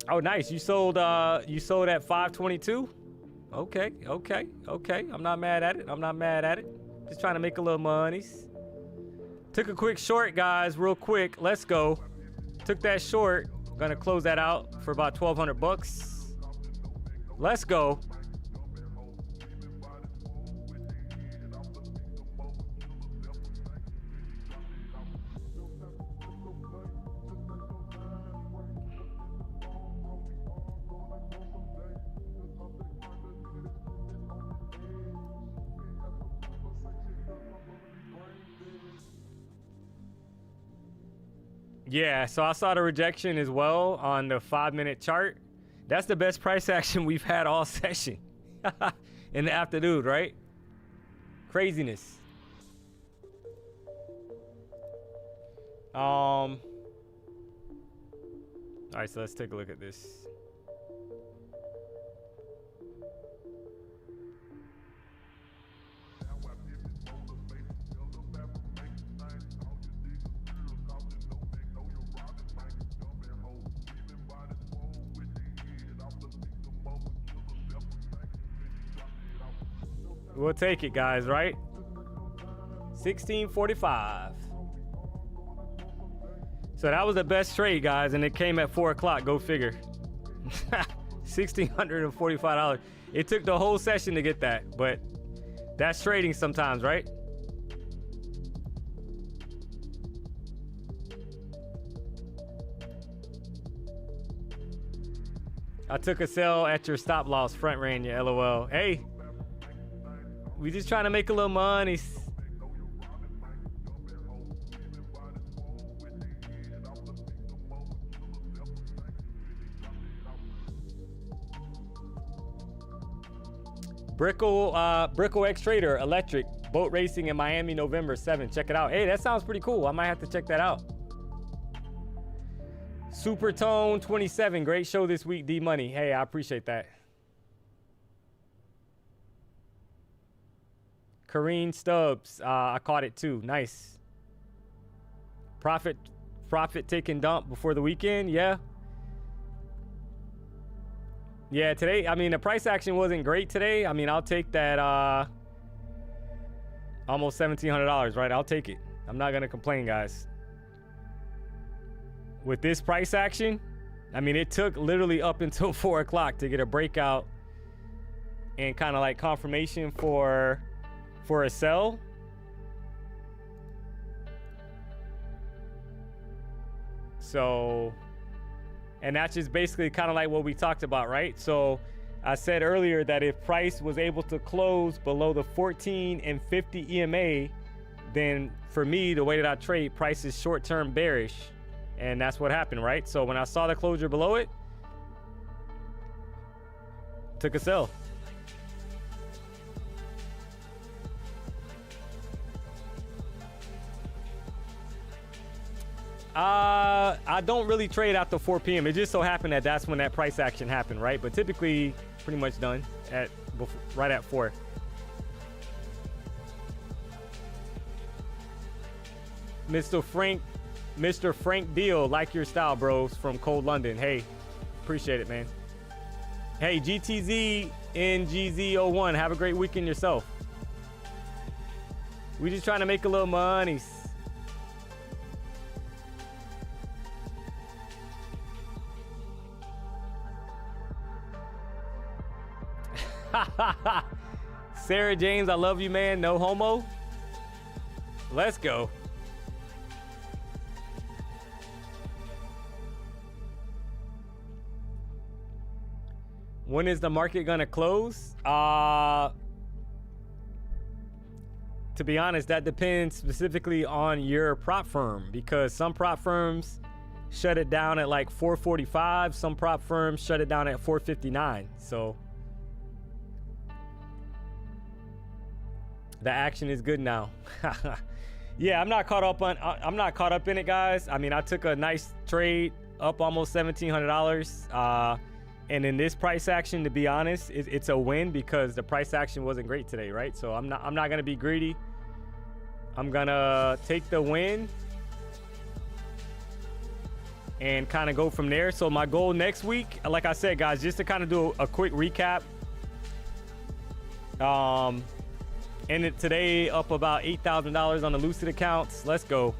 Oh, nice. You sold at 522? Okay. I'm not mad at it. Just trying to make a little monies. Took a quick short, guys, real quick. Let's go. Took that short. Gonna close that out for about 1,200 bucks. Let's go. Yeah, so I saw the rejection as well on the 5-minute chart. That's the best price action we've had all session in the afternoon, right? Craziness. All right, so let's take a look at this. We'll take it, guys, right? 1645. So that was the best trade, guys, and it came at 4 o'clock. Go figure. $1,645. It took the whole session to get that, but that's trading sometimes, right? I took a sell at your stop loss. Front ran you, LOL. Hey, we just trying to make a little money. Brickle X Trader Electric boat racing in Miami, November 7th. Check it out. Hey, that sounds pretty cool. I might have to check that out. Supertone 27. Great show this week, D Money. Hey, I appreciate that. Kareen Stubbs. I caught it too. Nice. Profit take and dump before the weekend. Yeah. Yeah, today, I mean, the price action wasn't great today. I mean, I'll take that almost $1,700, right? I'll take it. I'm not going to complain, guys. With this price action, I mean, it took literally up until 4 o'clock to get a breakout and kind of like confirmation for a sell. So... and that's just basically kind of like what we talked about, right? So I said earlier that if price was able to close below the 14 and 50 EMA, then for me, the way that I trade, price is short-term bearish. And that's what happened, right? So when I saw the closure below it, took a sell. I don't really trade after 4 p.m. It just so happened that that's when that price action happened, right? But typically, pretty much done at right at 4. Mr. Frank Deal, like your style, bros, from Cold London. Hey, appreciate it, man. Hey, GTZ NGZ01, have a great weekend yourself. We just trying to make a little money. Sarah James, I love you, man. No homo. Let's go. When is the market gonna close? To be honest, that depends specifically on your prop firm, because some prop firms shut it down at like 4:45. Some prop firms shut it down at 4:59. So the action is good now. Yeah, I'm not caught up in it, guys. I mean, I took a nice trade up almost $1,700. And in this price action, to be honest, it's a win because the price action wasn't great today, right? So I'm not gonna be greedy. I'm gonna take the win and kind of go from there. So my goal next week, like I said, guys, just to kind of do a quick recap. Ended today up about $8,000 on the Lucid accounts. Let's go.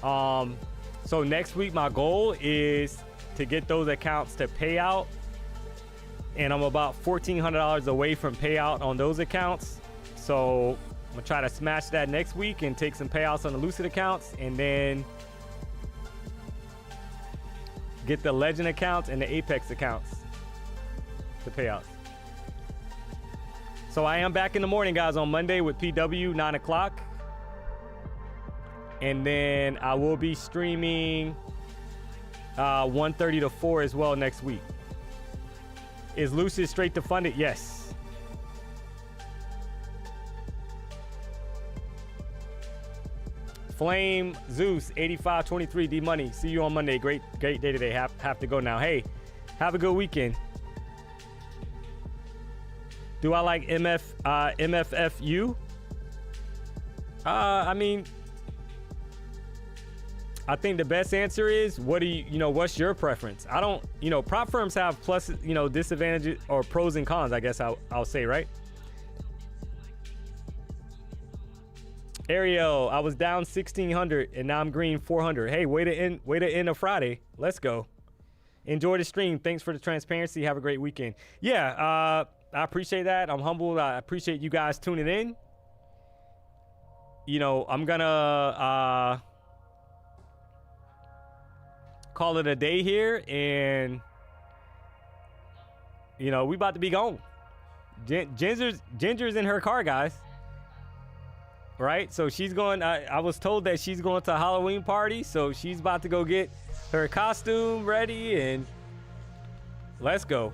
So next week, my goal is to get those accounts to pay out. And I'm about $1,400 away from payout on those accounts. So I'm gonna try to smash that next week and take some payouts on the Lucid accounts, and then get the Legend accounts and the Apex accounts to payouts. So I am back in the morning, guys, on Monday with PW, 9 o'clock. And then I will be streaming 1:30 to 4 as well next week. Is Lucid straight to fund it? Yes. Flame Zeus 8523 D Money. See you on Monday. Great day today. Have to go now. Hey, have a good weekend. Do I like MFFU? I mean, I think the best answer is, what's your preference? I don't, prop firms have plus, disadvantages or pros and cons, I guess I'll say, right? Ariel, I was down 1,600 and now I'm green 400. Hey, way to end a Friday. Let's go. Enjoy the stream. Thanks for the transparency. Have a great weekend. Yeah, I appreciate that. I'm humbled. I appreciate you guys tuning in. You know, I'm gonna call it a day here, and you know, we about to be gone. Ginger's in her car, guys. Right? So she's going, I was told that she's going to a Halloween party, so she's about to go get her costume ready, and let's go.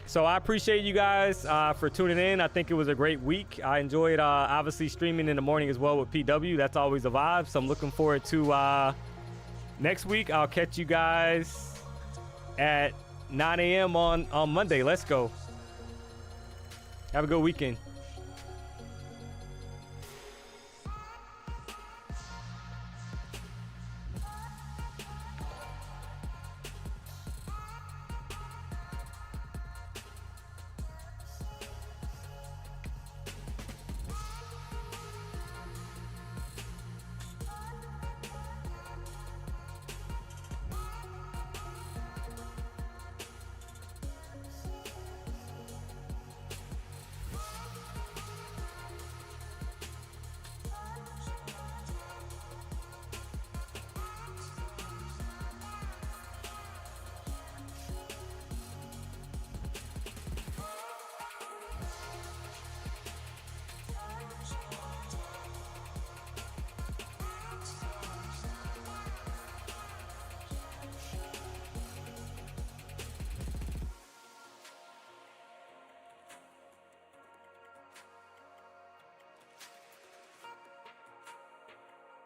So I appreciate you guys for tuning in. I think it was a great week. I enjoyed obviously streaming in the morning as well with PW. That's always a vibe. So I'm looking forward to next week. I'll catch you guys at 9 a.m. on Monday. Let's go. Have a good weekend.